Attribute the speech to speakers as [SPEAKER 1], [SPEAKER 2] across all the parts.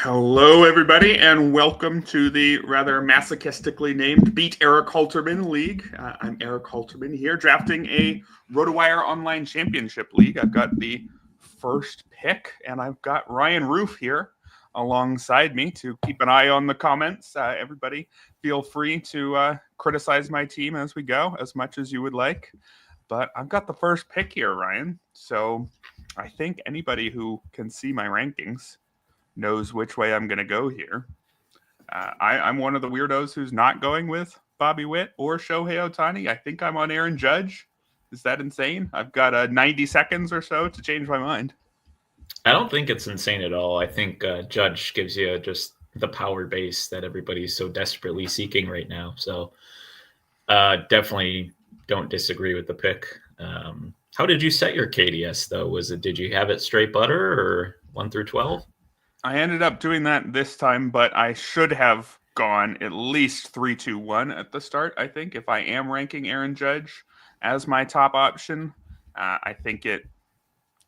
[SPEAKER 1] Hello, everybody, and welcome to the rather masochistically named Beat Erik Halterman League. I'm Erik Halterman here, drafting a RotoWire Online Championship League. I've got the first pick, and I've got Ryan Roof here alongside me to keep an eye on the comments. Everybody, feel free to criticize my team as we go, as much as you would like. But I've got the first pick here, Ryan. So I think anybody who can see my rankings knows which way I'm going to go here. I'm one of the weirdos who's not going with Bobby Witt or Shohei Ohtani. I think I'm on Aaron Judge. Is that insane? I've got 90 seconds or so to change my mind.
[SPEAKER 2] I don't think it's insane at all. I think Judge gives you just the power base that everybody's so desperately seeking right now. So definitely don't disagree with the pick. How did you set your KDS, though? Did you have it straight butter or 1 through 12?
[SPEAKER 1] I ended up doing that this time, but I should have gone at least 3-2-1 at the start, I think. If I am ranking Aaron Judge as my top option, I think it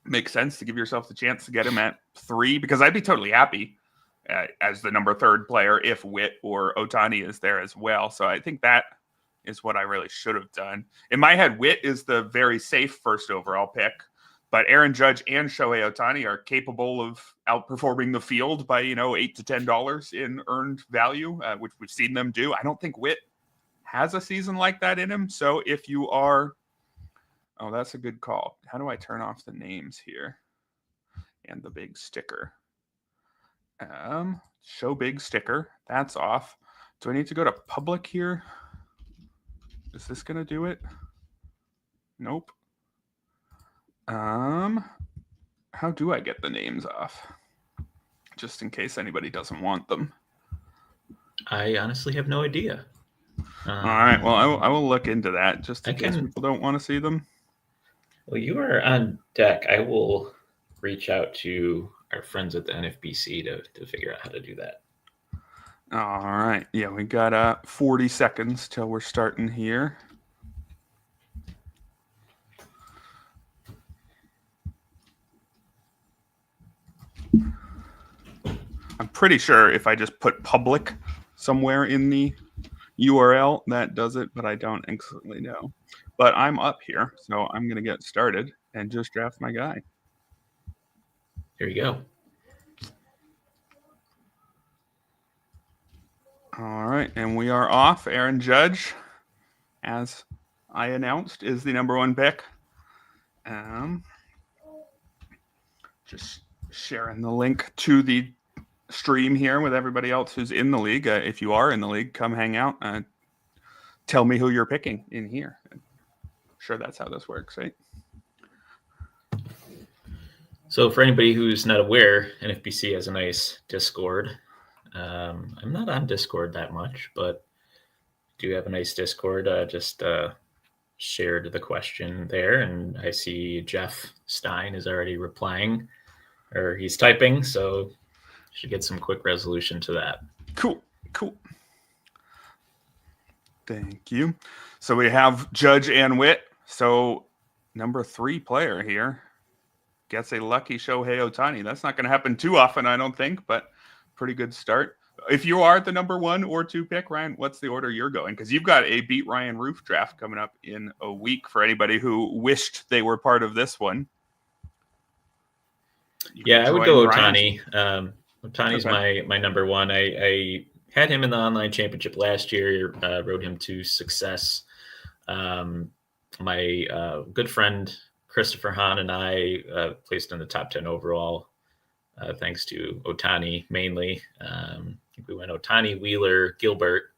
[SPEAKER 1] makes sense to give yourself the chance to get him at 3, because I'd be totally happy as the number 3rd player if Witt or Ohtani is there as well. So I think that is what I really should have done. In my head, Witt is the very safe first overall pick. But Aaron Judge and Shohei Ohtani are capable of outperforming the field by, $8 to $10 in earned value, which we've seen them do. I don't think Witt has a season like that in him. So if you are, that's a good call. How do I turn off the names here and the big sticker? Show big sticker. That's off. Do I need to go to public here? Is this going to do it? Nope. How do I get the names off? Just in case anybody doesn't want them.
[SPEAKER 2] I honestly have no idea.
[SPEAKER 1] All right. Well, I will look into that just in case people don't want to see them.
[SPEAKER 2] Well, you are on deck. I will reach out to our friends at the NFBC to figure out how to do that.
[SPEAKER 1] All right. Yeah, we got 40 seconds till we're starting here. I'm pretty sure if I just put public somewhere in the URL, that does it, but I don't exactly know. But I'm up here, so I'm going to get started and just draft my guy.
[SPEAKER 2] Here you go.
[SPEAKER 1] All right, and we are off. Aaron Judge, as I announced, is the number 1 pick. Just sharing the link to the stream here with everybody else who's in the league. If you are in the league, come hang out. Tell me who you're picking in here. I'm sure that's how this works, right?
[SPEAKER 2] So for anybody who's not aware, NFBC has a nice Discord. I'm not on Discord that much, but do have a nice Discord. Just shared the question there, and I see Jeff Stein is already replying, or he's typing, so should get some quick resolution to that.
[SPEAKER 1] Cool. Thank you. So we have Judge and Witt. So number 3 player here gets a lucky Shohei Ohtani. That's not going to happen too often, I don't think, but pretty good start. If you are the number 1 or 2 pick, Ryan, what's the order you're going? Because you've got a Beat Ryan Roof draft coming up in a week for anybody who wished they were part of this one.
[SPEAKER 2] Yeah, I would go Ohtani. Ohtani's my number 1. I had him in the online championship last year, rode him to success. My good friend Christopher Hahn and I placed in the top 10 overall, thanks to Ohtani mainly. I think we went Ohtani, Wheeler, Gilbert,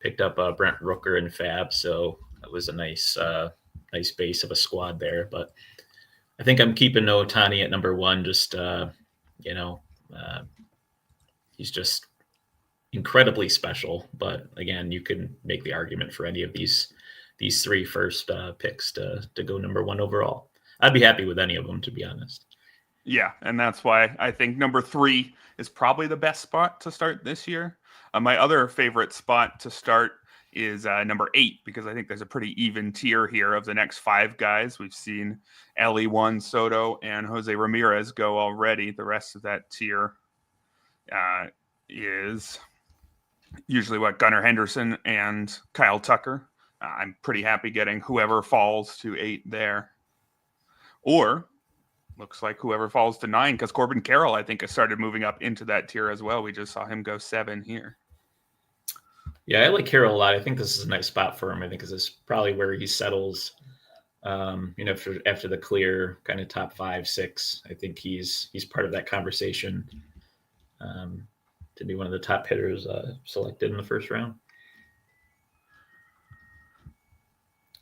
[SPEAKER 2] picked up Brent Rooker and Fab, so that was a nice base of a squad there. But I think I'm keeping Ohtani at number 1. Just he's just incredibly special. But again, you can make the argument for any of these 3 first picks to go number 1 overall. I'd be happy with any of them, to be honest.
[SPEAKER 1] Yeah, and that's why I think number 3 is probably the best spot to start this year. My other favorite spot to start is number 8, because I think there's a pretty even tier here of the next 5 guys. We've seen Ellie, Juan Soto, and Jose Ramirez go already. The rest of that tier is usually what Gunnar Henderson and Kyle Tucker. I'm pretty happy getting whoever falls to 8 there. Or looks like whoever falls to 9, because Corbin Carroll, I think, has started moving up into that tier as well. We just saw him go 7 here.
[SPEAKER 2] Yeah, I like Carroll a lot. I think this is a nice spot for him. I think this is probably where he settles. After the clear kind of top 5, 6, I think he's part of that conversation to be one of the top hitters selected in the first round.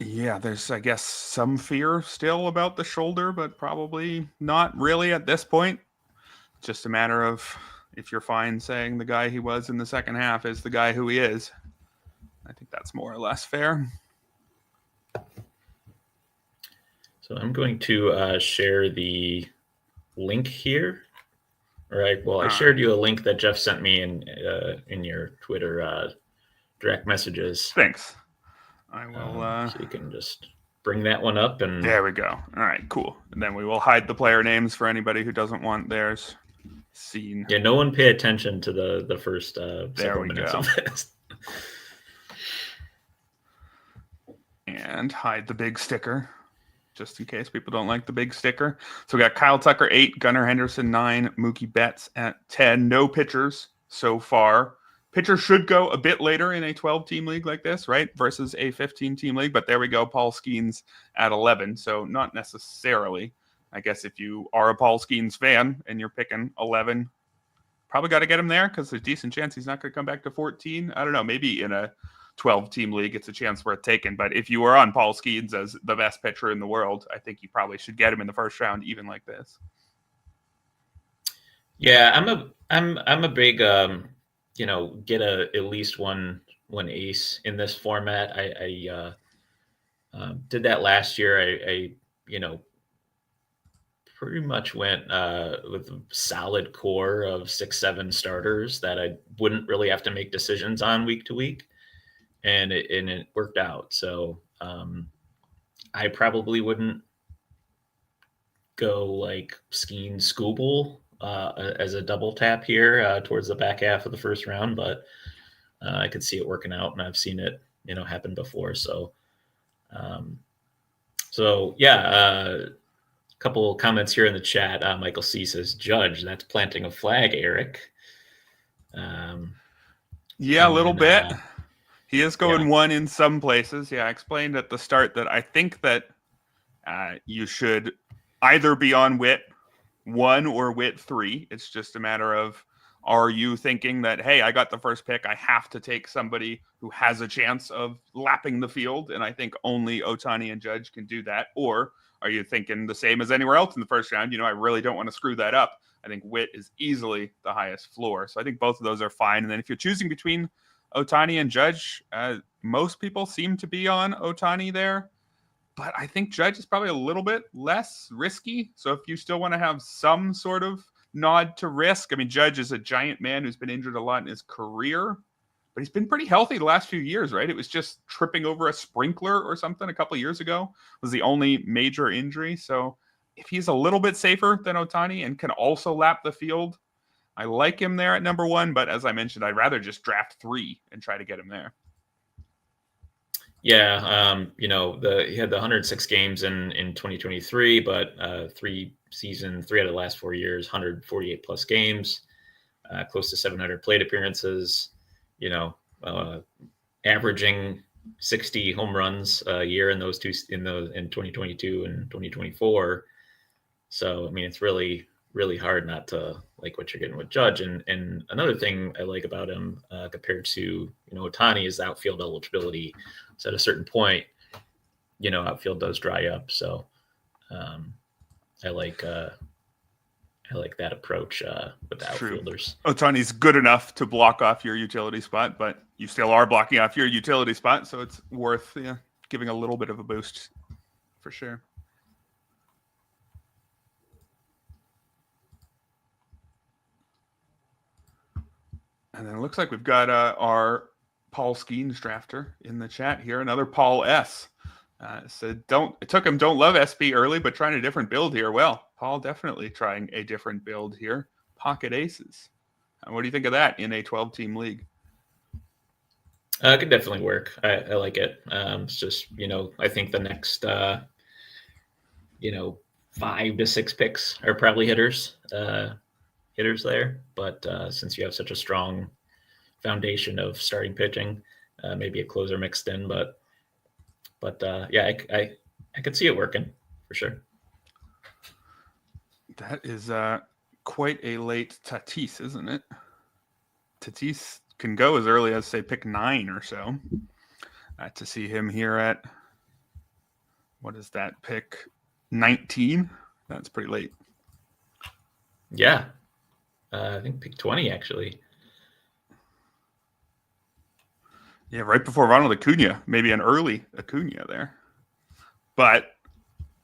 [SPEAKER 1] Yeah, there's, I guess, some fear still about the shoulder, but probably not really at this point. Just a matter of if you're fine saying the guy he was in the second half is the guy who he is. I think that's more or less fair.
[SPEAKER 2] So I'm going to share the link here. All right. Well, I shared you a link that Jeff sent me in your Twitter direct messages.
[SPEAKER 1] Thanks. I will.
[SPEAKER 2] So you can just bring that one up, and
[SPEAKER 1] there we go. All right, cool. And then we will hide the player names for anybody who doesn't want theirs seen.
[SPEAKER 2] Yeah, no one pay attention to the first several minutes of this.
[SPEAKER 1] And hide the big sticker, just in case people don't like the big sticker. So we got Kyle Tucker 8, Gunnar Henderson 9, Mookie Betts at 10. No pitchers so far. Pitcher should go a bit later in a 12-team league like this, right? Versus a 15-team league. But there we go. Paul Skeens at 11. So not necessarily. I guess if you are a Paul Skeens fan and you're picking 11, probably got to get him there because there's a decent chance he's not going to come back to 14. I don't know. Maybe in a 12-team league, it's a chance worth taking. But if you are on Paul Skeens as the best pitcher in the world, I think you probably should get him in the first round, even like this.
[SPEAKER 2] Yeah, I'm a big get at least one ace in this format. I did that last year. I pretty much went with a solid core of 6, 7 starters that I wouldn't really have to make decisions on week to week, and it worked out. So I probably wouldn't go like Skeen Scooble as a double tap here towards the back half of the first round, but I could see it working out, and I've seen it, happen before. So, a couple comments here in the chat. Michael C says, "Judge, that's planting a flag, Eric."
[SPEAKER 1] Yeah, a little bit. He is going 1 in some places. Yeah, I explained at the start that I think that you should either be on Witt 1 or Witt 3. It's just a matter of, are you thinking that, hey, I got the first pick, I have to take somebody who has a chance of lapping the field, and I think only Ohtani and Judge can do that? Or are you thinking the same as anywhere else in the first round? I really don't want to screw that up. I think Witt is easily the highest floor. So I think both of those are fine. And then if you're choosing between Ohtani and Judge, most people seem to be on Ohtani there. But I think Judge is probably a little bit less risky. So if you still want to have some sort of nod to risk, I mean, Judge is a giant man who's been injured a lot in his career, but he's been pretty healthy the last few years, right? It was just tripping over a sprinkler or something a couple of years ago was the only major injury. So if he's a little bit safer than Ohtani and can also lap the field, I like him there at number 1. But as I mentioned, I'd rather just draft 3 and try to get him there.
[SPEAKER 2] Yeah, he had the 106 games in 2023, but 3 out of the last 4 years, 148 plus games, close to 700 plate appearances, averaging 60 home runs a year in those two in 2022 and 2024. So I mean, it's really, really hard not to like what you're getting with Judge. And another thing I like about him compared to Ohtani is outfield eligibility. So at a certain point, outfield does dry up. So I like that approach with the outfielders.
[SPEAKER 1] Ohtani's good enough to block off your utility spot, but you still are blocking off your utility spot, so it's worth giving a little bit of a boost for sure. And then it looks like we've got our Paul Skeens drafter in the chat here. Another Paul S. Said, don't love SP early, but trying a different build here. Well, Paul definitely trying a different build here. Pocket aces. What do you think of that in a 12-team league?
[SPEAKER 2] It could definitely work. I like it. It's just, I think the next, 5 to 6 picks are probably hitters there. But since you have such a strong foundation of starting pitching, maybe a closer mixed in. But yeah, I could see it working for sure.
[SPEAKER 1] That is quite a late Tatis, isn't it? Tatis can go as early as, say, pick 9 or so. To see him here at, what is that, pick 19? That's pretty late.
[SPEAKER 2] Yeah. I think pick 20, actually.
[SPEAKER 1] Yeah, right before Ronald Acuna. Maybe an early Acuna there. But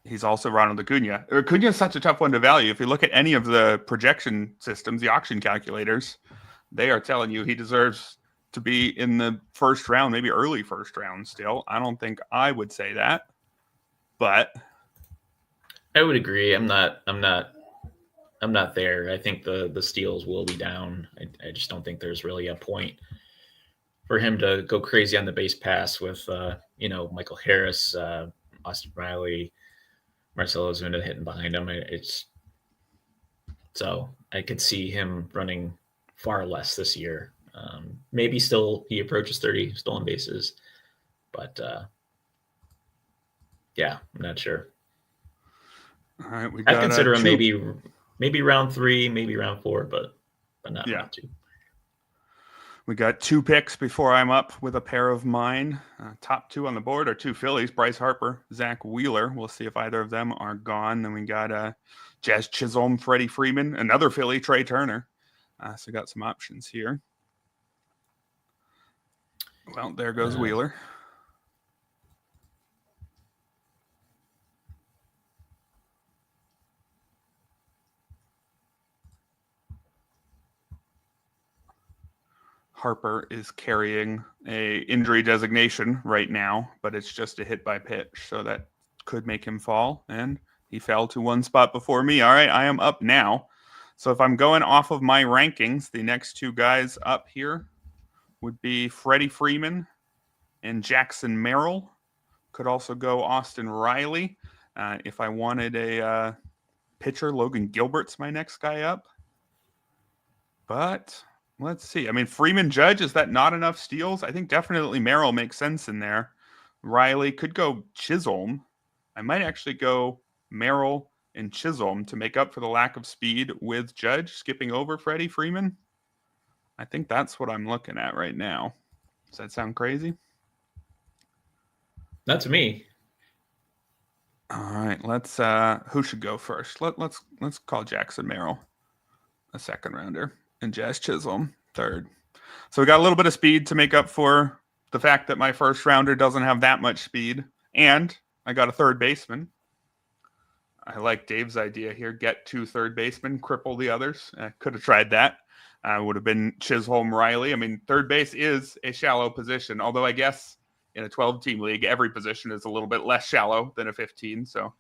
[SPEAKER 1] he's also Ronald Acuna. Acuna is such a tough one to value. If you look at any of the projection systems, the auction calculators, they are telling you he deserves to be in the first round, maybe early first round still. I don't think I would say that, but
[SPEAKER 2] I would agree. I'm not there. I think the steals will be down. I just don't think there's really a point for him to go crazy on the base pass with Michael Harris, Austin Riley, Marcelo Ozuna hitting behind him. So I could see him running far less this year. Maybe still he approaches 30 stolen bases, but yeah, I'm not sure.
[SPEAKER 1] all right,
[SPEAKER 2] I'd consider him maybe round 3, maybe round 4, but not round 2.
[SPEAKER 1] We got 2 picks before I'm up with a pair of mine. Top 2 on the board are 2 Phillies, Bryce Harper, Zach Wheeler. We'll see if either of them are gone. Then we got Jazz Chisholm, Freddie Freeman, another Philly, Trey Turner. So we got some options here. Well, there goes Wheeler. Harper is carrying a injury designation right now, but it's just a hit by pitch, so that could make him fall, and he fell to 1 spot before me. All right, I am up now. So if I'm going off of my rankings, the next 2 guys up here would be Freddie Freeman and Jackson Merrill. Could also go Austin Riley. If I wanted a pitcher, Logan Gilbert's my next guy up. But let's see. I mean, Freeman Judge, is that not enough steals? I think definitely Merrill makes sense in there. Riley could go Chisholm. I might actually go Merrill and Chisholm to make up for the lack of speed with Judge, skipping over Freddie Freeman. I think that's what I'm looking at right now. Does that sound crazy?
[SPEAKER 2] Not to me.
[SPEAKER 1] All right, let's who should go first? Let's call Jackson Merrill a second rounder and Jazz Chisholm third. So we got a little bit of speed to make up for the fact that my first rounder doesn't have that much speed, and I got a third baseman. I like Dave's idea here. Get 2 third basemen, cripple the others. Could have tried that. Would have been Chisholm, Riley. I mean, third base is a shallow position, although I guess in a 12-team league, every position is a little bit less shallow than a 15, so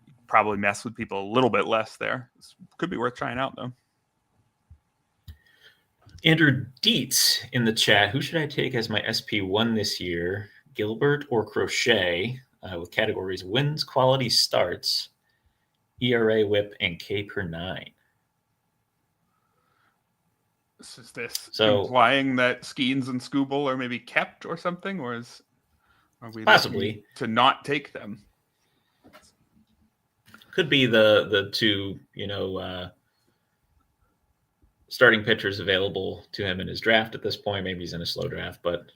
[SPEAKER 1] you probably mess with people a little bit less there. This could be worth trying out, though.
[SPEAKER 2] Andrew Dietz in the chat. Who should I take as my SP1 this year? Gilbert or Crochet? With categories wins, quality starts, ERA, WHIP, and K per 9.
[SPEAKER 1] Is this implying that Skeens and Scooble are maybe kept or something, or are we
[SPEAKER 2] possibly
[SPEAKER 1] to not take them?
[SPEAKER 2] Could be the 2, starting pitchers available to him in his draft at this point. Maybe he's in a slow draft, but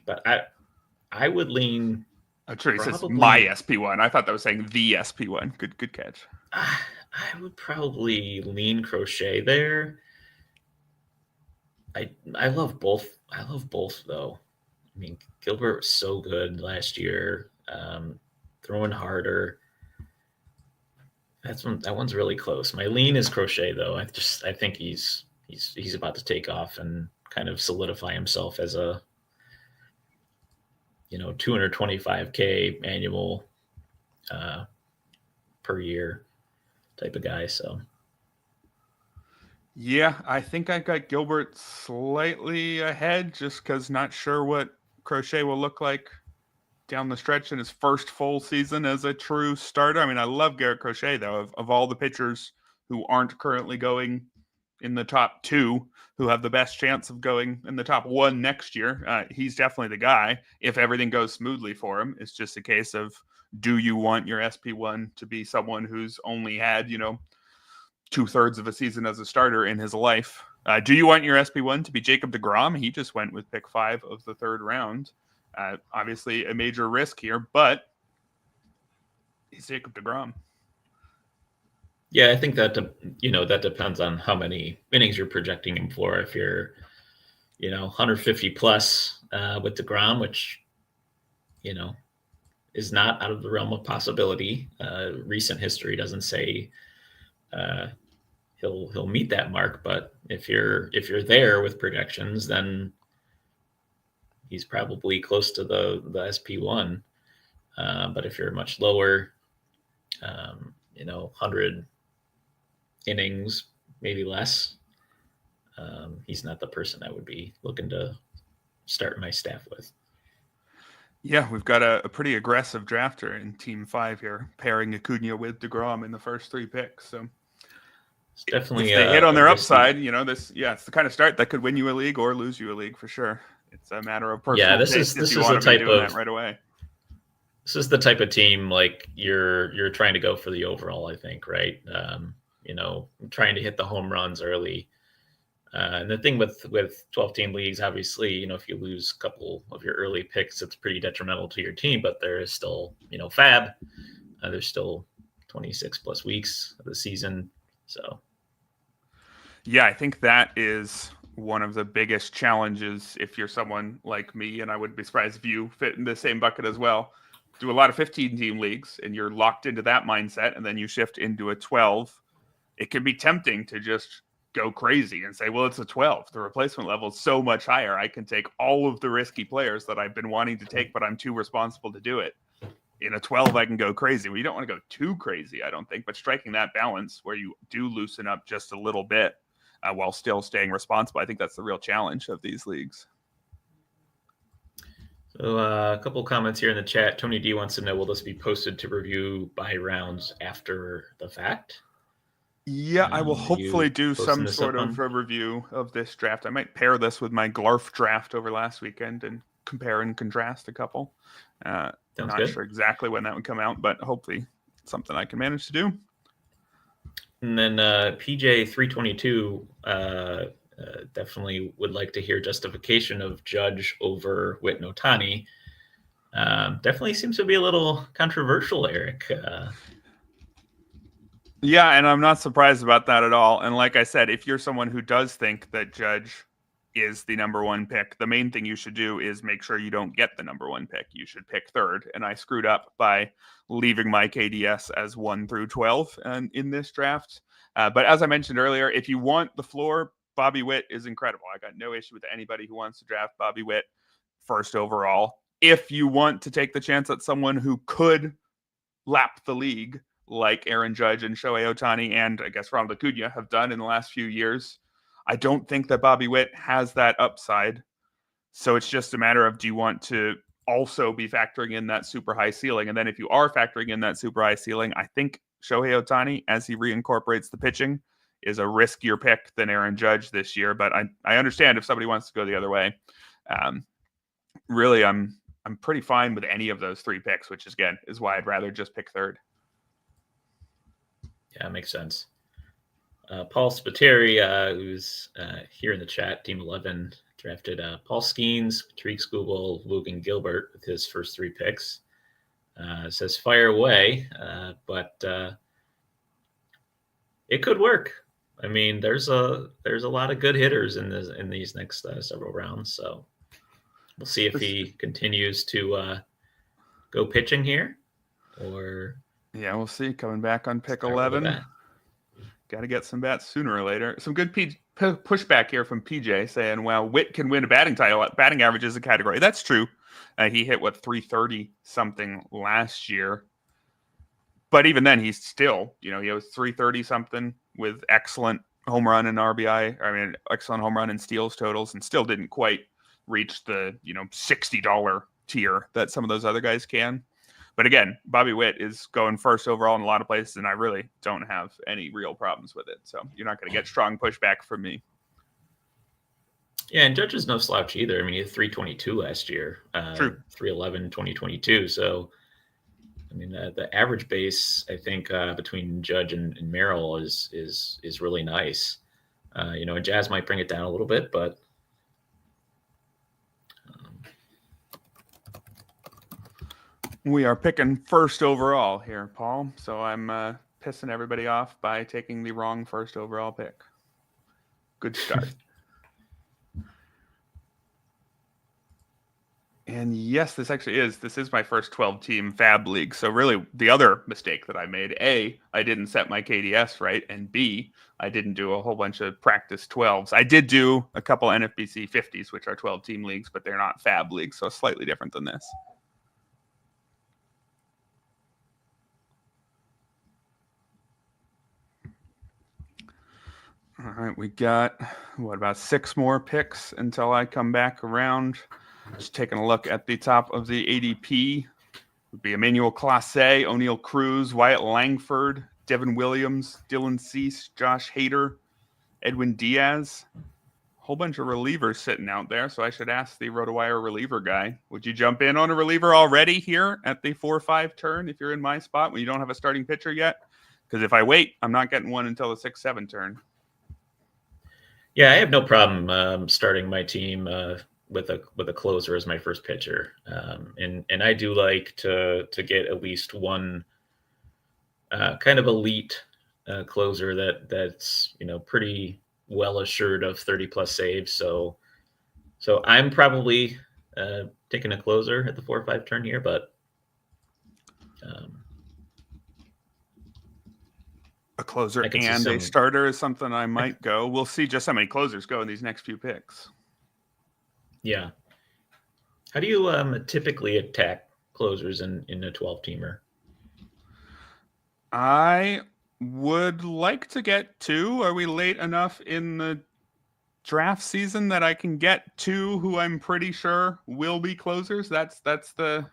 [SPEAKER 2] I would lean.
[SPEAKER 1] He says my SP1. I thought that was saying the SP1. Good catch.
[SPEAKER 2] I would probably lean Crochet there. I love both. I love both though. I mean, Gilbert was so good last year, throwing harder. That one's really close. My lean is Crochet though. I think he's about to take off and kind of solidify himself as a 225K annual per year type of guy. So
[SPEAKER 1] Yeah, I think I got Gilbert slightly ahead just because not sure what Crochet will look like down the stretch in his first full season as a true starter. I mean, I love Garrett Crochet, though. Of all the pitchers who aren't currently going in the top two, who have the best chance of going in the top one next year, he's definitely the guy if everything goes smoothly for him. It's just a case of, do you want your SP1 to be someone who's only had, 2/3 of a season as a starter in his life? Do you want your SP1 to be Jacob deGrom? He just went with pick 5 of the third round. Obviously, a major risk here, but he's Jacob deGrom.
[SPEAKER 2] Yeah, I think that that depends on how many innings you're projecting him for. If you're 150 plus with deGrom, which is not out of the realm of possibility. Recent history doesn't say he'll meet that mark, but if you're there with projections, then he's probably close to the SP1. But if you're much lower, 100 innings, maybe less, he's not the person I would be looking to start my staff with.
[SPEAKER 1] Yeah, we've got a pretty aggressive drafter in Team 5 here, pairing Acuna with deGrom in the first 3 picks. So
[SPEAKER 2] it's definitely
[SPEAKER 1] if they hit on their
[SPEAKER 2] risky
[SPEAKER 1] upside, it's the kind of start that could win you a league or lose you a league for sure. It's a matter of personal taste if you want to be doing that right away.
[SPEAKER 2] This is the type of team like you're trying to go for the overall, I think, right? Trying to hit the home runs early. And the thing with 12-team leagues, obviously, if you lose a couple of your early picks, it's pretty detrimental to your team. But there is still, fab. There's still 26 plus weeks of the season. So,
[SPEAKER 1] yeah, I think that is one of the biggest challenges if you're someone like me, and I wouldn't be surprised if you fit in the same bucket as well. Do a lot of 15-team leagues, and you're locked into that mindset, and then you shift into a 12. It can be tempting to just go crazy and say, well, it's a 12. The replacement level is so much higher. I can take all of the risky players that I've been wanting to take, but I'm too responsible to do it. In a 12, I can go crazy. Well, you don't want to go too crazy, I don't think, but striking that balance where you do loosen up just a little bit while still staying responsible, I think that's the real challenge of these leagues.
[SPEAKER 2] So a couple comments here in the chat. Tony D wants to know, will this be posted to review by rounds after the fact?
[SPEAKER 1] Yeah, I will hopefully do some sort of a review of this draft. I might pair this with my Glarf draft over last weekend and compare and contrast a couple. Not
[SPEAKER 2] good.
[SPEAKER 1] Sure exactly when that would come out, but hopefully something I can manage to do.
[SPEAKER 2] And then PJ322 definitely would like to hear justification of Judge over Witt and Ohtani. Definitely seems to be a little controversial, Eric.
[SPEAKER 1] Yeah, and I'm not surprised about that at all. And like I said, if you're someone who does think that Judge is the number 1 pick, the main thing you should do is make sure you don't get the number 1 pick. You should pick 3rd. And I screwed up by leaving my KDS as 1 through 12 in this draft. But as I mentioned earlier, if you want the floor, Bobby Witt is incredible. I got no issue with anybody who wants to draft Bobby Witt first overall. If you want to take the chance at someone who could lap the league, like Aaron Judge and Shohei Ohtani and I guess Ronald Acuna have done in the last few years, I don't think that Bobby Witt has that upside. So it's just a matter of, do you want to also be factoring in that super high ceiling? And then if you are factoring in that super high ceiling, I think Shohei Ohtani, as he reincorporates the pitching, is a riskier pick than Aaron Judge this year. But I understand if somebody wants to go the other way. Really, I'm pretty fine with any of those 3 picks, which is, again, is why I'd rather just pick 3rd.
[SPEAKER 2] Yeah, makes sense. Paul Spiteri, who's here in the chat, Team 11, drafted Paul Skeens, Tariq Skubal, Logan Gilbert with his first 3 picks. Says fire away, but it could work. I mean, there's a lot of good hitters in these next several rounds, so we'll see if he continues to go pitching here, or
[SPEAKER 1] yeah, we'll see. Coming back on pick 11. Got to get some bats sooner or later. Some good pushback here from PJ saying, well, Witt can win a batting title. Batting average is a category. That's true. He hit, 330 something last year. But even then, he's still, he was 330 something with excellent home run and RBI. I mean, excellent home run and steals totals, and still didn't quite reach the $60 tier that some of those other guys can. But again, Bobby Witt is going first overall in a lot of places, and I really don't have any real problems with it. So you're not going to get strong pushback from me.
[SPEAKER 2] Yeah, and Judge is no slouch either. I mean, he had 322 last year,
[SPEAKER 1] True.
[SPEAKER 2] 311 2022. So, I mean, the average base, I think, between Judge and Merrill is really nice. And Jazz might bring it down a little bit, but
[SPEAKER 1] we are picking first overall here, Paul. So I'm pissing everybody off by taking the wrong first overall pick. Good start. And yes, this is my first 12-team Fab League. So really, the other mistake that I made, A, I didn't set my KDS right, and B, I didn't do a whole bunch of practice 12s. I did do a couple NFBC 50s, which are 12-team leagues, but they're not Fab Leagues, so slightly different than this. All right, we got, about 6 more picks until I come back around. Just taking a look at the top of the ADP. Would be Emmanuel Clase, O'Neal Cruz, Wyatt Langford, Devin Williams, Dylan Cease, Josh Hader, Edwin Diaz. A whole bunch of relievers sitting out there, so I should ask the RotoWire reliever guy. Would you jump in on a reliever already here at the 4-5 turn if you're in my spot when you don't have a starting pitcher yet? Because if I wait, I'm not getting one until the 6-7 turn.
[SPEAKER 2] Yeah, I have no problem starting my team with a closer as my first pitcher, and I do like to get at least one kind of elite closer that's pretty well assured of 30+ saves. So I'm probably taking a closer at the 4-5 turn here, but
[SPEAKER 1] a closer and a starter is something I might go. We'll see just how many closers go in these next few picks.
[SPEAKER 2] Yeah. How do you typically attack closers in a 12-teamer?
[SPEAKER 1] I would like to get 2. Are we late enough in the draft season that I can get 2 who I'm pretty sure will be closers? That's the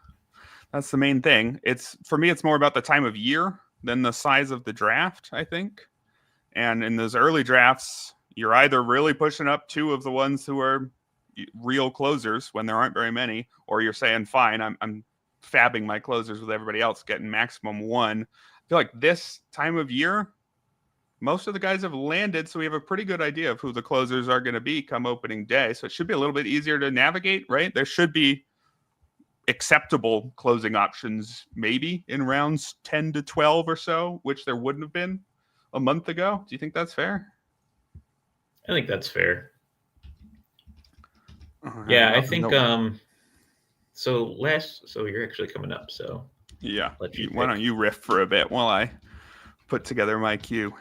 [SPEAKER 1] main thing. For me, it's more about the time of year than the size of the draft, I think. And in those early drafts, you're either really pushing up 2 of the ones who are real closers when there aren't very many, or you're saying, fine, I'm fabbing my closers with everybody else, getting maximum 1. I feel like this time of year, most of the guys have landed, so we have a pretty good idea of who the closers are going to be come opening day. So it should be a little bit easier to navigate, right? There should be acceptable closing options maybe in rounds 10 to 12 or so, which there wouldn't have been a month ago. Do you think that's fair?
[SPEAKER 2] I think that's fair. Yeah, I think so you're actually coming up, so
[SPEAKER 1] yeah, why don't you riff for a bit while I put together my queue?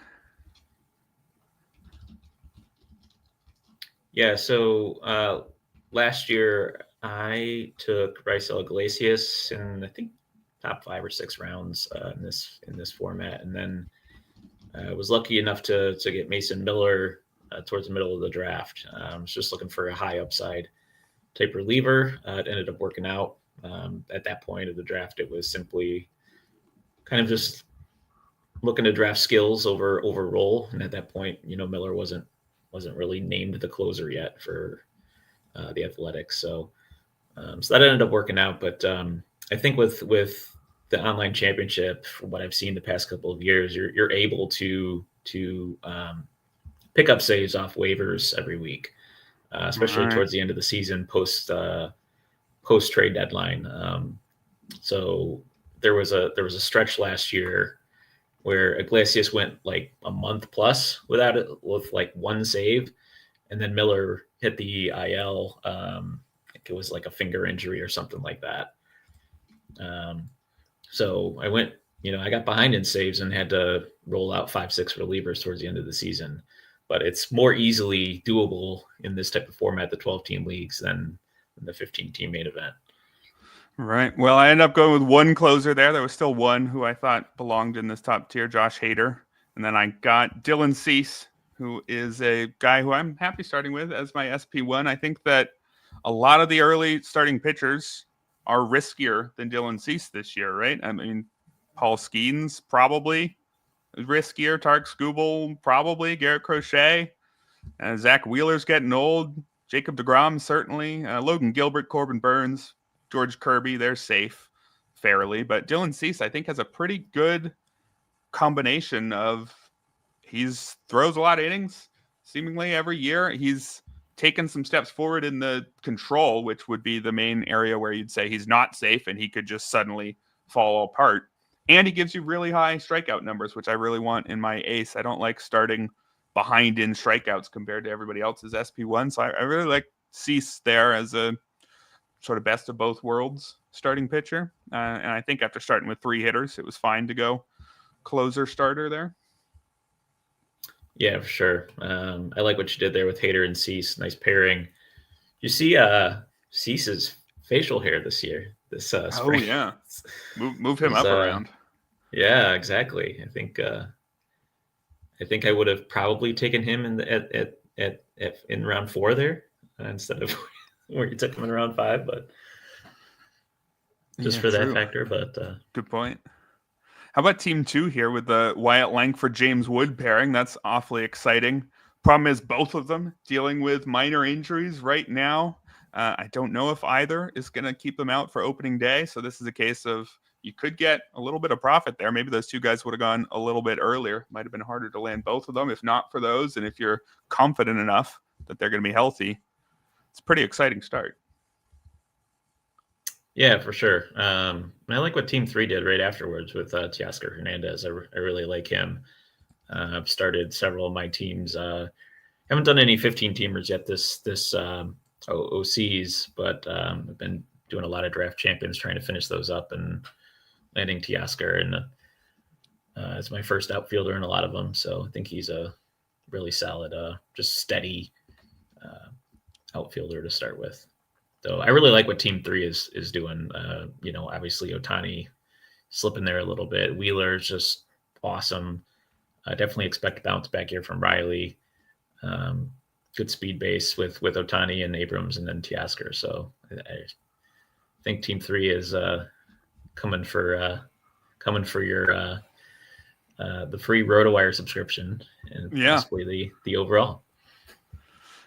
[SPEAKER 2] Yeah, so last year I took Raisel Iglesias in I think top 5 or 6 rounds in this format, and then I was lucky enough to get Mason Miller towards the middle of the draft. I was just looking for a high upside type reliever. It ended up working out. At that point of the draft, it was simply kind of just looking to draft skills over role. And at that point, Miller wasn't really named the closer yet for the Athletics. So that ended up working out. But I think with the online championship, from what I've seen the past couple of years, you're able to pick up saves off waivers every week, especially towards the end of the season, post trade deadline. So there was a stretch last year where Iglesias went like a month plus with like 1 save, and then Miller hit the IL. I think it was like a finger injury or something like that. So I went, I got behind in saves and had to roll out 5-6 relievers towards the end of the season. But it's more easily doable in this type of format, the 12-team leagues, than the 15-team main event.
[SPEAKER 1] Right. Well, I ended up going with 1 closer there. There was still 1 who I thought belonged in this top tier, Josh Hader. And then I got Dylan Cease, who is a guy who I'm happy starting with as my SP1. I think that a lot of the early starting pitchers are riskier than Dylan Cease this year, right? I mean, Paul Skeens probably riskier, Tarek Skubal probably, Garrett Crochet, Zach Wheeler's getting old, Jacob deGrom certainly, Logan Gilbert, Corbin Burns, George Kirby, they're safe fairly, but Dylan Cease I think has a pretty good combination of he's throws a lot of innings seemingly every year. He's taken some steps forward in the control, which would be the main area where you'd say he's not safe and he could just suddenly fall apart. And he gives you really high strikeout numbers, which I really want in my ace. I don't like starting behind in strikeouts compared to everybody else's SP1. So I really like Cease there as a sort of best of both worlds starting pitcher. And I think after starting with 3 hitters, it was fine to go closer starter there.
[SPEAKER 2] Yeah, for sure. I like what you did there with Hader and Cease. Nice pairing. You see Cease's facial hair this year, this spring.
[SPEAKER 1] Oh, yeah. Move him up around.
[SPEAKER 2] Yeah, exactly. I think I would have probably taken him in round 4 there instead of where you took him in round 5, but just for that factor. But
[SPEAKER 1] good point. How about team 2 here with the Wyatt Langford James Wood pairing? That's awfully exciting. Problem is both of them dealing with minor injuries right now. I don't know if either is going to keep them out for opening day. So this is a case of you could get a little bit of profit there. Maybe those 2 guys would have gone a little bit earlier. Might have been harder to land both of them if not for those. And if you're confident enough that they're going to be healthy, it's a pretty exciting start.
[SPEAKER 2] Yeah, for sure. I like what Team 3 did right afterwards with Teoscar Hernandez. I really like him. I've started several of my teams. Haven't done any 15-teamers yet this OCs, but I've been doing a lot of draft champions trying to finish those up and landing Teoscar. And it's my first outfielder in a lot of them. So I think he's a really solid, just steady outfielder to start with. So I really like what Team 3 is doing. Obviously Ohtani slipping there a little bit. Wheeler's just awesome. I definitely expect a bounce back here from Riley. Good speed base with Ohtani and Abrams and then Teoscar. So I think Team 3 is coming for your the free RotoWire subscription and possibly the overall.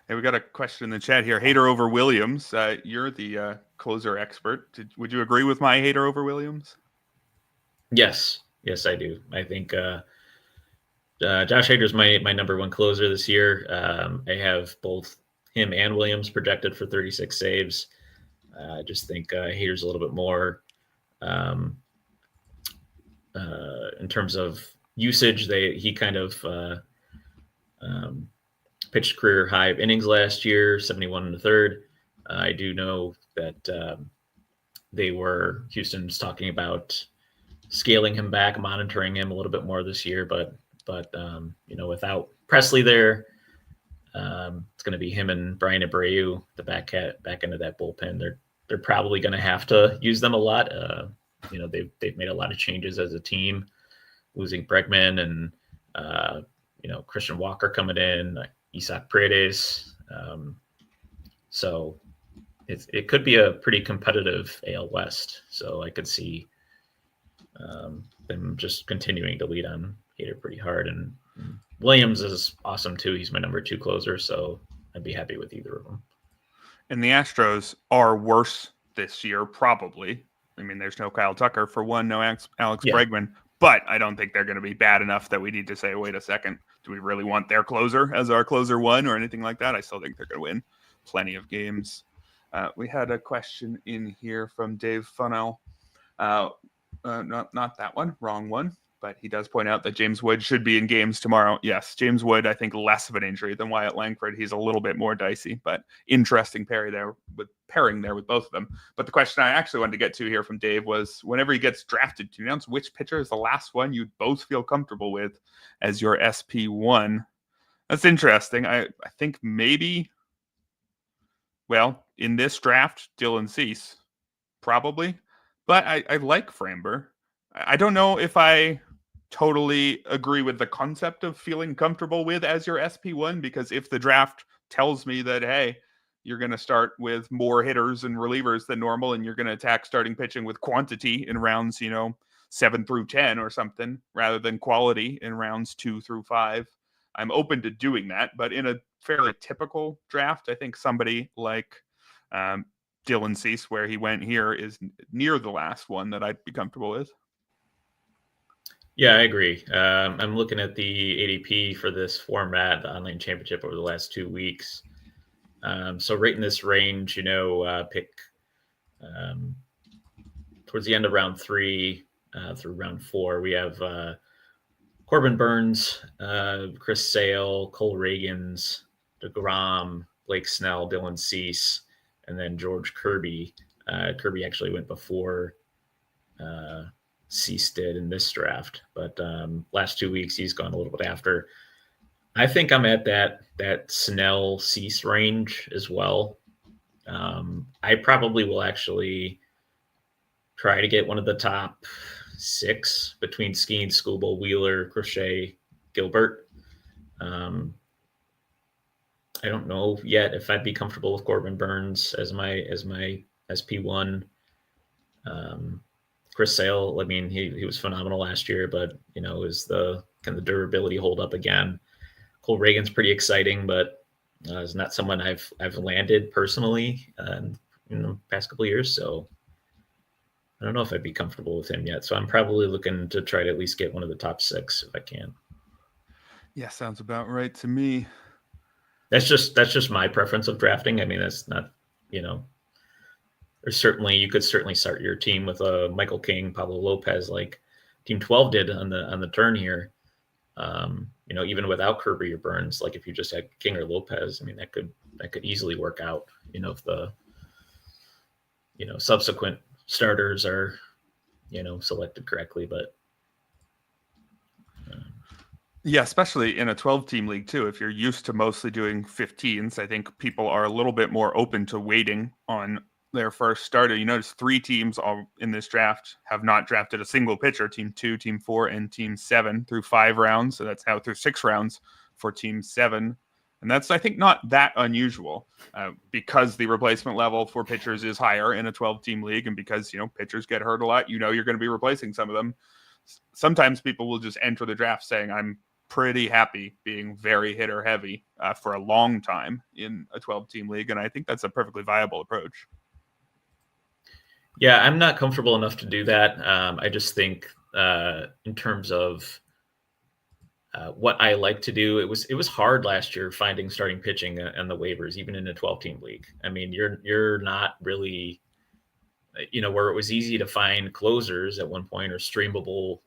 [SPEAKER 1] Hey, we got a question in the chat here. Hader over Williams. You're the closer expert. Would you agree with my Hader over Williams?
[SPEAKER 2] Yes, I do. I think Josh Hader's my number 1 closer this year. I have both him and Williams projected for 36 saves. I just think Hader's a little bit more in terms of usage. He kind of pitched career high of innings last year, 71 and a third. I do know that Houston's talking about scaling him back, monitoring him a little bit more this year, but without Presley there, it's going to be him and Brian Abreu, the back end of that bullpen. They're probably going to have to use them a lot. They've made a lot of changes as a team, losing Bregman and Christian Walker coming in, Isaac Paredes. So it could be a pretty competitive AL West. So I could see them just continuing to lead on Hader pretty hard. And Williams is awesome too. He's my number 2 closer, so I'd be happy with either of them.
[SPEAKER 1] And the Astros are worse this year, probably. I mean, there's no Kyle Tucker for one, no Alex Bregman, but I don't think they're going to be bad enough that we need to say, wait a second, do we really want their closer as our closer 1 or anything like that? I still think they're going to win plenty of games. We had a question in here from Dave Funnell. Not that one, wrong one. But he does point out that James Wood should be in games tomorrow. Yes, James Wood, I think, less of an injury than Wyatt Langford. He's a little bit more dicey, but interesting pairing there with both of them. But the question I actually wanted to get to here from Dave was, whenever he gets drafted, to announce which pitcher is the last one you'd both feel comfortable with as your SP1. That's interesting. I think maybe, in this draft, Dylan Cease, probably. But I like Framber. I don't know if I totally agree with the concept of feeling comfortable with as your SP1, because if the draft tells me that, hey, you're going to start with more hitters and relievers than normal, and you're going to attack starting pitching with quantity in rounds, 7 through 10 or something, rather than quality in rounds 2 through 5, I'm open to doing that. But in a fairly typical draft, I think somebody like Dylan Cease, where he went here, is near the last one that I'd be comfortable with.
[SPEAKER 2] Yeah, I agree. I'm looking at the ADP for this format, the online championship, over the last 2 weeks. So right in this range, pick towards the end of round 3 through round 4, we have Corbin Burns, Chris Sale, Cole Reagans, DeGrom, Blake Snell, Dylan Cease, and then George Kirby. Kirby actually went before Cease did in this draft, but last 2 weeks he's gone a little bit after. I think I'm at that Snell Cease range as well. I probably will actually try to get one of the top 6 between Skeen, Skubal, Wheeler, Crochet, Gilbert. I don't know yet if I'd be comfortable with Corbin Burns as my SP1. Chris Sale, I mean, he was phenomenal last year, but is the durability hold up again? Cole Reagan's pretty exciting, but is not someone I've landed personally in the past couple of years. So I don't know if I'd be comfortable with him yet. So I'm probably looking to try to at least get one of the top 6 if I can.
[SPEAKER 1] Yeah, sounds about right to me.
[SPEAKER 2] That's just my preference of drafting. I mean, that's not, you could certainly start your team with a Michael King, Pablo Lopez, like Team 12 did on the turn here. Even without Kirby or Burns, like if you just had King or Lopez, I mean, that could easily work out, if the, subsequent starters are, selected correctly. But
[SPEAKER 1] yeah, especially in a 12-team league too. If you're used to mostly doing 15s, I think people are a little bit more open to waiting on their first starter. You notice 3 teams all in this draft have not drafted a single pitcher: Team 2, Team 4, and Team 7 through 5 rounds. So that's now through 6 rounds for Team 7. And that's, I think, not that unusual because the replacement level for pitchers is higher in a 12-team league, and because, pitchers get hurt a lot, you're going to be replacing some of them. Sometimes people will just enter the draft saying, I'm pretty happy being very hitter heavy for a long time in a 12-team league, and I think that's a perfectly viable approach.
[SPEAKER 2] Yeah, I'm not comfortable enough to do that. I just think in terms of what I like to do, it was hard last year finding starting pitching and the waivers, even in a 12-team league. I mean, you're not really, where it was easy to find closers at one point or streamable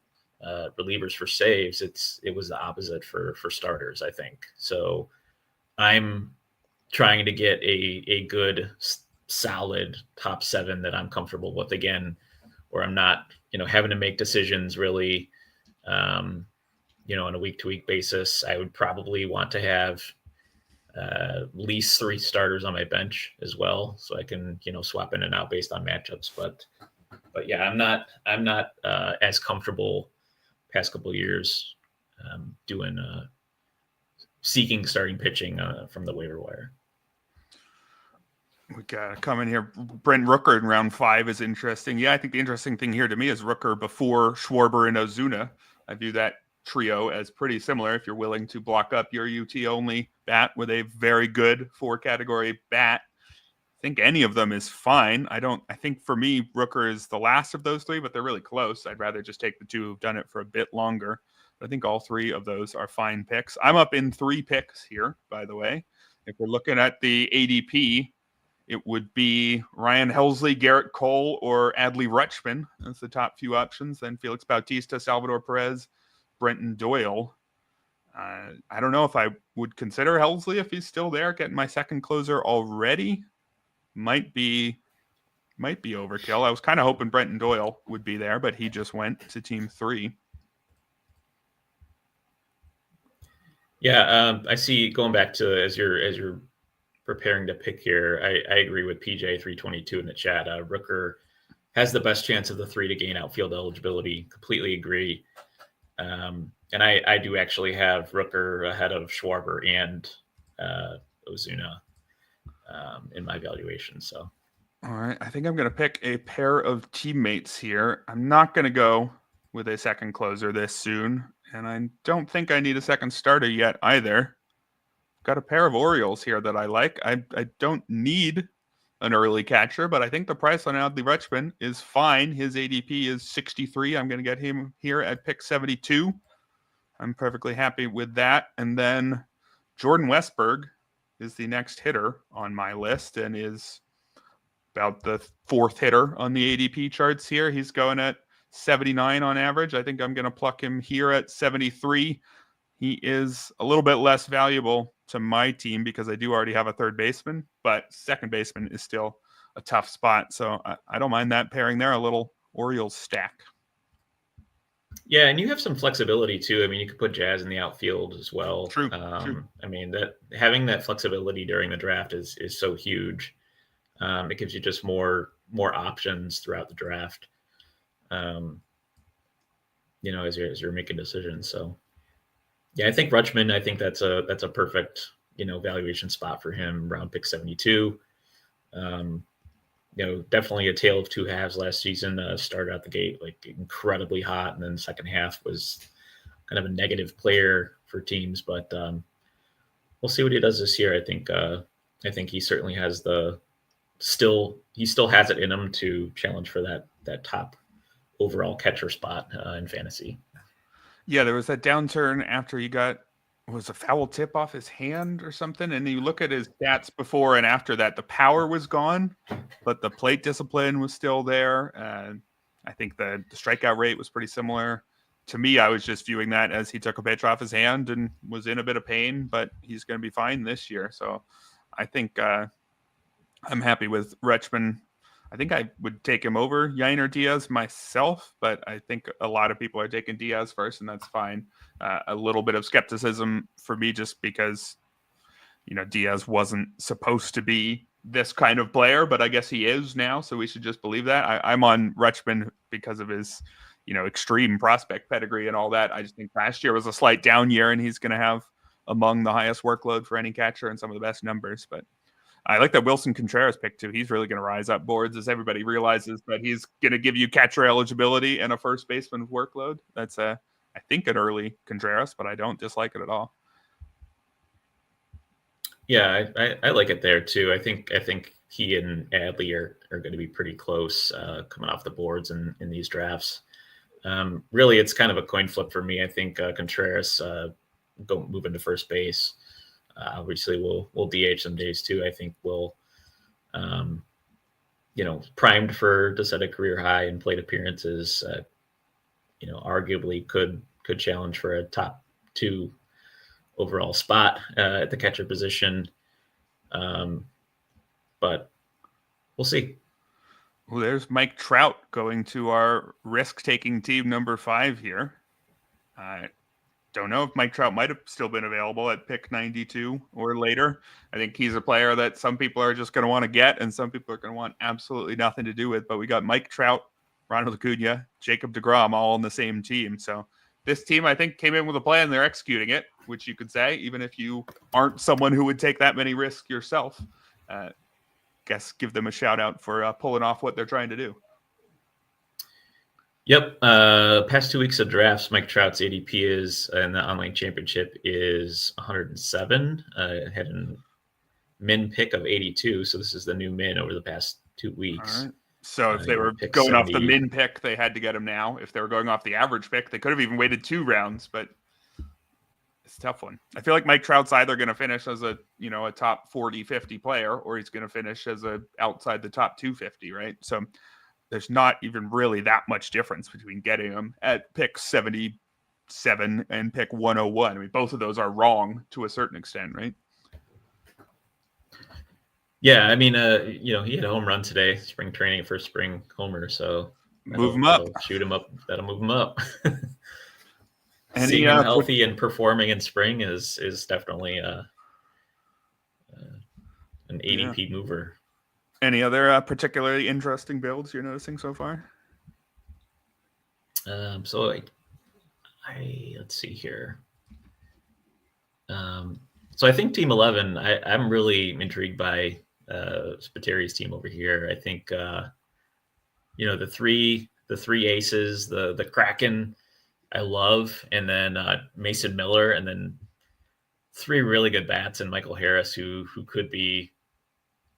[SPEAKER 2] relievers for saves. It was the opposite for starters, I think. So I'm trying to get a good solid top 7 that I'm comfortable with, again, where I'm not, having to make decisions really, on a week-to-week basis. I would probably want to have at least 3 starters on my bench as well, so I can, swap in and out based on matchups. But yeah, I'm not as comfortable past couple of years doing seeking starting pitching from the waiver wire.
[SPEAKER 1] We got coming here. Brent Rooker in round 5 is interesting. Yeah, I think the interesting thing here to me is Rooker before Schwarber and Ozuna. I view that trio as pretty similar if you're willing to block up your UT only bat with a very good 4-category bat. I think any of them is fine. I think for me, Rooker is the last of those 3, but they're really close. I'd rather just take the 2 who've done it for a bit longer. But I think all 3 of those are fine picks. I'm up in 3 picks here, by the way. If we're looking at the ADP, it would be Ryan Helsley, Garrett Cole, or Adley Rutschman as the top few options. Then Felix Bautista, Salvador Perez, Brenton Doyle. I don't know if I would consider Helsley if he's still there. Getting my second closer already might be overkill. I was kind of hoping Brenton Doyle would be there, but he just went to Team 3.
[SPEAKER 2] Yeah, I see. Going back to as you're preparing to pick here, I agree with PJ322 in the chat. Rooker has the best chance of the 3 to gain outfield eligibility. Completely agree. And I do actually have Rooker ahead of Schwarber and Ozuna in my valuation. So,
[SPEAKER 1] all right, I think I'm going to pick a pair of teammates here. I'm not going to go with a second closer this soon, and I don't think I need a second starter yet either. Got a pair of Orioles here that I like. I don't need an early catcher, but I think the price on Adley Rutschman is fine. His ADP is 63. I'm going to get him here at pick 72. I'm perfectly happy with that. And then Jordan Westberg is the next hitter on my list and is about the fourth hitter on the ADP charts here. He's going at 79 on average. I think I'm going to pluck him here at 73. He is a little bit less valuable to my team because I do already have a third baseman, but second baseman is still a tough spot. So I don't mind that pairing there, a little Orioles stack.
[SPEAKER 2] Yeah, and you have some flexibility too. I mean, you could put Jazz in the outfield as well.
[SPEAKER 1] True.
[SPEAKER 2] I mean, that having that flexibility during the draft is so huge. It gives you just more options throughout the draft. As you're making decisions. So, yeah, I think Rutschman. I think that's a perfect valuation spot for him. Round pick 72. Definitely a tale of two halves last season. Started out the gate like incredibly hot, and then the second half was kind of a negative player for teams. But we'll see what he does this year. I think he certainly has he still has it in him to challenge for that top overall catcher spot in fantasy.
[SPEAKER 1] Yeah, there was that downturn after he got a foul tip off his hand or something, and you look at his stats before and after that, the power was gone, but the plate discipline was still there. And I think the strikeout rate was pretty similar. To me, I was just viewing that as he took a pitch off his hand and was in a bit of pain, but he's going to be fine this year. So I think I'm happy with Rutschman. I think I would take him over Yainer Diaz myself, but I think a lot of people are taking Diaz first, and that's fine. A little bit of skepticism for me just because, Diaz wasn't supposed to be this kind of player, but I guess he is now, so we should just believe that. I'm on Rutschman because of his, extreme prospect pedigree and all that. I just think last year was a slight down year, and he's going to have among the highest workload for any catcher and some of the best numbers, but I like that Wilson Contreras pick too. He's really going to rise up boards as everybody realizes that he's going to give you catcher eligibility and a first baseman workload. That's I think an early Contreras, but I don't dislike it at all.
[SPEAKER 2] Yeah, I like it there too. I think he and Adley are going to be pretty close coming off the boards in these drafts. Really, it's kind of a coin flip for me. I think Contreras move into first base. Obviously, we'll DH some days too. I think we'll, primed to set a career high in plate appearances. Arguably could challenge for a top 2 overall spot at the catcher position. But we'll see.
[SPEAKER 1] Well, there's Mike Trout going to our risk-taking team number 5 here. Don't know if Mike Trout might have still been available at pick 92 or later. I think he's a player that some people are just going to want to get and some people are going to want absolutely nothing to do with. But we got Mike Trout, Ronald Acuna, Jacob deGrom all on the same team. So this team, I think, came in with a plan. They're executing it, which you could say, even if you aren't someone who would take that many risks yourself. Guess give them a shout out for pulling off what they're trying to do.
[SPEAKER 2] Yep. Past 2 weeks of drafts, Mike Trout's ADP is in the online championship is 107. Had a min pick of 82. So this is the new min over the past 2 weeks.
[SPEAKER 1] All right. So if they were going off the min pick, they had to get him now. If they were going off the average pick, they could have even waited 2 rounds, but it's a tough one. I feel like Mike Trout's either going to finish as a top 40, 50 player, or he's going to finish as outside the top 250, right? So there's not even really that much difference between getting him at pick 77 and pick 101. I mean, both of those are wrong to a certain extent, right?
[SPEAKER 2] Yeah, I mean, he had a home run today, spring training, first spring homer. So
[SPEAKER 1] move him up,
[SPEAKER 2] shoot him up. That'll move him up.
[SPEAKER 1] And
[SPEAKER 2] seeing him healthy and performing in spring is definitely an ADP mover.
[SPEAKER 1] Any other particularly interesting builds you're noticing so far?
[SPEAKER 2] So let's see here. So I think Team 11, I'm really intrigued by Spiteri's team over here. I think the three aces, the Kraken, I love, and then Mason Miller, and then three really good bats, and Michael Harris, who could be,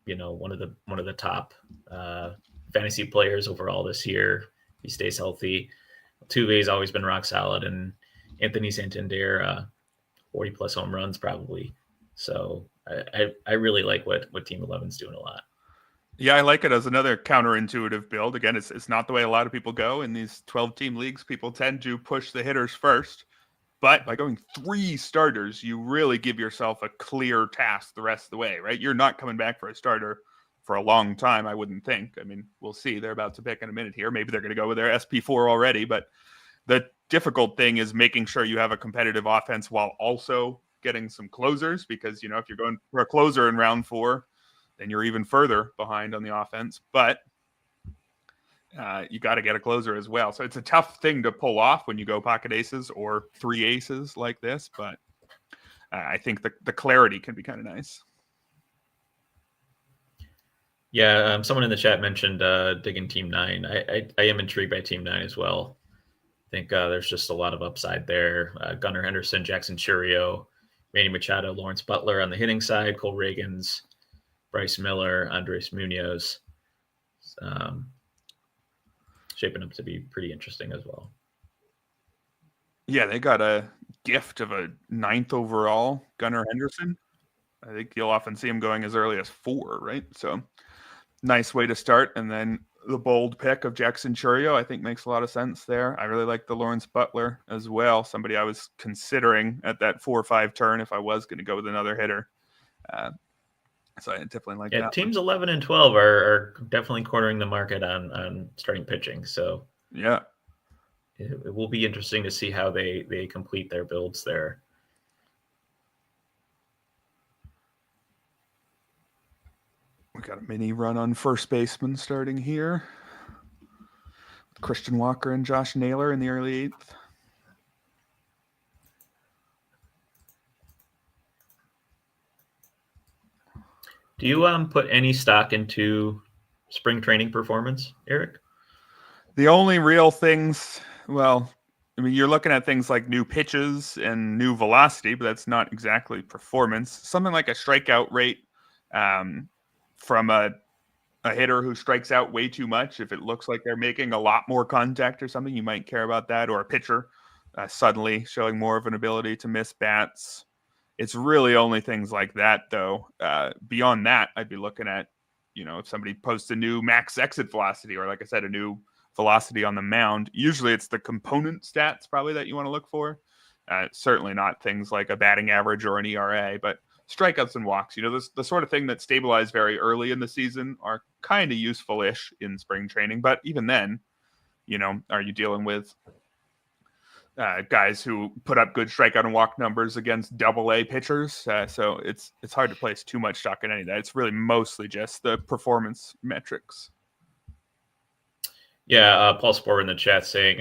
[SPEAKER 2] one of the top fantasy players overall this year. He stays healthy. Tuve's always been rock solid, and Anthony Santander, 40 plus home runs probably. So I really like what Team 11's doing a lot.
[SPEAKER 1] Yeah, I like it as another counterintuitive build. Again, it's not the way a lot of people go in these 12-team leagues. People tend to push the hitters first. But by going 3 starters, you really give yourself a clear task the rest of the way, right? You're not coming back for a starter for a long time, I wouldn't think. I mean, we'll see. They're about to pick in a minute here. Maybe they're going to go with their SP4 already. But the difficult thing is making sure you have a competitive offense while also getting some closers, because, if you're going for a closer in round 4, then you're even further behind on the offense. But you got to get a closer as well. So it's a tough thing to pull off when you go pocket aces or 3 aces like this. But I think the clarity can be kind of nice.
[SPEAKER 2] Yeah, someone in the chat mentioned digging Team 9. I am intrigued by Team 9 as well. I think there's just a lot of upside there. Gunnar Henderson, Jackson Churio, Manny Machado, Lawrence Butler on the hitting side, Cole Reagans, Bryce Miller, Andres Munoz. Shaping up to be pretty interesting as well.
[SPEAKER 1] Yeah, they got a gift of a 9th overall Gunnar Henderson. I think you'll often see him going as early as 4, right? So nice way to start. And then the bold pick of Jackson Churio, I think, makes a lot of sense there. I really like the Lawrence Butler as well. Somebody I was considering at that 4 or 5 turn if I was going to go with another hitter. So I definitely like that.
[SPEAKER 2] Teams 11 and 12 are definitely cornering the market on starting pitching. So
[SPEAKER 1] yeah,
[SPEAKER 2] it will be interesting to see how they complete their builds there.
[SPEAKER 1] We got a mini run on first baseman starting here. Christian Walker and Josh Naylor in the early 8th.
[SPEAKER 2] Do you put any stock into spring training performance, Eric?
[SPEAKER 1] The only real things, well, I mean, you're looking at things like new pitches and new velocity, but that's not exactly performance. Something like a strikeout rate from a hitter who strikes out way too much. If it looks like they're making a lot more contact or something, you might care about that. Or a pitcher suddenly showing more of an ability to miss bats. It's really only things like that, though. Beyond that, I'd be looking at, if somebody posts a new max exit velocity, or like I said, a new velocity on the mound. Usually it's the component stats probably that you want to look for. Certainly not things like a batting average or an ERA, but strikeouts and walks, the sort of thing that stabilize very early in the season are kind of useful-ish in spring training. But even then, are you dealing with guys who put up good strikeout and walk numbers against AA pitchers? So it's hard to place too much stock in any of that. It's really mostly just the performance metrics.
[SPEAKER 2] Yeah, Paul Spore in the chat saying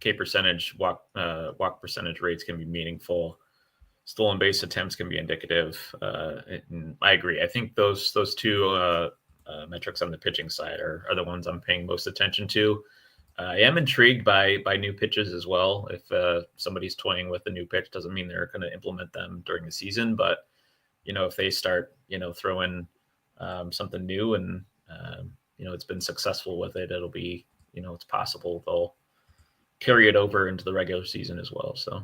[SPEAKER 2] K percentage walk percentage rates can be meaningful. Stolen base attempts can be indicative. And I agree. I think those 2 metrics on the pitching side are the ones I'm paying most attention to. I am intrigued by new pitches as well. If somebody's toying with a new pitch, doesn't mean they're going to implement them during the season. But, if they start, throwing something new and, it's been successful with it, it'll be, it's possible they'll carry it over into the regular season as well. So.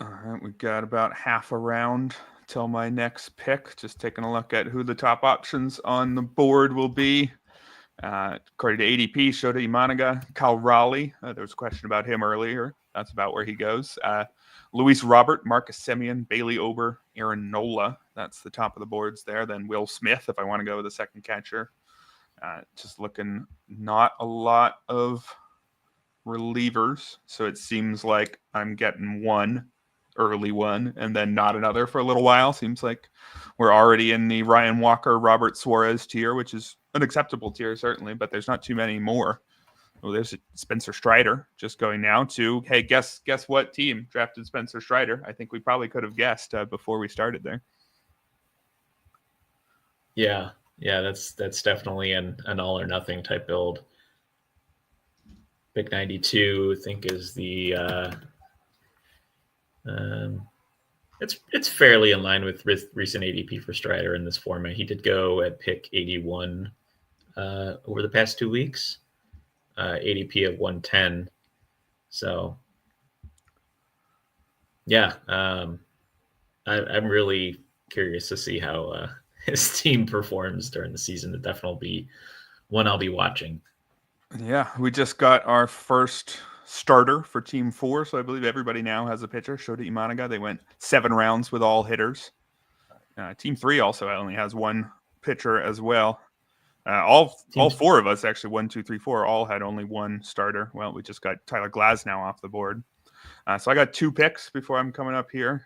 [SPEAKER 1] All right, we've got about half a round till my next pick. Just taking a look at who the top options on the board will be. According to ADP, Shota Imanaga, Cal Raleigh. There was a question about him earlier. That's about where he goes. Luis Robert, Marcus Semien, Bailey Ober, Aaron Nola. That's the top of the boards there. Then Will Smith, if I want to go with a second catcher. Just looking not a lot of relievers. So it seems like I'm getting one early one and then not another for a little while. Seems like we're already in the Ryan Walker, Robert Suarez tier, which is an acceptable tier, certainly, but there's not too many more Oh, there's Spencer Strider just going now to, hey, guess what team drafted Spencer Strider? I think we probably could have guessed before we started there.
[SPEAKER 2] Yeah, that's definitely an all or nothing type build. Pick 92, I think, is the it's fairly in line with recent ADP for Strider in this format. He did go at pick 81 over the past 2 weeks, ADP of 110. So, yeah, I'm really curious to see how his team performs during the season. It definitely be one I'll be watching.
[SPEAKER 1] Yeah, we just got our first starter for Team 4, so I believe everybody now has a pitcher. Shota Imanaga. They went 7 rounds with all hitters. Team 3 also only has one pitcher as well. All 4 of us, actually, 1, 2, 3, 4, all had only one starter. Well, we just got Tyler Glasnow off the board. So I got 2 picks before I'm coming up here.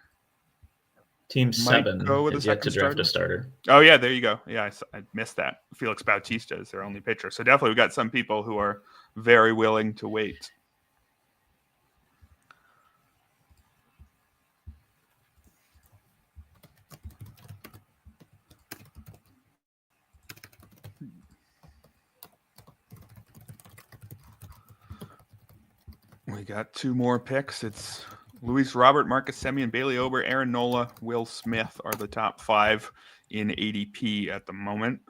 [SPEAKER 2] Team 7 is yet to draft a starter.
[SPEAKER 1] Oh, yeah, there you go. Yeah, I missed that. Felix Bautista is their only pitcher. So definitely we got some people who are very willing to wait. We got 2 more picks. It's Luis Robert, Marcus Semien, Bailey Ober, Aaron Nola, Will Smith are the top 5 in ADP at the moment.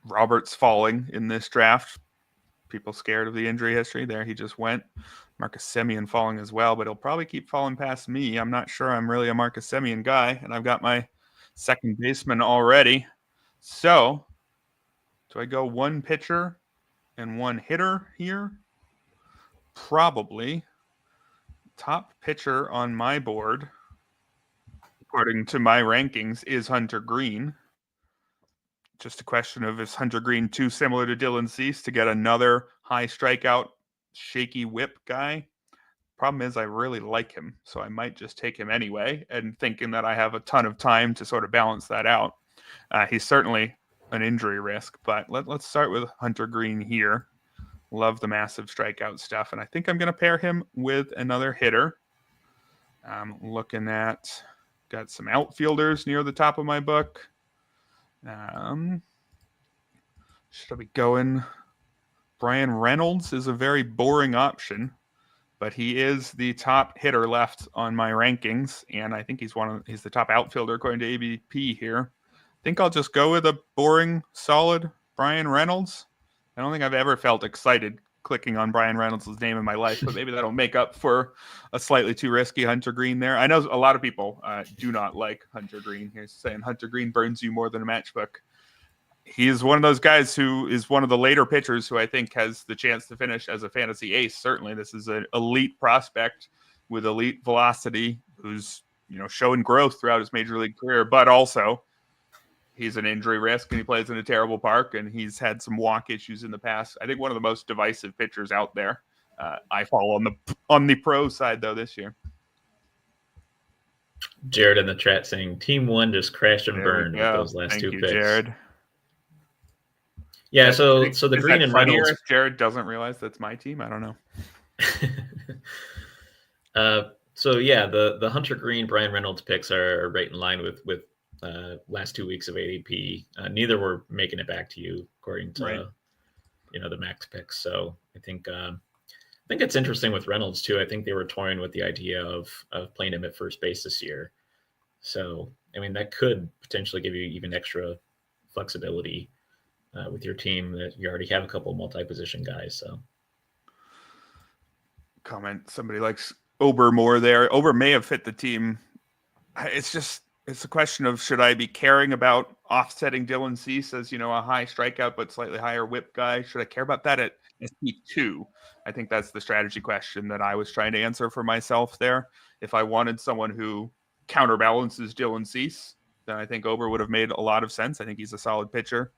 [SPEAKER 1] Robert's falling in this draft. People scared of the injury history. There he just went. Marcus Semien falling as well, but he'll probably keep falling past me. I'm not sure I'm really a Marcus Semien guy, and I've got my second baseman already. So, do I go one pitcher and one hitter here? Probably. Top pitcher on my board, according to my rankings, is Hunter Green. Just a question of, is Hunter Green too similar to Dylan Cease to get another high strikeout, shaky whip guy? Problem is I really like him, so I might just take him anyway, and thinking that I have a ton of time to sort of balance that out. He's certainly an injury risk, but let's start with Hunter Green here. Love the massive strikeout stuff, and I think I'm going to pair him with another hitter. I'm looking at, got some outfielders near the top of my book. Should I be going? Brian Reynolds is a very boring option, but he is the top hitter left on my rankings, and I think he's the top outfielder according to ABP here. I think I'll just go with a boring, solid Brian Reynolds. I don't think I've ever felt excited clicking on Brian Reynolds' name in my life, but maybe that'll make up for a slightly too risky Hunter Green there. I know a lot of people do not like Hunter Green. He's saying Hunter Green burns you more than a matchbook. He is one of those guys who is one of the later pitchers who I think has the chance to finish as a fantasy ace. Certainly, this is an elite prospect with elite velocity who's showing growth throughout his major league career, but also he's an injury risk and he plays in a terrible park and he's had some walk issues in the past. I think one of the most divisive pitchers out there. I fall on the pro side though this year.
[SPEAKER 2] Jared in the chat saying Team 1 just crashed and burned with those last 2 picks.
[SPEAKER 1] Jared.
[SPEAKER 2] Yeah, so the Green and Reynolds.
[SPEAKER 1] Jared doesn't realize that's my team. I don't
[SPEAKER 2] know. So yeah, the Hunter Green, Brian Reynolds picks are right in line with last 2 weeks of ADP. Neither were making it back to you according to the max picks. So I think it's interesting with Reynolds too. I think they were toying with the idea of playing him at first base this year. So I mean that could potentially give you even extra flexibility with your team that you already have a couple of multi-position guys. So
[SPEAKER 1] comment somebody likes Ober more there. Ober may have fit the team. It's a question of, should I be caring about offsetting Dylan Cease as, a high strikeout but slightly higher whip guy? Should I care about that at SP2? I think that's the strategy question that I was trying to answer for myself there. If I wanted someone who counterbalances Dylan Cease, then I think Ober would have made a lot of sense. I think he's a solid pitcher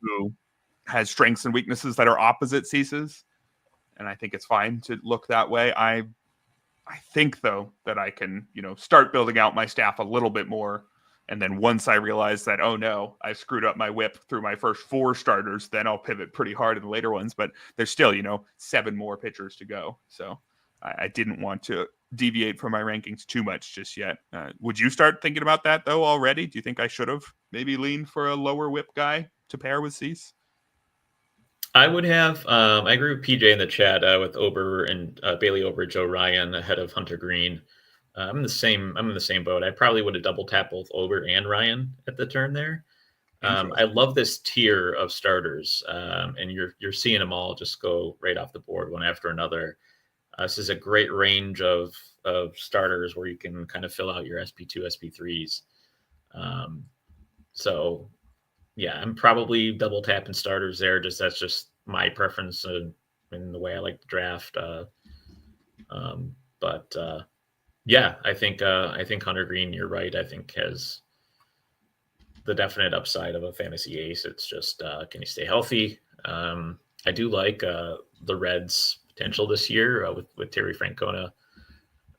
[SPEAKER 1] who has strengths and weaknesses that are opposite Cease's, and I think it's fine to look that way. I think, though, that I can, start building out my staff a little bit more And then once I realize that, oh no, I screwed up my whip through my first 4 starters, then I'll pivot pretty hard in the later ones. But there's still, 7 more pitchers to go. So I didn't want to deviate from my rankings too much just yet. Would you start thinking about that though already? Do you think I should have maybe leaned for a lower whip guy to pair with Cease?
[SPEAKER 2] I would have. I agree with PJ in the chat with Ober and Bailey Ober, Joe Ryan ahead of Hunter Green. I'm in the same boat. I probably would have double tapped both Ober and Ryan at the turn there. I love this tier of starters, and you're seeing them all just go right off the board one after another. This is a great range of starters where you can kind of fill out your SP2, SP3s. So yeah, I'm probably double tapping starters there. That's just my preference in the way I like to draft. Yeah, I think Hunter Green, you're right. I think has the definite upside of a fantasy ace. It's just can he stay healthy? I do like the Reds' potential this year with Terry Francona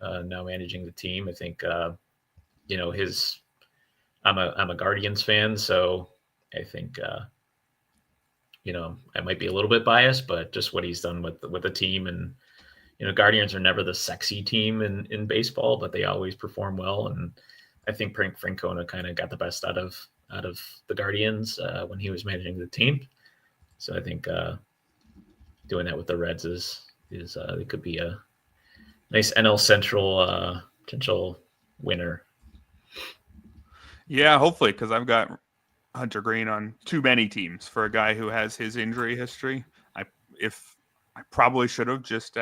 [SPEAKER 2] now managing the team. I think I'm a Guardians fan, so I think I might be a little bit biased, but just what he's done with the team, and Guardians are never the sexy team in baseball, but they always perform well, and I think Francona kind of got the best out of the Guardians when he was managing the team. So I think doing that with the Reds is it could be a nice NL Central potential winner.
[SPEAKER 1] Yeah, hopefully, because I've got Hunter Green on too many teams for a guy who has his injury history. I probably should have just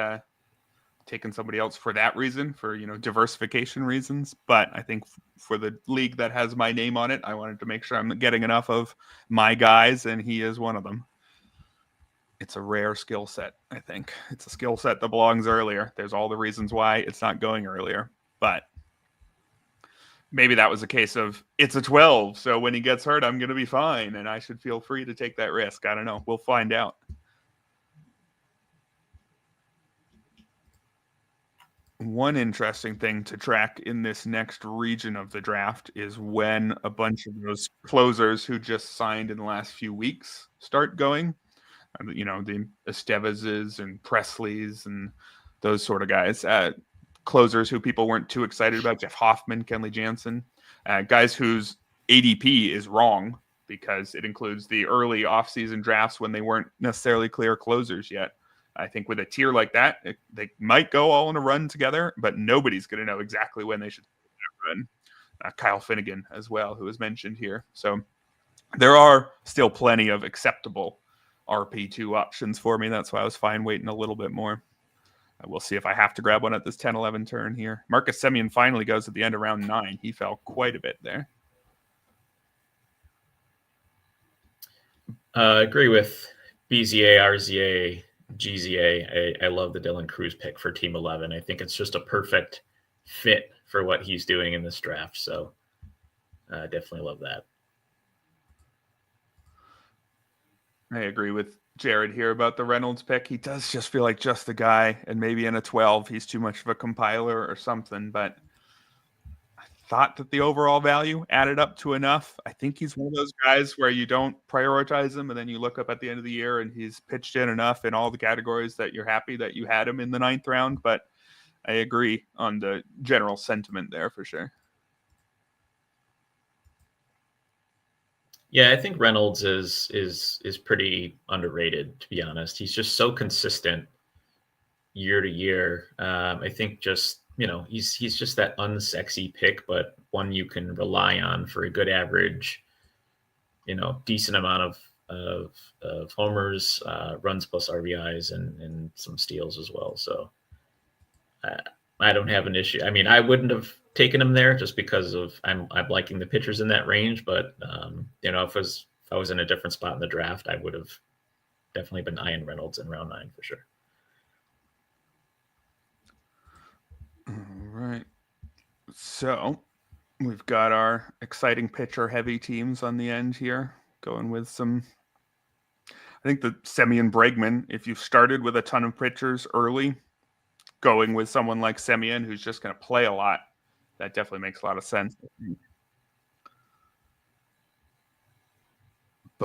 [SPEAKER 1] taken somebody else for that reason, for diversification reasons. But I think for the league that has my name on it, I wanted to make sure I'm getting enough of my guys, and he is one of them. It's a rare skill set, I think. It's a skill set that belongs earlier. There's all the reasons why it's not going earlier, but maybe that was a case of it's a 12, so when he gets hurt, I'm going to be fine, and I should feel free to take that risk. I don't know. We'll find out. One interesting thing to track in this next region of the draft is when a bunch of those closers who just signed in the last few weeks start going. The Estevez's and Presley's and those sort of guys. Closers who people weren't too excited about, Jeff Hoffman, Kenley Jansen, guys whose ADP is wrong because it includes the early offseason drafts when they weren't necessarily clear closers yet. I think with a tier like that, they might go all in a run together, but nobody's going to know exactly when they should run. Kyle Finnegan as well, who was mentioned here. So there are still plenty of acceptable RP2 options for me. That's why I was fine waiting a little bit more. We'll see if I have to grab one at this 10-11 turn here. Marcus Semien finally goes at the end of round 9. He fell quite a bit there.
[SPEAKER 2] I agree with BZA, RZA, GZA. I love the Dylan Cruz pick for Team 11. I think it's just a perfect fit for what he's doing in this draft. So I definitely love that.
[SPEAKER 1] I agree with Jared here about the Reynolds pick. He does just feel like just the guy, and maybe in a 12, he's too much of a compiler or something, but I thought that the overall value added up to enough. I think he's one of those guys where you don't prioritize him, and then you look up at the end of the year and he's pitched in enough in all the categories that you're happy that you had him in the 9th round, but I agree on the general sentiment there for sure.
[SPEAKER 2] Yeah, I think Reynolds is pretty underrated, to be honest. He's just so consistent year to year. I think just he's just that unsexy pick, but one you can rely on for a good average. Decent amount of homers, runs plus RBIs, and some steals as well. So I don't have an issue. I mean, I wouldn't have taken him there just because of I'm liking the pitchers in that range. But if I was in a different spot in the draft, I would have definitely been eyeing Reynolds in round 9 for sure.
[SPEAKER 1] All right. So we've got our exciting pitcher heavy teams on the end here, going with some. I think the Semien Bregman, if you've started with a ton of pitchers early, going with someone like Semien who's just going to play a lot, that definitely makes a lot of sense.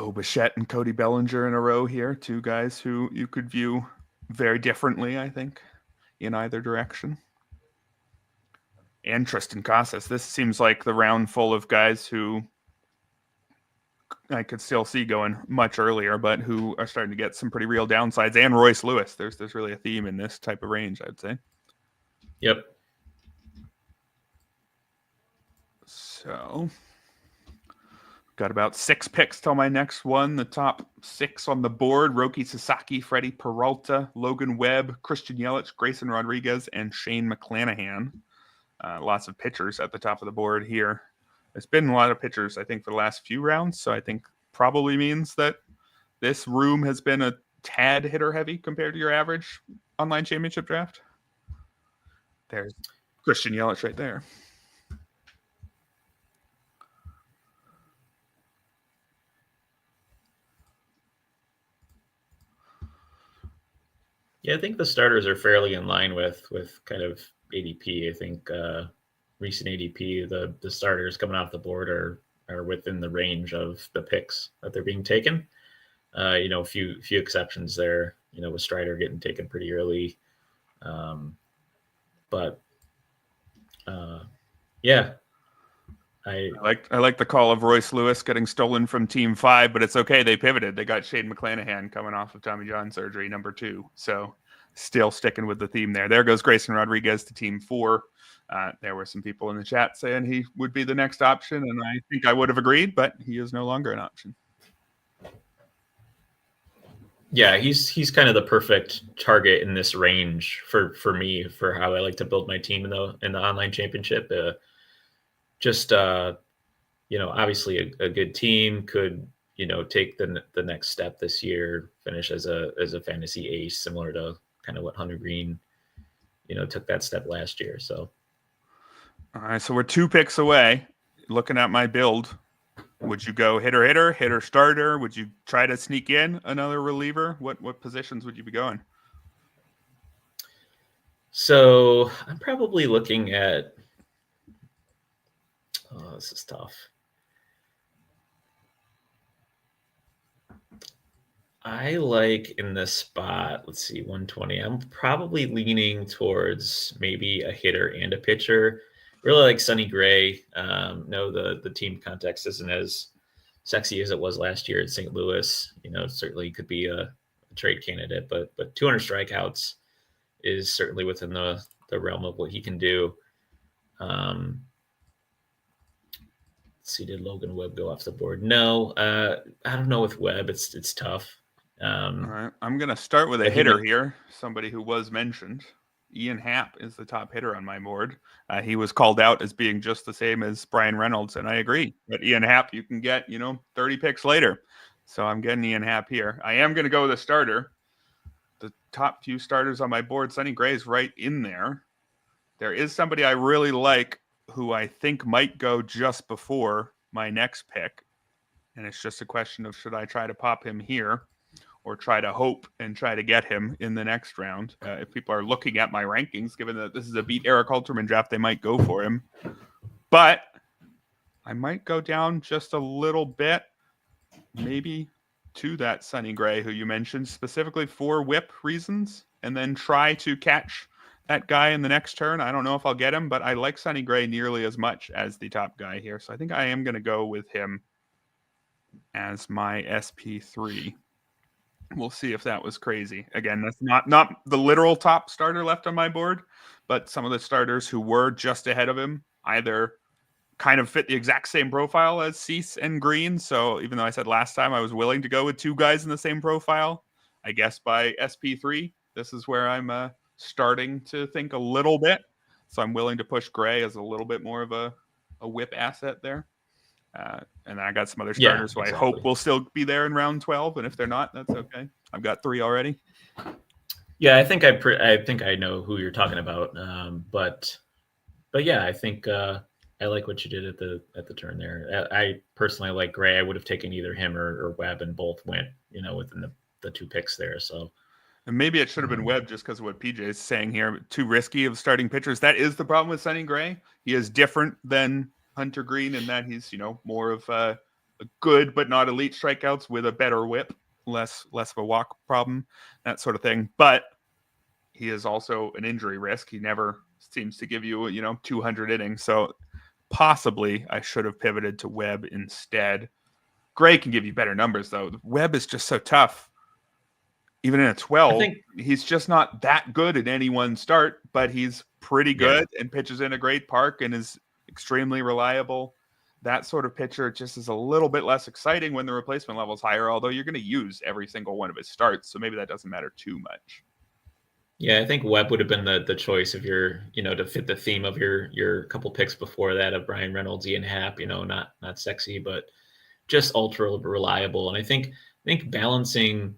[SPEAKER 1] Bo Bichette and Cody Bellinger in a row here. Two guys who you could view very differently, I think, in either direction. And Tristan Casas. This seems like the round full of guys who I could still see going much earlier, but who are starting to get some pretty real downsides. And Royce Lewis. There's really a theme in this type of range, I'd say.
[SPEAKER 2] Yep.
[SPEAKER 1] So, got about 6 picks till my next one. The top 6 on the board: Roki Sasaki, Freddie Peralta, Logan Webb, Christian Yelich, Grayson Rodriguez, and Shane McClanahan. Lots of pitchers at the top of the board here. There's been a lot of pitchers, I think, for the last few rounds, so I think probably means that this room has been a tad hitter-heavy compared to your average online championship draft. There's Christian Yelich right there.
[SPEAKER 2] Yeah, I think the starters are fairly in line with kind of ADP. I think recent ADP, the starters coming off the board are within the range of the picks that they're being taken. A few exceptions there. With Strider getting taken pretty early, but yeah. I
[SPEAKER 1] like the call of Royce Lewis getting stolen from Team 5, but it's okay. They pivoted. They got Shane McClanahan coming off of Tommy John surgery, number 2. So still sticking with the theme there. There goes Grayson Rodriguez to Team 4. There were some people in the chat saying he would be the next option, and I think I would have agreed, but he is no longer an option.
[SPEAKER 2] Yeah, he's kind of the perfect target in this range for me, for how I like to build my team in the online championship. Obviously a good team could, take the next step this year, finish as a fantasy ace, similar to kind of what Hunter Green, took that step last year. So,
[SPEAKER 1] all right, so we're 2 picks away. Looking at my build, would you go hitter, starter? Would you try to sneak in another reliever? What positions would you be going?
[SPEAKER 2] So I'm probably looking at. Oh, this is tough. I like in this spot, let's see, 120. I'm probably leaning towards maybe a hitter and a pitcher. Really like Sonny Gray. No, the team context isn't as sexy as it was last year at St. Louis. Certainly could be a trade candidate, but 200 strikeouts is certainly within the realm of what he can do. See, did Logan Webb go off the board? No, I don't know with Webb. It's tough.
[SPEAKER 1] All right, I'm going to start with a hitter here. Somebody who was mentioned. Ian Happ is the top hitter on my board. He was called out as being just the same as Brian Reynolds, and I agree. But Ian Happ, you can get 30 picks later. So I'm getting Ian Happ here. I am going to go with a starter. The top few starters on my board, Sonny Gray's right in there. There is somebody I really like who I think might go just before my next pick. And it's just a question of, should I try to pop him here or try to hope and try to get him in the next round? If people are looking at my rankings, given that this is a beat Erik Halterman draft, they might go for him. But I might go down just a little bit, maybe to that Sonny Gray who you mentioned, specifically for whip reasons, and then try to catch that guy in the next turn. I don't know if I'll get him, but I like Sonny Gray nearly as much as the top guy here. So I think I am going to go with him as my SP3. We'll see if that was crazy. Again, that's not the literal top starter left on my board, but some of the starters who were just ahead of him either kind of fit the exact same profile as Cease and Green. So even though I said last time I was willing to go with 2 guys in the same profile, I guess by SP3, this is where I'm starting to think a little bit. So I'm willing to push Gray as a little bit more of a whip asset there. And then I got some other starters who I hope will still be there in round 12. And if they're not, that's okay. I've got 3 already.
[SPEAKER 2] Yeah, I think I know who you're talking about. But yeah, I think I like what you did at the turn there. I personally like Gray. I would have taken either him or Webb, and both went, within the 2 picks there. So.
[SPEAKER 1] And maybe it should have been Webb just because of what PJ is saying here. Too risky of starting pitchers. That is the problem with Sonny Gray. He is different than Hunter Green in that he's, more of good but not elite strikeouts with a better whip, less of a walk problem, that sort of thing. But he is also an injury risk. He never seems to give you, 200 innings. So possibly I should have pivoted to Webb instead. Gray can give you better numbers, though. Webb is just so tough. Even in a 12, he's just not that good at any one start, but he's pretty good and pitches in a great park and is extremely reliable. That sort of pitcher just is a little bit less exciting when the replacement level is higher, although you're going to use every single one of his starts, so maybe that doesn't matter too much.
[SPEAKER 2] Yeah, I think Webb would have been the choice if you're, to fit the theme of your couple picks before that of Brian Reynolds, Ian Happ, not sexy, but just ultra reliable. And I think balancing,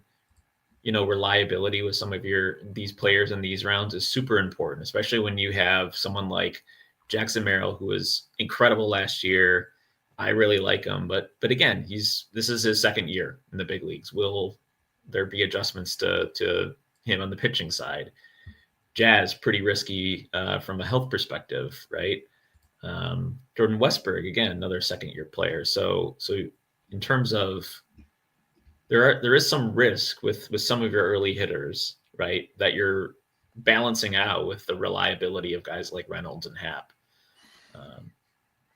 [SPEAKER 2] reliability with some of these players in these rounds is super important, especially when you have someone like Jackson Merrill, who was incredible last year. I really like him, but again, this is his second year in the big leagues. Will there be adjustments to him on the pitching side? Jazz, pretty risky from a health perspective, right? Jordan Westberg, again, another second-year player. So in terms of there is some risk with some of your early hitters, right, that you're balancing out with the reliability of guys like Reynolds and Happ.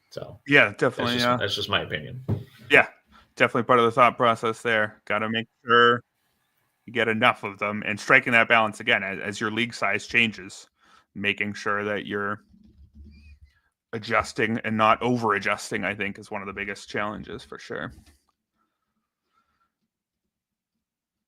[SPEAKER 2] So
[SPEAKER 1] yeah, definitely.
[SPEAKER 2] That's just my opinion.
[SPEAKER 1] Yeah, definitely part of the thought process there. Got to make sure you get enough of them, and striking that balance again as your league size changes, making sure that you're adjusting and not over adjusting, I think, is one of the biggest challenges for sure.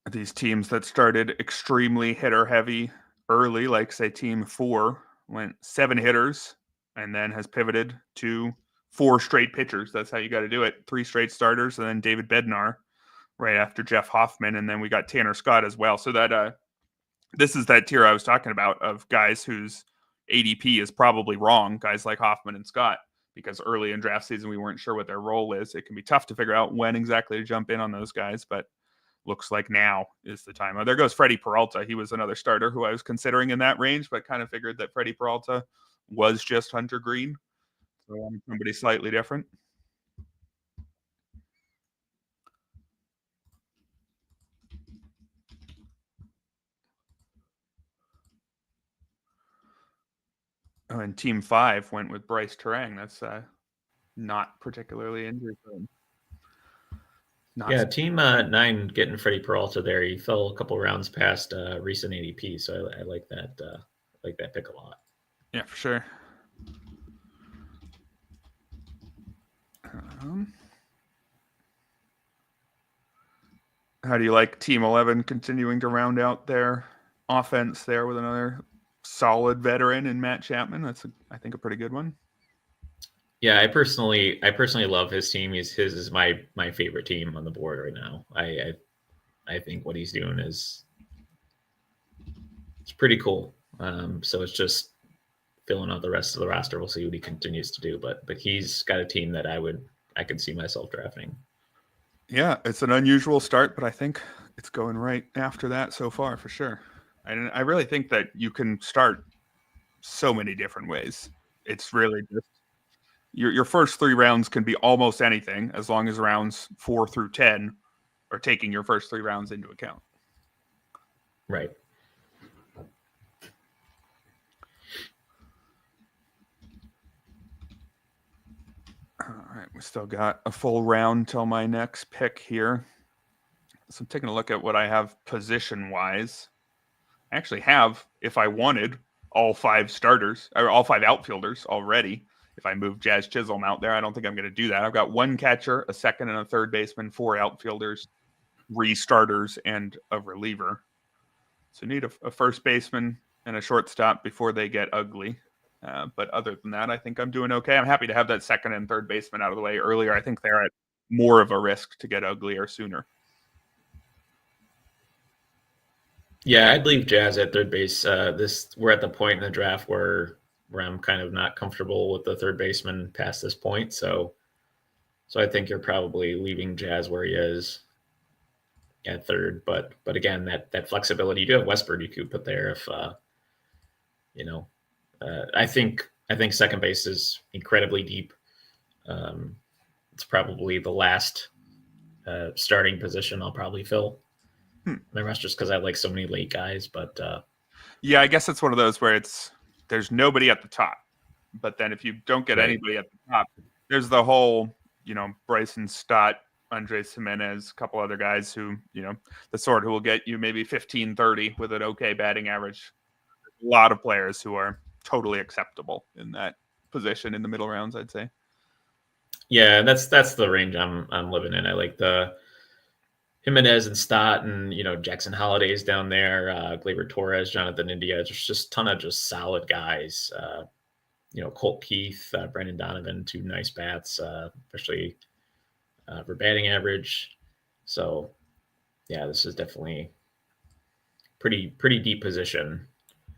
[SPEAKER 1] These teams that started extremely hitter heavy early, like say team 4 went 7 hitters and then has pivoted to 4 straight pitchers. That's how you got to do it. 3 straight starters, and then David Bednar right after Jeff Hoffman, and then we got Tanner Scott as well. So that this is that tier I was talking about of guys whose ADP is probably wrong, guys like Hoffman and Scott, because early in draft season we weren't sure what their role is. It can be tough to figure out when exactly to jump in on those guys, but looks like now is the time. Oh, there goes Freddie Peralta. He was another starter who I was considering in that range, but kind of figured that Freddie Peralta was just Hunter Green. So somebody slightly different. Oh, and Team 5 went with Bryce Terang. That's not particularly injury prone.
[SPEAKER 2] Team 9 getting Freddie Peralta there. He fell a couple rounds past recent ADP, so I like that. Like that pick a lot.
[SPEAKER 1] Yeah, for sure. How do you like Team 11 continuing to round out their offense there with another solid veteran in Matt Chapman? That's, I think, a pretty good one.
[SPEAKER 2] Yeah, I personally love his team. His is my favorite team on the board right now. I think what he's doing it's pretty cool. So it's just filling out the rest of the roster. We'll see what he continues to do, but he's got a team that I could see myself drafting.
[SPEAKER 1] Yeah, it's an unusual start, but I think it's going right after that so far for sure. And I really think that you can start so many different ways. It's really just your first 3 rounds can be almost anything as long as rounds 4 through 10 are taking your first 3 rounds into account.
[SPEAKER 2] Right.
[SPEAKER 1] All right, we still got a full round till my next pick here. So I'm taking a look at what I have position-wise. I actually have, if I wanted, all 5 starters, or all 5 outfielders already. If I move Jazz Chisholm out there, I don't think I'm going to do that. I've got 1 catcher, a second and a third baseman, 4 outfielders, 3 starters, and a reliever. So need a first baseman and a shortstop before they get ugly. But other than that, I think I'm doing okay. I'm happy to have that second and third baseman out of the way earlier. I think they're at more of a risk to get uglier sooner.
[SPEAKER 2] Yeah, I'd leave Jazz at third base. We're at the point in the draft where I'm kind of not comfortable with the third baseman past this point. So I think you're probably leaving Jazz where he is at third. But again, that flexibility, you do have Westberg you could put there if I think second base is incredibly deep. it's probably the last starting position I'll probably fill. The rest just because I like so many late guys, but
[SPEAKER 1] yeah, I guess it's one of those where there's nobody at the top, but then if you don't get
[SPEAKER 2] right.
[SPEAKER 1] anybody at the top, there's the whole, Bryson Stott, Andres Jimenez, a couple other guys who, the sort who will get you maybe 15-30 with an okay batting average. A lot of players who are totally acceptable in that position in the middle rounds, I'd say.
[SPEAKER 2] Yeah, that's the range I'm living in. I like the Jimenez and Stott and, Jackson Holiday's down there, Gleyber Torres, Jonathan India. There's just a ton of just solid guys. Colt Keith, Brendan Donovan, 2 nice bats, especially for batting average. So, yeah, this is definitely pretty deep position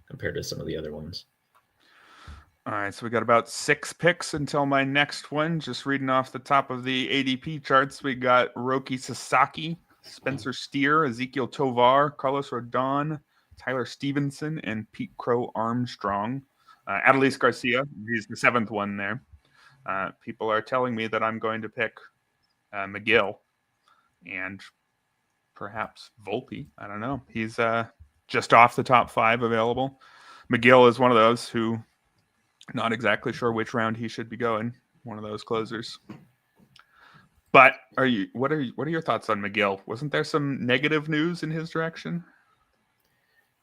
[SPEAKER 2] compared to some of the other ones.
[SPEAKER 1] All right, so we got about 6 picks until my next one. Just reading off the top of the ADP charts, we got Roki Sasaki, Spencer Steer, Ezekiel Tovar, Carlos Rodon, Tyler Stevenson, and Pete Crow Armstrong. Adolis Garcia, he's the 7th one there. People are telling me that I'm going to pick McGill and perhaps Volpe. I don't know. He's just off the top 5 available. McGill is one of those who not exactly sure which round he should be going. One of those closers. But what are your thoughts on McGill? Wasn't there some negative news in his direction?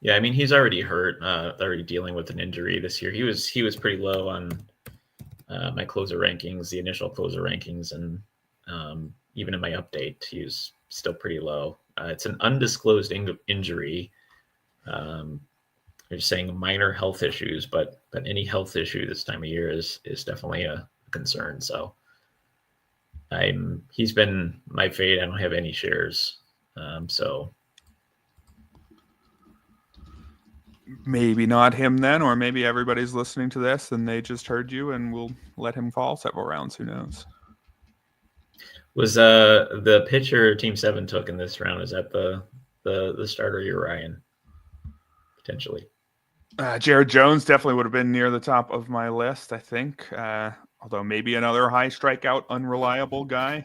[SPEAKER 2] Yeah, I mean he's already hurt, already dealing with an injury this year. He was pretty low on my closer rankings, the initial closer rankings, and even in my update, he was still pretty low. It's an undisclosed injury. They're saying minor health issues, but any health issue this time of year is definitely a concern. So he's been my fade. I don't have any shares. So
[SPEAKER 1] maybe not him then, or maybe everybody's listening to this and they just heard you and we'll let him fall several rounds. Who knows?
[SPEAKER 2] Was the pitcher Team 7 took in this round, is that the starter Urian? Potentially.
[SPEAKER 1] Jared Jones definitely would have been near the top of my list, I think. Although maybe another high strikeout, unreliable guy.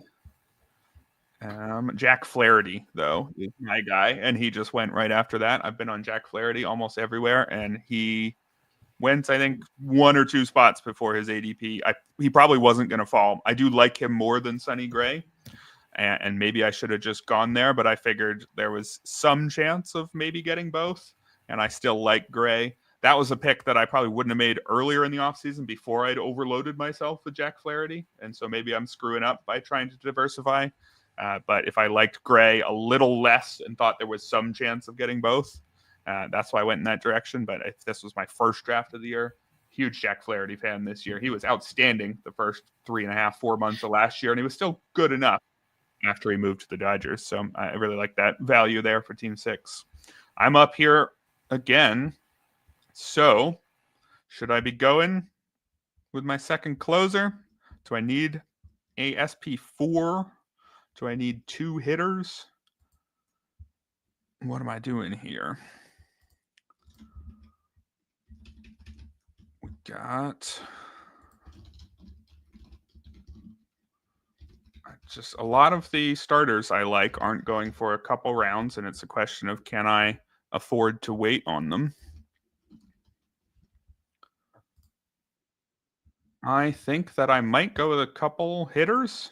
[SPEAKER 1] Jack Flaherty, though, is my guy, and he just went right after that. I've been on Jack Flaherty almost everywhere, and he went, I think, 1 or 2 spots before his ADP. He probably wasn't going to fall. I do like him more than Sonny Gray, and maybe I should have just gone there, but I figured there was some chance of maybe getting both, and I still like Gray. That was a pick that I probably wouldn't have made earlier in the offseason before I'd overloaded myself with Jack Flaherty, and so maybe I'm screwing up by trying to diversify. But if I liked Gray a little less and thought there was some chance of getting both, that's why I went in that direction. But if this was my first draft of the year, huge Jack Flaherty fan this year. He was outstanding the first 3.5, 4 months of last year, and he was still good enough after he moved to the Dodgers. So I really like that value there for Team 6. I'm up here again. So should I be going with my second closer? Do I need a SP4? Do I need 2 hitters? What am I doing here? We got just a lot of the starters I like aren't going for a couple rounds, and it's a question of can I afford to wait on them? I think that I might go with a couple hitters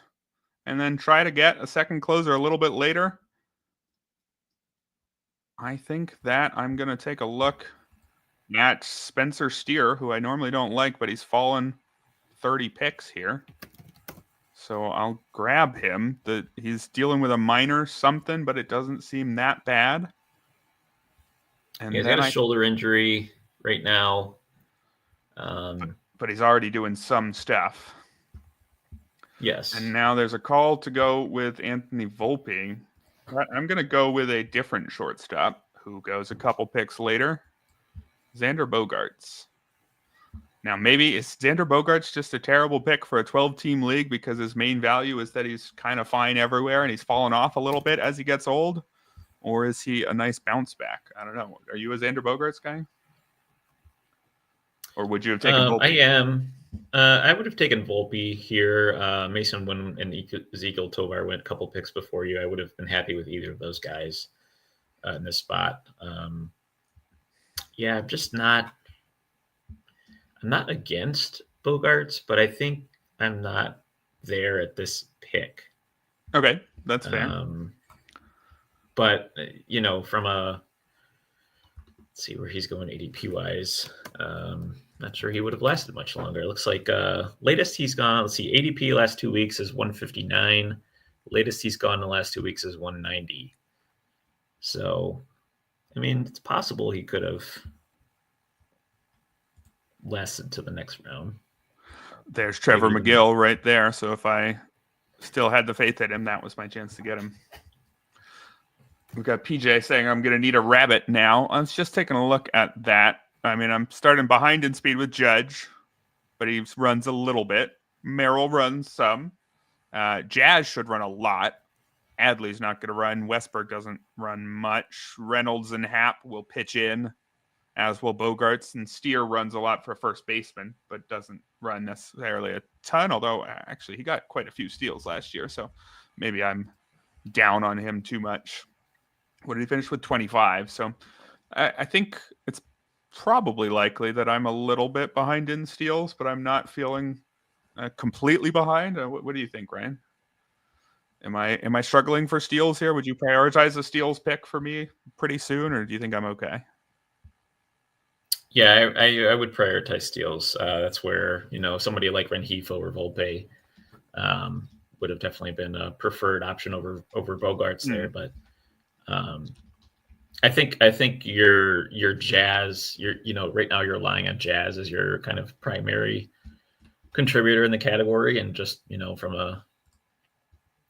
[SPEAKER 1] and then try to get a second closer a little bit later. I think that I'm going to take a look at Spencer Steer, who I normally don't like, but he's fallen 30 picks here. So I'll grab him. He's dealing with a minor something, but it doesn't seem that bad.
[SPEAKER 2] And he's got a shoulder injury right now.
[SPEAKER 1] But he's already doing some stuff.
[SPEAKER 2] Yes.
[SPEAKER 1] And now there's a call to go with Anthony Volpe. I'm going to go with a different shortstop who goes a couple picks later. Xander Bogaerts. Now, maybe is Xander Bogaerts just a terrible pick for a 12-team league because his main value is that he's kind of fine everywhere and he's fallen off a little bit as he gets old? Or is he a nice bounce back? I don't know. Are you a Xander Bogaerts guy? Or would you have taken Volpe?
[SPEAKER 2] I am. I would have taken Volpe here. Mason Wynn and Ezekiel Tovar went a couple picks before you. I would have been happy with either of those guys in this spot. Yeah, I'm not against Bogarts, but I think I'm not there at this pick.
[SPEAKER 1] Okay, that's fair.
[SPEAKER 2] But from let's see where he's going ADP wise. Not sure he would have lasted much longer. It looks like latest he's gone. Let's see, ADP last 2 weeks is 159. Latest he's gone the last 2 weeks is 190. So, I mean, it's possible he could have lasted to the next round.
[SPEAKER 1] There's Trevor McGill right there. So if I still had the faith in him, that was my chance to get him. We've got PJ saying I'm going to need a rabbit now. I was just taking a look at that. I mean, I'm starting behind in speed with Judge, but he runs a little bit. Merrill runs some. Jazz should run a lot. Adley's not going to run. Westberg doesn't run much. Reynolds and Happ will pitch in, as will Bogarts. And Steer runs a lot for first baseman, but doesn't run necessarily a ton, although actually he got quite a few steals last year, so maybe I'm down on him too much. What did he finish with? 25. So I think it's probably likely that I'm a little bit behind in steals, but I'm not feeling completely behind. What do you think, Ryan? Am I struggling for steals here? Would you prioritize a steals pick for me pretty soon, or do you think I'm okay?
[SPEAKER 2] Yeah, I would prioritize steals. That's where somebody like Rengifo or Volpe would have definitely been a preferred option over Bogarts there, but. I think your Jazz, right now you're relying on Jazz as your kind of primary contributor in the category, and just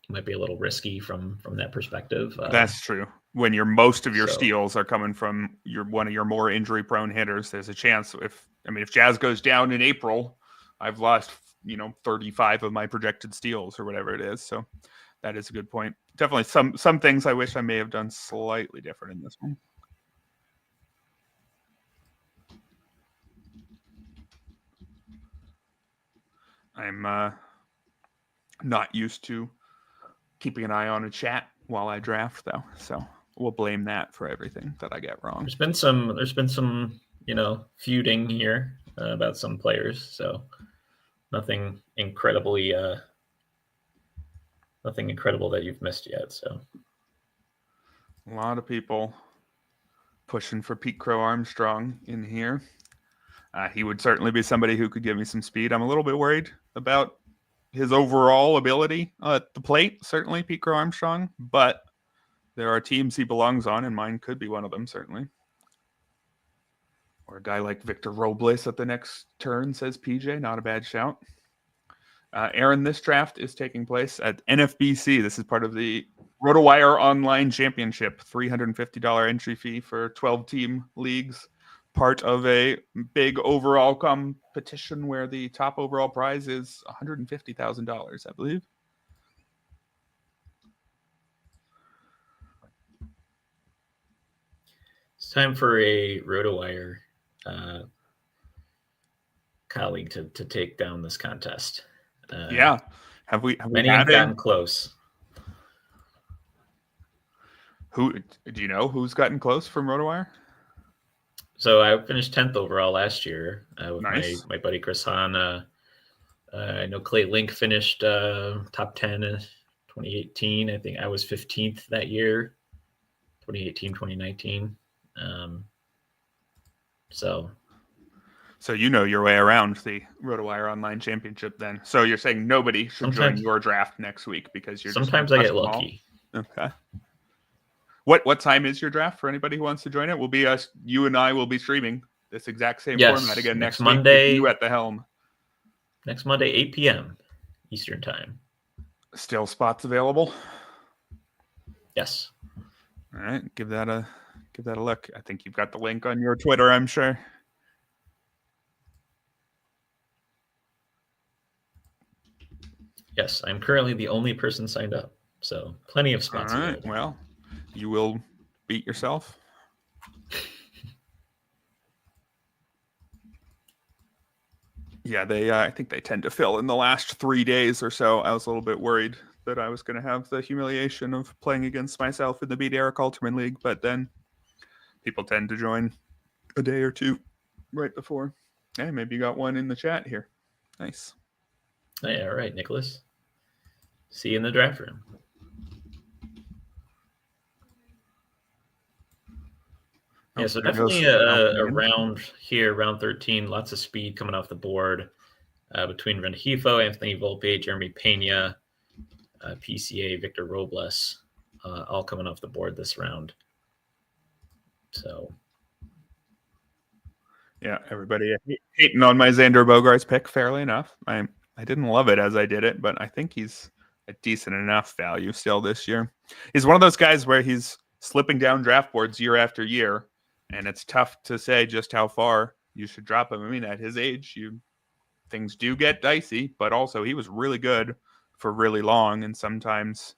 [SPEAKER 2] might be a little risky from that perspective.
[SPEAKER 1] That's true. When most of your steals are coming from one of your more injury prone hitters, there's a chance if Jazz goes down in April, I've lost 35 of my projected steals or whatever it is. So that is a good point. Definitely some things I wish I may have done slightly different in this one. I'm not used to keeping an eye on a chat while I draft, though, so we'll blame that for everything that I get wrong.
[SPEAKER 2] There's been some feuding here about some players, so nothing incredible that you've missed yet. So
[SPEAKER 1] a lot of people pushing for Pete Crow Armstrong in here. He would certainly be somebody who could give me some speed. I'm a little bit worried about his overall ability at the plate, certainly Pete Crow Armstrong, but there are teams he belongs on, and mine could be one of them, certainly. Or a guy like Victor Robles at the next turn, says PJ. Not a bad shout. Aaron, this draft is taking place at NFBC. This is part of the RotoWire Online Championship. $350 entry fee for 12-team leagues. Part of a big overall competition where the top overall prize is $150,000, I believe.
[SPEAKER 2] It's time for a RotoWire colleague to take down this contest.
[SPEAKER 1] Yeah. Have we
[SPEAKER 2] have gotten close.
[SPEAKER 1] Who do you know who's gotten close from RotoWire?
[SPEAKER 2] So I finished 10th overall last year with
[SPEAKER 1] nice.
[SPEAKER 2] my buddy Chris Hahn. I know Clay Link finished top 10 in 2018. I think I was 15th that year, 2018, 2019. So
[SPEAKER 1] you know your way around the RotoWire Online Championship then. So you're saying nobody should join your draft next week because you're
[SPEAKER 2] sometimes I get lucky.
[SPEAKER 1] Okay. What time is your draft for anybody who wants to join it? Will be us. You and I will be streaming this exact same format again next
[SPEAKER 2] Monday.
[SPEAKER 1] Week with you at the helm.
[SPEAKER 2] Next Monday, 8 p.m. Eastern time.
[SPEAKER 1] Still spots available?
[SPEAKER 2] Yes.
[SPEAKER 1] All right, give that a look. I think you've got the link on your Twitter, I'm sure.
[SPEAKER 2] Yes, I'm currently the only person signed up, so plenty of spots.
[SPEAKER 1] All right, available. Well, you will beat yourself. Yeah, I think they tend to fill in the last 3 days or so. I was a little bit worried that I was going to have the humiliation of playing against myself in the Beat Erik Halterman League, but then people tend to join a day or two right before. Hey, maybe you got one in the chat here. Nice.
[SPEAKER 2] Oh, yeah, all right, Nicholas. See you in the draft room. Yeah, so definitely around here, round 13, lots of speed coming off the board between Rengifo, Anthony Volpe, Jeremy Pena, PCA, Victor Robles, all coming off the board this round. So,
[SPEAKER 1] yeah, everybody hating on my Xander Bogaerts pick, fairly enough. I didn't love it as I did it, but I think he's a decent enough value still this year. He's one of those guys where he's slipping down draft boards year after year, and it's tough to say just how far you should drop him. I mean, at his age, things do get dicey, but also he was really good for really long, and sometimes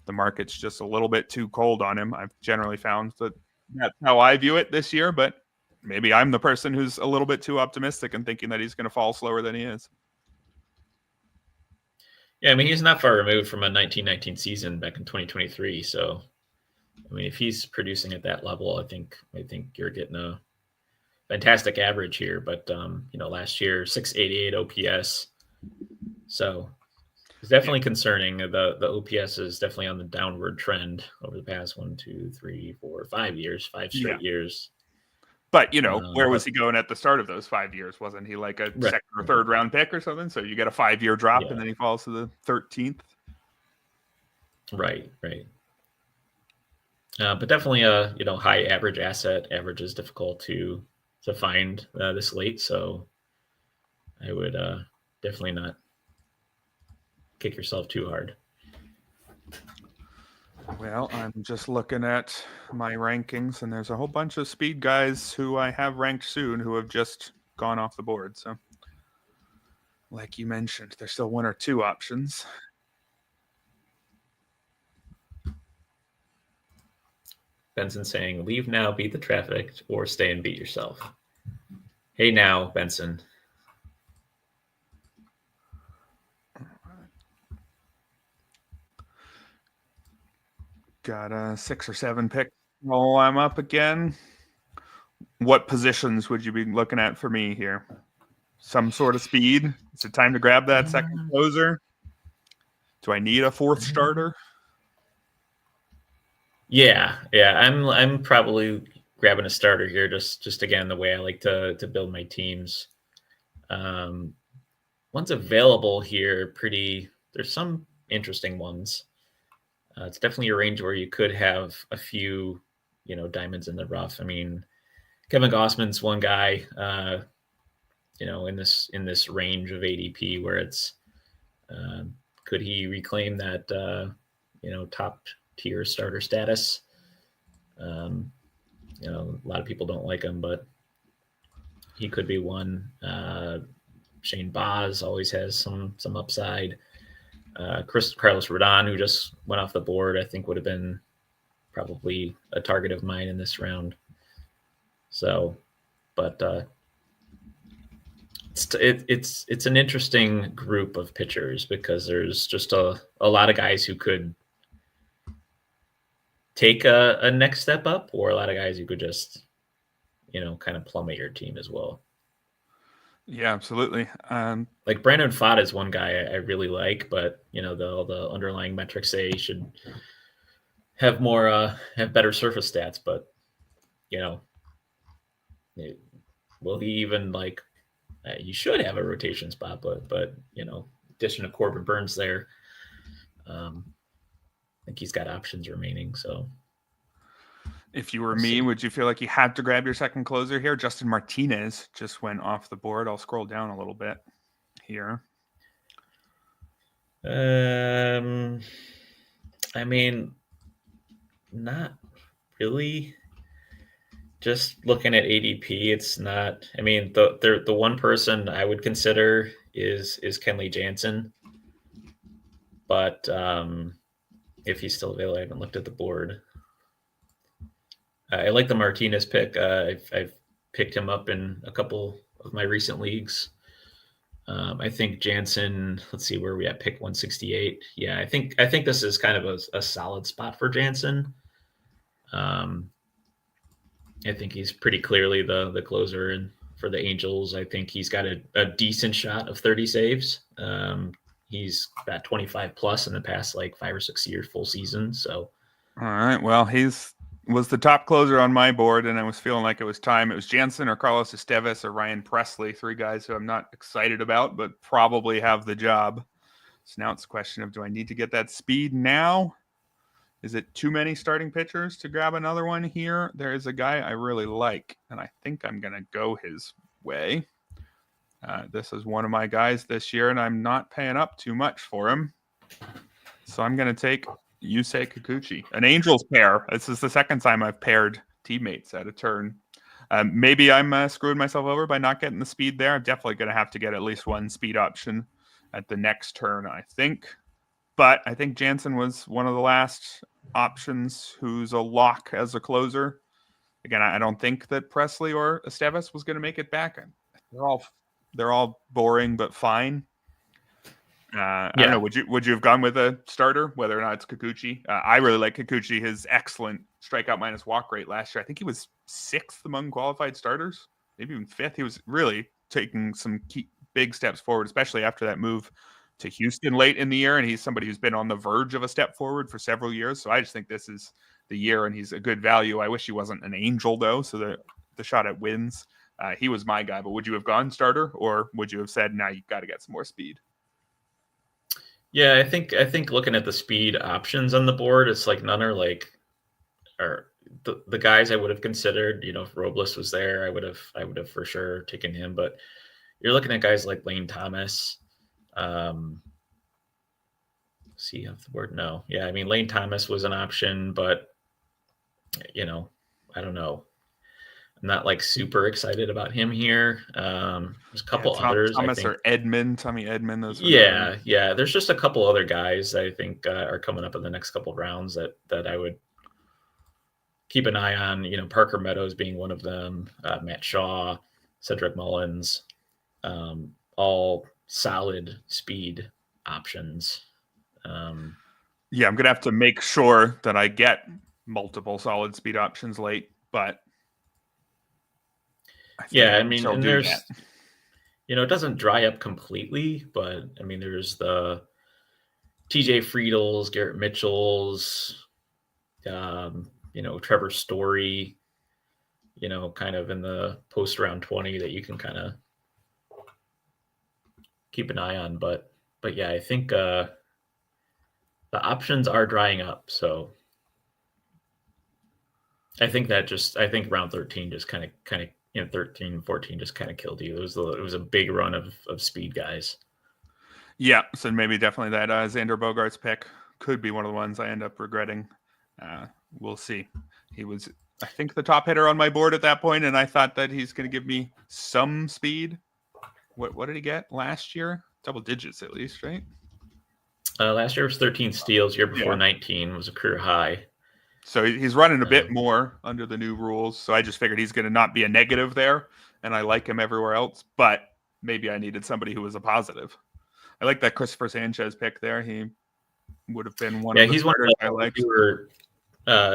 [SPEAKER 1] the market's just a little bit too cold on him. I've generally found that that's how I view it this year, but maybe I'm the person who's a little bit too optimistic and thinking that he's going to fall slower than he is.
[SPEAKER 2] Yeah, I mean, he's not far removed from a 1919 season back in 2023. So, I mean, if he's producing at that level, I think you're getting a fantastic average here. But last year 688 OPS, so it's definitely concerning. The OPS is definitely on the downward trend over the past 1, 2, 3, 4, 5 years, 5 straight years.
[SPEAKER 1] But, where was he going at the start of those 5 years? Wasn't he like a second or third round pick or something? So you get a 5-year drop and then he falls to the 13th.
[SPEAKER 2] Right. But definitely a high average asset. Average is difficult to find this late. So I would definitely not kick yourself too hard.
[SPEAKER 1] Well, I'm just looking at my rankings, and there's a whole bunch of speed guys who I have ranked soon who have just gone off the board. So, like you mentioned, there's still 1 or 2 options.
[SPEAKER 2] Benson saying, leave now, beat the traffic, or stay and beat yourself. Hey now, Benson.
[SPEAKER 1] Got 6 or 7 picks. Oh, I'm up again. What positions would you be looking at for me here? Some sort of speed? Is it time to grab that second closer? Do I need a 4th starter?
[SPEAKER 2] Yeah. I'm probably grabbing a starter here. Just again, the way I like to build my teams. Ones available here, there's some interesting ones. It's definitely a range where you could have a few, diamonds in the rough. I mean, Kevin Gossman's one guy, in this range of ADP where it's, could he reclaim that, top tier starter status? A lot of people don't like him, but he could be one. Shane Baz always has some upside. Carlos Rodon, who just went off the board, I think would have been probably a target of mine in this round. So, but it's an interesting group of pitchers because there's just a lot of guys who could take a next step up, or a lot of guys who could just, kind of plummet your team as well.
[SPEAKER 1] Yeah, absolutely.
[SPEAKER 2] Like Brandon Pfaadt is one guy I really like, but the underlying metrics say he should have have better surface stats. But will he even he should have a rotation spot, but addition to Corbin Burns there, I think he's got options remaining. So.
[SPEAKER 1] If you were me, would you feel like you had to grab your second closer here? Justin Martinez just went off the board. I'll scroll down a little bit here.
[SPEAKER 2] I mean, not really. Just looking at ADP, it's not. I mean, the one person I would consider is Kenley Jansen, but if he's still available, I haven't looked at the board. I like the Martinez pick. I've picked him up in a couple of my recent leagues. I think Jansen, let's see where we at, pick 168. Yeah, I think this is kind of a solid spot for Jansen. I think he's pretty clearly the closer, and for the Angels, I think he's got a decent shot of 30 saves. He's got 25 plus in the past like 5 or 6 years, full season. So,
[SPEAKER 1] all right. Well, was the top closer on my board, and I was feeling like it was time. It was Jansen or Carlos Esteves or Ryan Presley, 3 guys who I'm not excited about, but probably have the job. So now it's a question of, do I need to get that speed now? Is it too many starting pitchers to grab another one here? There is a guy I really like, and I think I'm going to go his way. This is one of my guys this year, and I'm not paying up too much for him. So I'm going to take Yusei Kikuchi, an Angels pair. This is the second time I've paired teammates at a turn. Maybe I'm screwing myself over by not getting the speed there. I'm definitely going to have to get at least one speed option at the next turn, I think. But I think Jansen was one of the last options who's a lock as a closer. Again, I don't think that Presley or Esteves was going to make it back. They're all boring but fine. I don't know. Would you have gone with a starter, whether or not it's Kikuchi? I really like Kikuchi. His excellent strikeout minus walk rate last year. I think he was 6th among qualified starters, maybe even 5th. He was really taking some big steps forward, especially after that move to Houston late in the year. And he's somebody who's been on the verge of a step forward for several years. So I just think this is the year, and he's a good value. I wish he wasn't an Angel though, so the shot at wins. He was my guy. But would you have gone starter, or would you have said, "Now you got to get some more speed"?
[SPEAKER 2] Yeah, I think looking at the speed options on the board, it's like none are the guys I would have considered. You know, if Robles was there, I would have for sure taken him. But you're looking at guys like Lane Thomas. See off the board? No. Yeah, I mean Lane Thomas was an option, but you know, I don't know. I'm not like super excited about him here. There's a couple others.
[SPEAKER 1] Thomas
[SPEAKER 2] I think,
[SPEAKER 1] or Tommy Edman. Those
[SPEAKER 2] yeah. There's just a couple other guys I think are coming up in the next couple of rounds that I would keep an eye on. You know, Parker Meadows being one of them. Matt Shaw, Cedric Mullins, all solid speed options.
[SPEAKER 1] Yeah, I'm gonna have to make sure that I get multiple solid speed options late, but
[SPEAKER 2] I mean, and there's that. You know, it doesn't dry up completely, but I mean, there's the TJ Friedels, Garrett Mitchells, you know, Trevor Story, you know, kind of in the post round 20 that you can kind of keep an eye on. But yeah, I think the options are drying up. So I think round 13 just kind of, 13, 14 just kind of killed you. It was a big run of speed guys.
[SPEAKER 1] Yeah, so maybe definitely that Xander Bogaerts pick could be one of the ones I end up regretting. We'll see. He was, I think, the top hitter on my board at that point, and I thought that he's going to give me some speed. What did he get last year? Double digits at least, right?
[SPEAKER 2] Last year was 13 steals. Year before 19 was a career high.
[SPEAKER 1] So he's running a bit more under the new rules. So I just figured he's going to not be a negative there, and I like him everywhere else. But maybe I needed somebody who was a positive. I like that Christopher Sanchez pick there. He would have been one of the starters I liked.
[SPEAKER 2] You were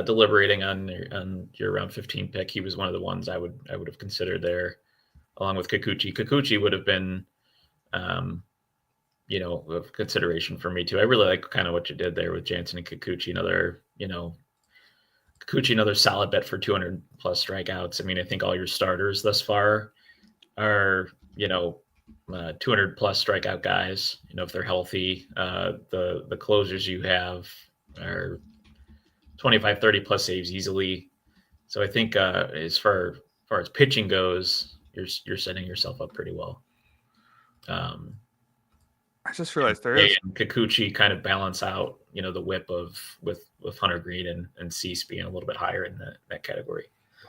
[SPEAKER 2] deliberating on your round 15 pick. He was one of the ones I would have considered there, along with Kikuchi. Kikuchi would have been, you know, of consideration for me too. I really like kind of what you did there with Jansen and Kikuchi. Another solid bet for 200 plus strikeouts. I mean, I think all your starters thus far are, 200 plus strikeout guys. You know, if they're healthy, the closers you have are 25, 30 plus saves easily. So I think as far as pitching goes, you're setting yourself up pretty well.
[SPEAKER 1] I just realized there is
[SPEAKER 2] Kikuchi kind of balance out, the whip with Hunter Green and Cease being a little bit higher in that category.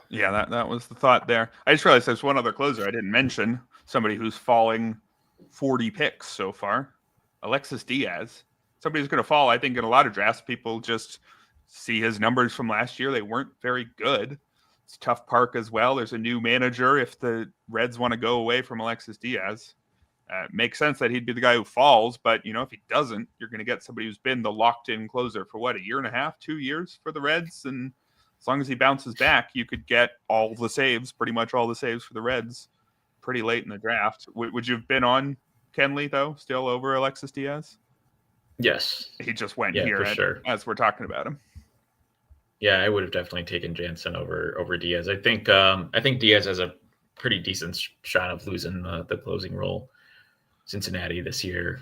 [SPEAKER 1] Yeah, that was the thought there. I just realized there's one other closer I didn't mention, somebody who's falling 40 picks so far, Alexis Diaz. Somebody who's going to fall, I think, in a lot of drafts. People just see his numbers from last year. They weren't very good. It's a tough park as well. There's a new manager if the Reds want to go away from Alexis Diaz. Makes sense that he'd be the guy who falls, but if he doesn't, you're going to get somebody who's been the locked-in closer for what, a year and a half, 2 years for the Reds, and as long as he bounces back, you could get all the saves, pretty much all the saves for the Reds, pretty late in the draft. Would you have been on Kenley though, still over Alexis Diaz?
[SPEAKER 2] Yes,
[SPEAKER 1] He just went
[SPEAKER 2] yeah,
[SPEAKER 1] here
[SPEAKER 2] for sure.
[SPEAKER 1] as we're talking about him.
[SPEAKER 2] Yeah, I would have definitely taken Jansen over Diaz. I think Diaz has a pretty decent shot of losing the closing role. Cincinnati this year.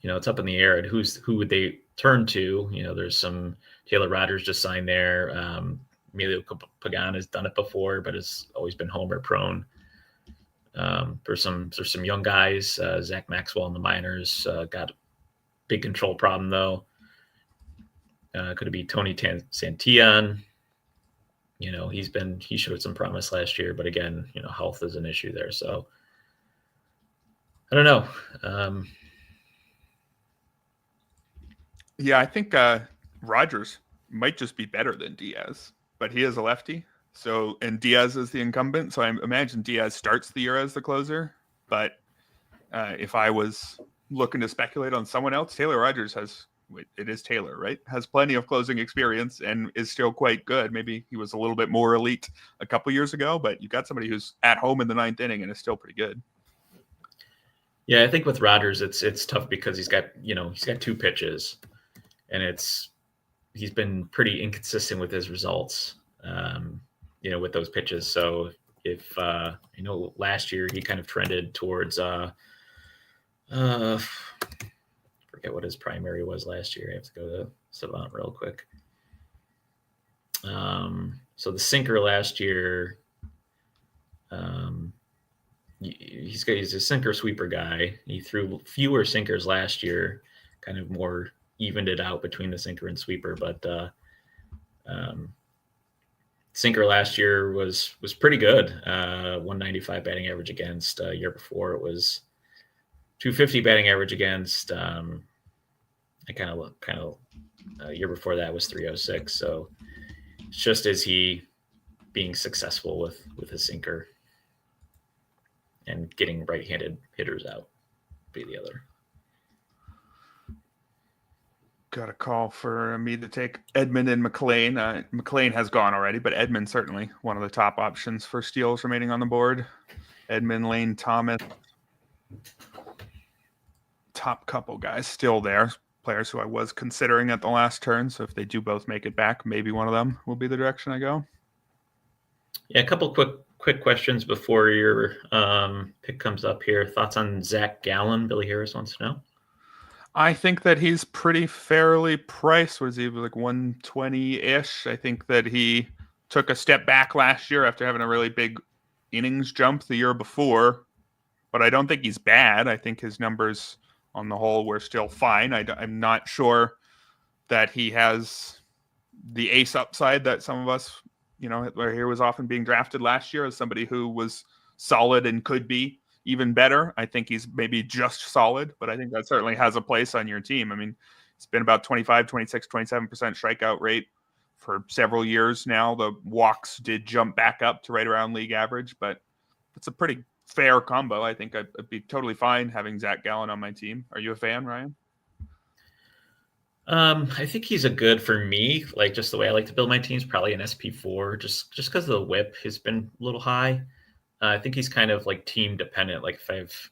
[SPEAKER 2] It's up in the air. And who would they turn to? There's some Taylor Rogers just signed there. Emilio Pagan has done it before, but has always been homer prone. There's some young guys. Zach Maxwell in the minors got a big control problem though. Could it be Tony Santillan? He showed some promise last year, but again, health is an issue there. So I don't know.
[SPEAKER 1] Yeah, I think Rogers might just be better than Diaz, but he is a lefty. So, and Diaz is the incumbent. So I imagine Diaz starts the year as the closer. But if I was looking to speculate on someone else, Taylor Rogers it is Taylor, right? Has plenty of closing experience and is still quite good. Maybe he was a little bit more elite a couple years ago, but you got somebody who's at home in the ninth inning and is still pretty good.
[SPEAKER 2] Yeah, I think with Rogers, it's tough because he's got 2 pitches, and he's been pretty inconsistent with his results, with those pitches. So if last year he kind of trended towards forget what his primary was last year. I have to go to Savant real quick. So the sinker last year, he's a sinker sweeper guy. He threw fewer sinkers last year, kind of more evened it out between the sinker and sweeper. But sinker last year was pretty good. 195 batting average against. Year before it was 250 batting average against. Year before that was 306. So it's just as he being successful with his sinker and getting right-handed hitters out be the other.
[SPEAKER 1] Got a call for me to take Edman and McLean. McLean has gone already, but Edman certainly one of the top options for steals remaining on the board. Edman, Lane, Thomas. Top couple guys still there. Players who I was considering at the last turn. So if they do both make it back, maybe one of them will be the direction I go.
[SPEAKER 2] Yeah, a couple quick questions before your pick comes up here. Thoughts on Zach Gallen? Billy Harris wants to know.
[SPEAKER 1] I think that he's pretty fairly priced. Was he like 120-ish? I think that he took a step back last year after having a really big innings jump the year before. But I don't think he's bad. I think his numbers on the whole were still fine. I'm not sure that he has the ace upside that some of us, where he was often being drafted last year as somebody who was solid and could be even better. I think he's maybe just solid, but I think that certainly has a place on your team. I mean, it's been about 25, 26, 27% strikeout rate for several years now. The walks did jump back up to right around league average, but it's a pretty fair combo. I think I'd be totally fine having Zach Gallen on my team. Are you a fan, Ryan?
[SPEAKER 2] I think he's a good for me. Like just the way I like to build my teams, probably an SP4, just because the whip has been a little high. I think he's kind of like team dependent. Like if I've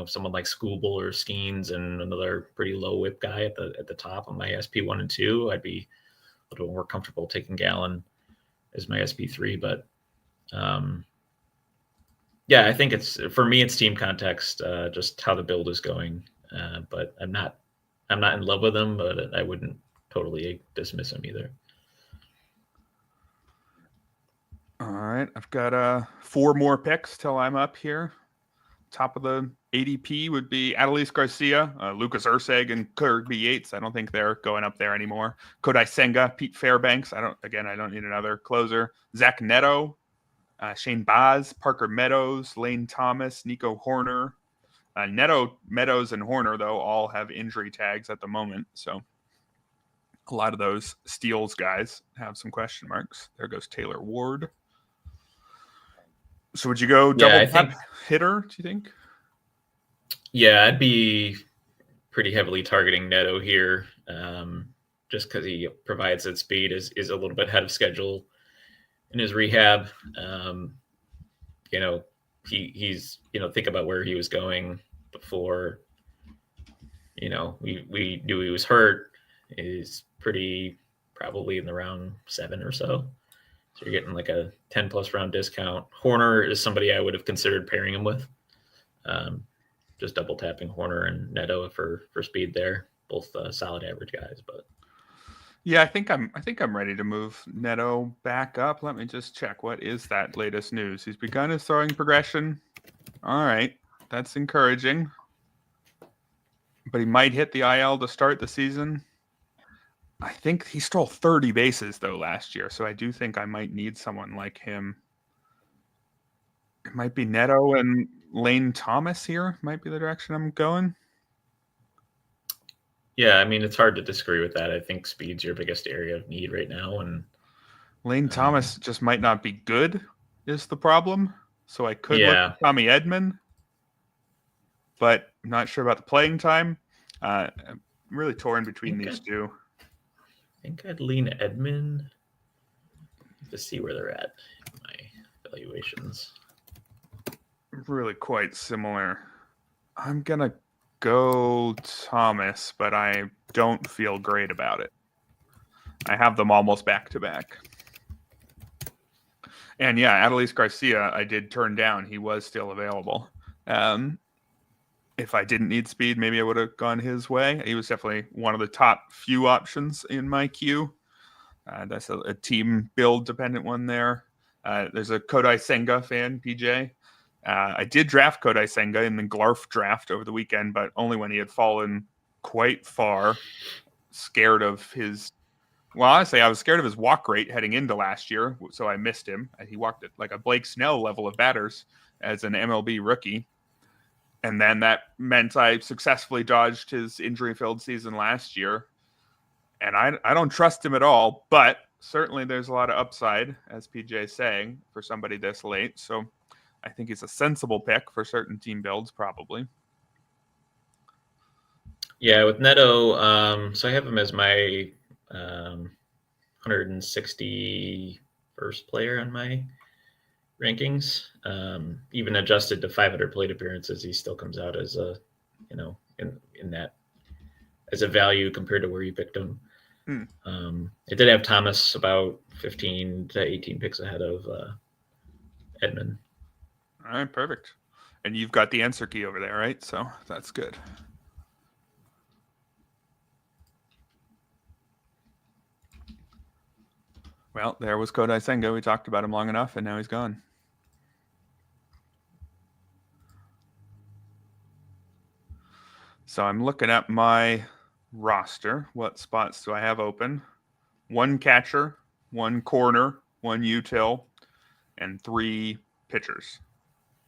[SPEAKER 2] someone like Schoolbull or Skeens and another pretty low whip guy at the top of my SP1 and 2, I'd be a little more comfortable taking Gallen as my SP3. But yeah, I think it's team context, just how the build is going. But I'm not in love with him, but I wouldn't totally dismiss him either.
[SPEAKER 1] All right, I've got 4 more picks till I'm up here. Top of the ADP would be Adolis Garcia, Lucas Urseg, and Kirby Yates. I don't think they're going up there anymore. Kodai Senga, Pete Fairbanks. I don't need another closer. Zach Neto, Shane Baz, Parker Meadows, Lane Thomas, Nico Horner. Neto, Meadows, and Horner, though, all have injury tags at the moment. So a lot of those steals guys have some question marks. There goes Taylor Ward. So would you go double tap hitter, do you think?
[SPEAKER 2] Yeah, I'd be pretty heavily targeting Neto here, just because he provides that speed, is a little bit ahead of schedule in his rehab. He's think about where he was going before. We knew he was hurt. He's probably in the round 7 or so. So you're getting like a 10 plus round discount. Horner is somebody I would have considered pairing him with. Just double tapping Horner and Neto for speed there. Both solid average guys, but
[SPEAKER 1] yeah, I think I'm ready to move Neto back up. Let me just check. What is that latest news? He's begun his throwing progression. All right, that's encouraging. But he might hit the IL to start the season. I think he stole 30 bases though last year, so I do think I might need someone like him. It might be Neto and Lane Thomas here. Might be the direction I'm going.
[SPEAKER 2] Yeah, I mean, it's hard to disagree with that. I think speed's your biggest area of need right now, and
[SPEAKER 1] Lane Thomas just might not be good is the problem. So I could look at Tommy Edman, but I'm not sure about the playing time. I'm really torn between these two.
[SPEAKER 2] I think I'd lean Edman to see where they're at in my evaluations.
[SPEAKER 1] Really quite similar. I'm going to go Thomas, but I don't feel great about it. I have them almost back to back. And yeah, Adolis Garcia, I did turn down. He was still available. If I didn't need speed, maybe I would have gone his way. He was definitely one of the top few options in my queue. That's a team build dependent one there. There's a Kodai Senga fan, PJ. I did draft Kodai Senga in the Glarf draft over the weekend, but only when he had fallen quite far. Scared of his... Well, honestly, I was scared of his walk rate heading into last year, so I missed him. He walked at like a Blake Snell level of batters as an MLB rookie. And then that meant I successfully dodged his injury-filled season last year. And I don't trust him at all, but certainly there's a lot of upside, as PJ's saying, for somebody this late. So I think he's a sensible pick for certain team builds, probably.
[SPEAKER 2] Yeah, with Neto, so I have him as my 161st player on my rankings. Even adjusted to 500 plate appearances, he still comes out as a, in that as a value compared to where you picked him. It did have Thomas about 15 to 18 picks ahead of Edman.
[SPEAKER 1] All right, perfect. And you've got the answer key over there, right? So that's good. Well, there was Kodai Senga. We talked about him long enough, and now he's gone. So I'm looking at my roster. What spots do I have open? 1 catcher, 1 corner, 1 util, and 3 pitchers.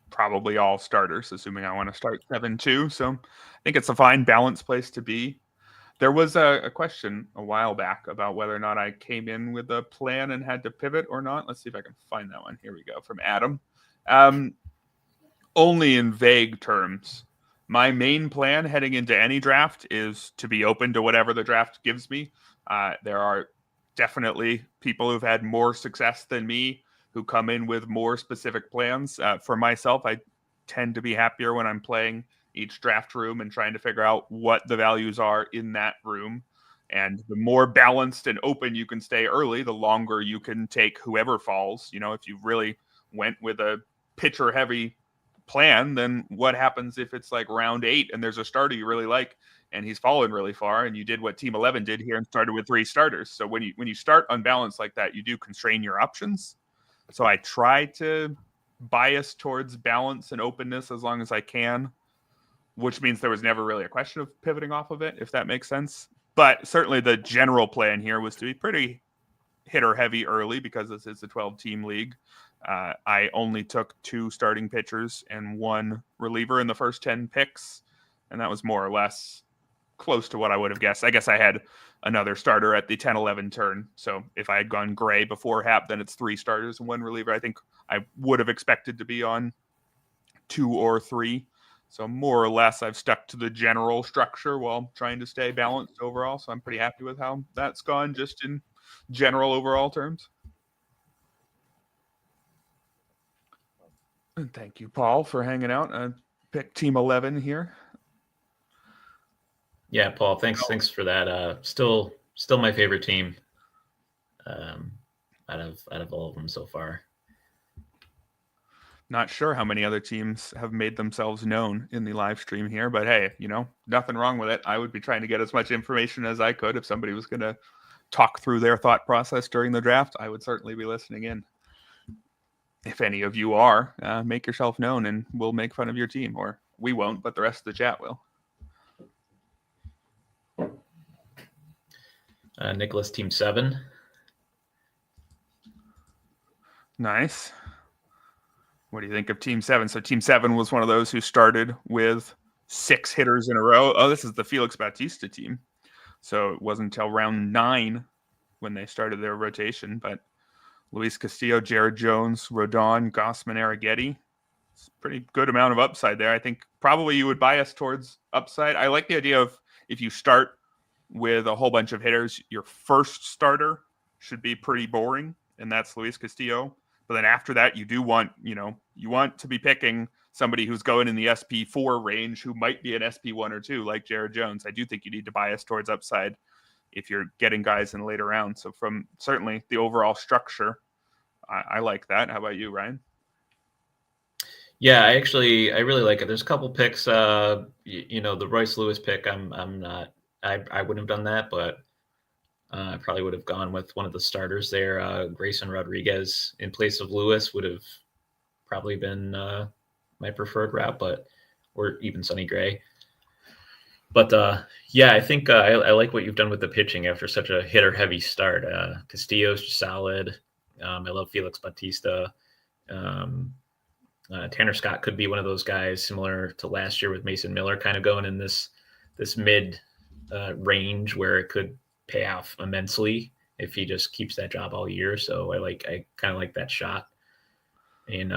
[SPEAKER 1] Probably all starters, assuming I want to start 7-2. So I think it's a fine balanced place to be. There was a question a while back about whether or not I came in with a plan and had to pivot or not. Let's see if I can find that one. Here we go, from Adam. Only in vague terms. My main plan heading into any draft is to be open to whatever the draft gives me. There are definitely people who've had more success than me who come in with more specific plans. For myself, I tend to be happier when I'm playing each draft room and trying to figure out what the values are in that room. And the more balanced and open you can stay early, the longer you can take whoever falls. If you really went with a pitcher heavy plan, then what happens if it's like round 8 and there's a starter you really like and he's fallen really far, and you did what Team 11 did here and started with 3 starters. So when you start unbalanced like that, you do constrain your options. So I try to bias towards balance and openness as long as I can, which means there was never really a question of pivoting off of it, if that makes sense. But certainly the general plan here was to be pretty hitter heavy early because this is a 12-team league. I only took 2 starting pitchers and 1 reliever in the first 10 picks, and that was more or less close to what I would have guessed. I guess I had another starter at the 10-11 turn. So if I had gone Gray before Hap, then it's 3 starters and 1 reliever. I think I would have expected to be on 2 or 3. So more or less, I've stuck to the general structure while trying to stay balanced overall. So I'm pretty happy with how that's gone, just in general overall terms. And thank you, Paul, for hanging out. I picked Team 11 here.
[SPEAKER 2] Yeah, Paul, thanks for that. Still my favorite team out of all of them so far.
[SPEAKER 1] Not sure how many other teams have made themselves known in the live stream here, but hey, nothing wrong with it. I would be trying to get as much information as I could. If somebody was going to talk through their thought process during the draft, I would certainly be listening in. If any of you are, make yourself known and we'll make fun of your team, or we won't, but the rest of the chat will.
[SPEAKER 2] Nicholas, Team 7.
[SPEAKER 1] Nice. What do you think of Team 7? So Team 7 was one of those who started with 6 hitters in a row. Oh, this is the Felix Bautista team. So it wasn't until round 9 when they started their rotation. But Luis Castillo, Jared Jones, Rodon, Gausman, Arrighetti. It's a pretty good amount of upside there. I think probably you would bias towards upside. I like the idea of if you start with a whole bunch of hitters, your first starter should be pretty boring, and that's Luis Castillo. But then after that, you do want, you want to be picking somebody who's going in the SP4 range who might be an SP1 or 2, like Jared Jones. I do think you need to bias towards upside if you're getting guys in later rounds. So from certainly the overall structure, I like that. How about you, Ryan?
[SPEAKER 2] Yeah, I really like it. There's a couple picks, the Royce Lewis pick. I wouldn't have done that, but I probably would have gone with one of the starters there. Grayson Rodriguez in place of Lewis would have probably been my preferred route, or even Sonny Gray. But yeah, I think I like what you've done with the pitching after such a hitter-heavy start. Castillo's solid. I love Felix Bautista. Tanner Scott could be one of those guys similar to last year with Mason Miller, kind of going in this mid range where it could pay off immensely if he just keeps that job all year. So I kind of like that shot. And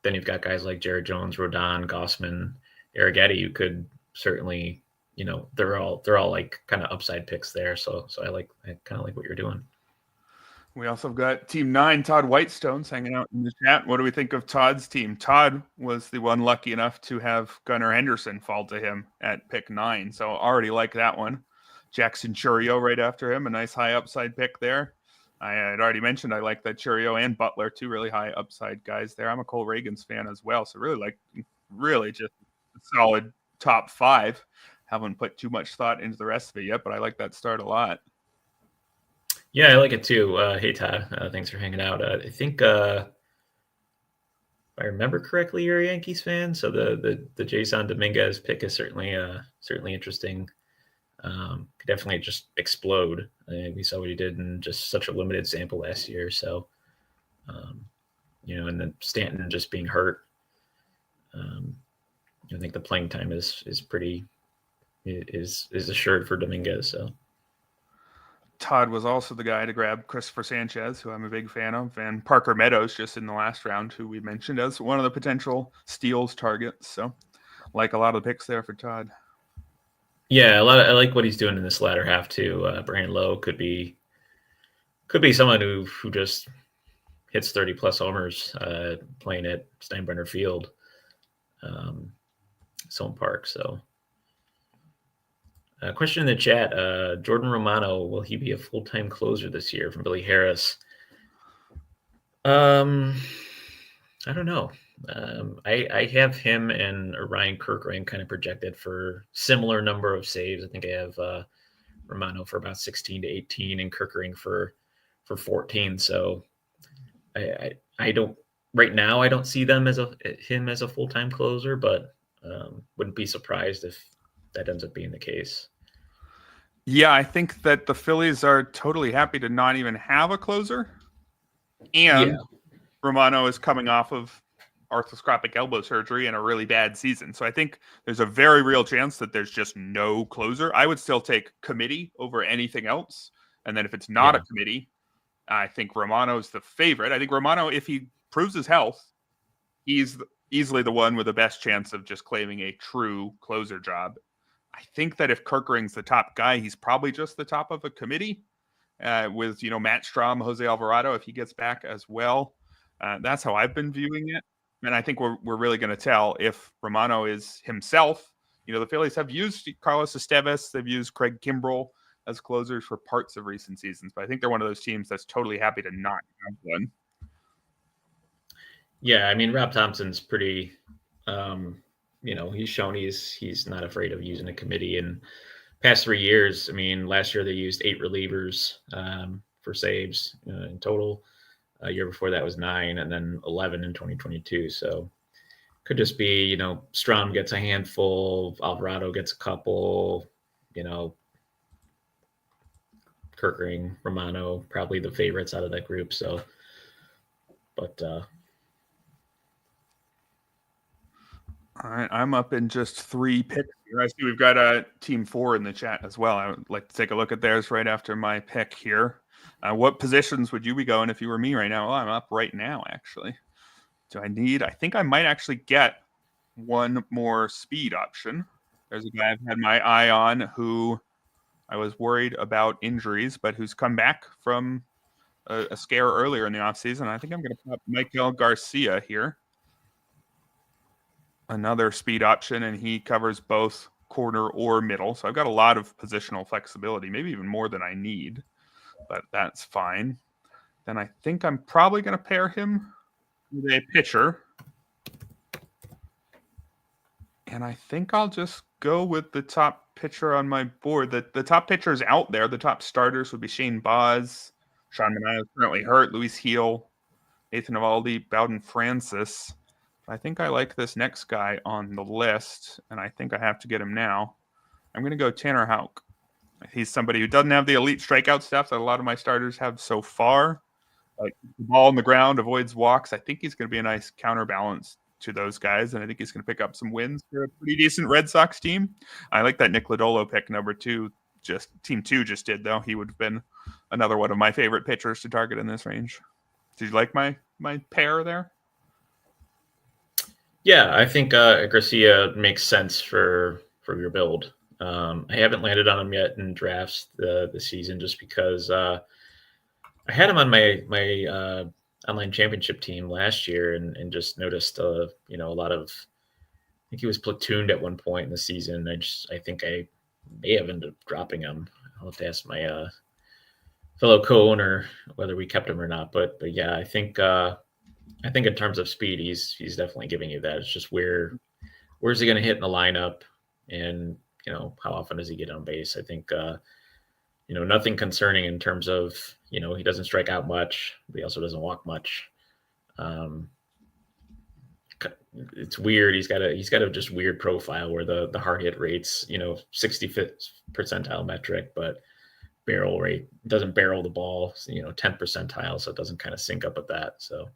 [SPEAKER 2] then you've got guys like Jared Jones, Rodon, Gausman, Arrighetti, who could certainly, they're all like kind of upside picks there. So I kind of like what you're doing.
[SPEAKER 1] We also have got Team 9, Todd Whitestones, hanging out in the chat. What do we think of Todd's team? Todd was the one lucky enough to have Gunnar Henderson fall to him at pick 9. So already like that one. Jackson Churio right after him, a nice high upside pick there. I had already mentioned I like that Churio and Butler, 2 really high upside guys there. I'm a Cole Reagans fan as well, so really just a solid top 5. Haven't put too much thought into the rest of it yet, but I like that start a lot.
[SPEAKER 2] Yeah, I like it too. Hey, Todd, thanks for hanging out. I think if I remember correctly, you're a Yankees fan, so the Jason Dominguez pick is certainly interesting. Could definitely just explode. We saw what he did in just such a limited sample last year. So, and then Stanton just being hurt. I think the playing time is assured for Dominguez. So
[SPEAKER 1] Todd was also the guy to grab Christopher Sanchez, who I'm a big fan of, and Parker Meadows just in the last round, who we mentioned as one of the potential steals targets. So like a lot of the picks there for Todd.
[SPEAKER 2] Yeah, I like what he's doing in this latter half too. Brandon Lowe could be someone who just hits 30 plus homers playing at Steinbrenner Field, Stone Park. So, question in the chat: Jordan Romano, will he be a full-time closer this year? From Billy Harris. I don't know. I have him and Ryan Kirkering kind of projected for similar number of saves. I think I have Romano for about 16 to 18 and Kirkering for 14. So I don't right now. I don't see them him as a full-time closer, but wouldn't be surprised if that ends up being the case.
[SPEAKER 1] Yeah, I think that the Phillies are totally happy to not even have a closer, and Romano is coming off of arthroscopic elbow surgery and a really bad season. So I think there's a very real chance that there's just no closer. I would still take committee over anything else. And then if it's not a committee, I think Romano's the favorite. I think Romano, if he proves his health, he's easily the one with the best chance of just claiming a true closer job. I think that if Kerkering's the top guy, he's probably just the top of a committee with, Matt Strahm, Jose Alvarado, if he gets back as well. That's how I've been viewing it. And I think we're really going to tell if Romano is himself. The Phillies have used Carlos Estevez. They've used Craig Kimbrell as closers for parts of recent seasons. But I think they're one of those teams that's totally happy to not have one.
[SPEAKER 2] Yeah, I mean, Rob Thompson's pretty, he's shown he's not afraid of using a committee. And past 3 years, I mean, last year they used 8 relievers for saves in total. A year before that was 9, and then 11 in 2022. So could just be, Strahm gets a handful, Alvarado gets a couple, Kerkering, Romano, probably the favorites out of that group. So, but
[SPEAKER 1] all right, I'm up in just 3 picks here. I see we've got team 4 in the chat as well. I would like to take a look at theirs right after my pick here. What positions would you be going if you were me right now? Well, I'm up right now, actually. I think I might actually get one more speed option. There's a guy I've had my eye on who I was worried about injuries, but who's come back from a scare earlier in the offseason. I think I'm going to pop Michael Garcia here. Another speed option, and he covers both corner or middle. So I've got a lot of positional flexibility, maybe even more than I need, but that's fine. Then I think I'm probably going to pair him with a pitcher. And I think I'll just go with the top pitcher on my board. The top pitchers out there, the top starters would be Shane Baz, Sean Manaea is currently hurt, Luis Heel, Nathan Eovaldi, Bowden Francis. I think I like this next guy on the list, and I think I have to get him now. I'm going to go Tanner Houck. He's somebody who doesn't have the elite strikeout stuff that a lot of my starters have so far. Like the ball on the ground, avoids walks. I think he's going to be a nice counterbalance to those guys, and I think he's going to pick up some wins for a pretty decent Red Sox team. I like that Nick Lodolo pick, number 2. Team 2 just did, though. He would have been another one of my favorite pitchers to target in this range. Did you like my pair there?
[SPEAKER 2] Yeah, I think Garcia makes sense for your build. I haven't landed on him yet in drafts this season just because I had him on my online championship team last year and just noticed a lot of, I think he was platooned at one point in the season. I think I may have ended up dropping him. I'll have to ask my fellow co-owner whether we kept him or not. But yeah, I think in terms of speed, he's definitely giving you that. It's just where's he going to hit in the lineup, and how often does he get on base? I think nothing concerning in terms of he doesn't strike out much, but he also doesn't walk much. It's weird. He's got a just weird profile where the hard hit rates 65th percentile metric, but barrel rate doesn't barrel the ball 10th percentile, so it doesn't kind of sync up with that. So.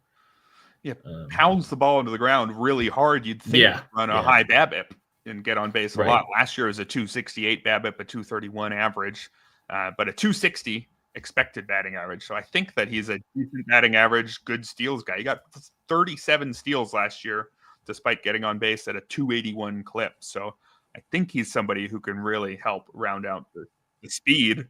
[SPEAKER 1] Yeah, pounds the ball into the ground really hard. You'd think run a high BABIP and get on base a lot. Last year was a 268 BABIP, a 231 average, but a 260 expected batting average. So I think that he's a decent batting average, good steals guy. He got 37 steals last year, despite getting on base at a 281 clip. So I think he's somebody who can really help round out the speed.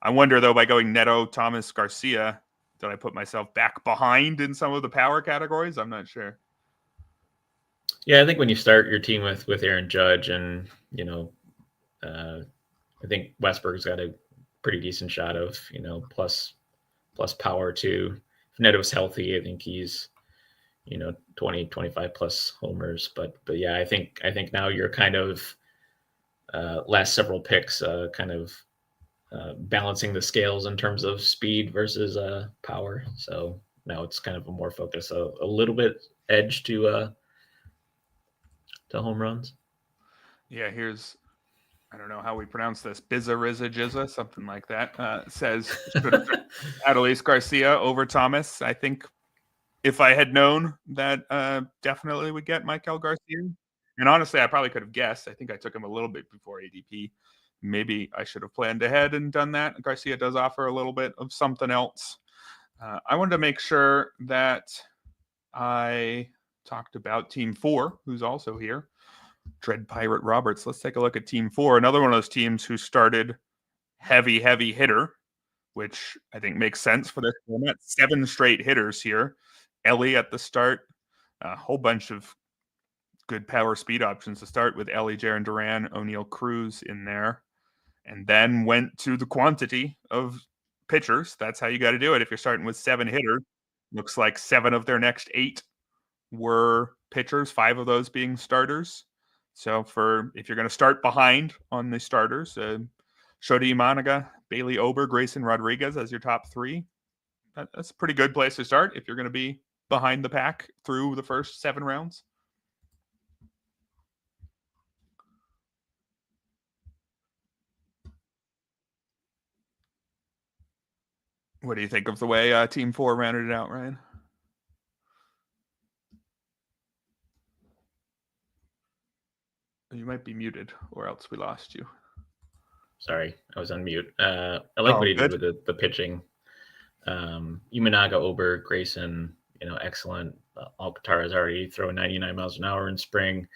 [SPEAKER 1] I wonder, though, by going Neto, Thomas, Garcia, did I put myself back behind in some of the power categories? I'm not sure.
[SPEAKER 2] Yeah, I think when you start your team with Aaron Judge and, I think Westberg's got a pretty decent shot of, plus power too. If Neto's healthy, I think he's, 20, 25 plus homers. But yeah, I think now you're kind of last several picks kind of balancing the scales in terms of speed versus power. So now it's kind of a more focus, a little bit edge to home runs.
[SPEAKER 1] Yeah, here's, I don't know how we pronounce this, Biza, something like that, says should have Adolis Garcia over Thomas. I think if I had known that definitely would get Michael Garcia. And honestly, I probably could have guessed. I think I took him a little bit before ADP. Maybe I should have planned ahead and done that. Garcia does offer a little bit of something else. I wanted to make sure that I talked about Team 4, who's also here. Dread Pirate Roberts. Let's take a look at Team 4. Another one of those teams who started heavy hitter, which I think makes sense for this format. 7 straight hitters here. Ellie at the start. A whole bunch of good power speed options to start with Ellie, Jaron Duran, O'Neill Cruz in there. And then went to the quantity of pitchers. That's how you got to do it. If you're starting with 7 hitters, looks like 7 of their next 8 were pitchers, 5 of those being starters. So if you're going to start behind on the starters, Shota Imanaga, Bailey Ober, Grayson Rodriguez as your top 3. That's a pretty good place to start if you're going to be behind the pack through the first 7 rounds. What do you think of the way Team 4 rounded it out, Ryan? You might be muted, or else we lost you.
[SPEAKER 2] Sorry, I was on mute. I like what he did with the pitching. Imanaga, Ober, Grayson, excellent. Alcantara is already throwing 99 miles an hour in spring.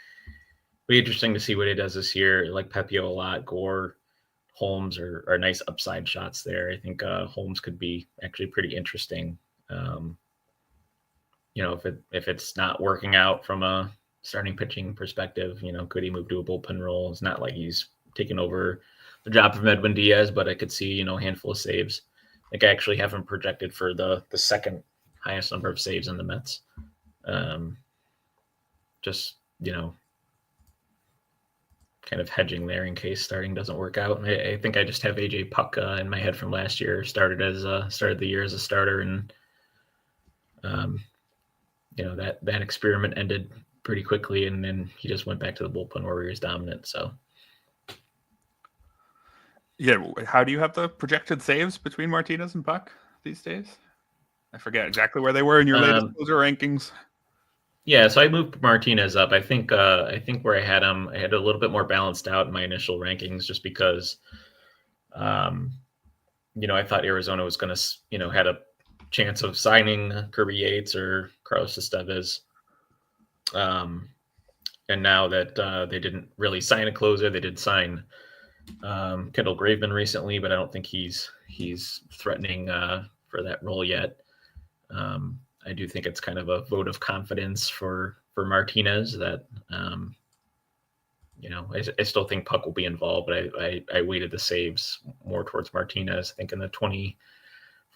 [SPEAKER 2] Be interesting to see what he does this year. I like Pepio a lot. Gore, Holmes are nice upside shots there. I think Holmes could be actually pretty interesting. If it's not working out from a starting pitching perspective, could he move to a bullpen role? It's not like he's taken over the job from Edwin Diaz, but I could see, a handful of saves. Like I actually have him projected for the second highest number of saves in the Mets. Kind of hedging there in case starting doesn't work out. And I think I just have AJ Puck in my head from last year. Started the year as a starter, and that experiment ended pretty quickly, and then he just went back to the bullpen where he was dominant. So,
[SPEAKER 1] yeah, how do you have the projected saves between Martinez and Puck these days? I forget exactly where they were in your latest closer rankings.
[SPEAKER 2] Yeah, so I moved Martinez up. I think where I had him, I had a little bit more balanced out in my initial rankings, just because, I thought Arizona was going to, had a chance of signing Kirby Yates or Carlos Estevez. And now that they didn't really sign a closer, they did sign Kendall Graveman recently, but I don't think he's threatening for that role yet. I do think it's kind of a vote of confidence for Martinez that, I still think Puck will be involved, but I weighted the saves more towards Martinez, I think in the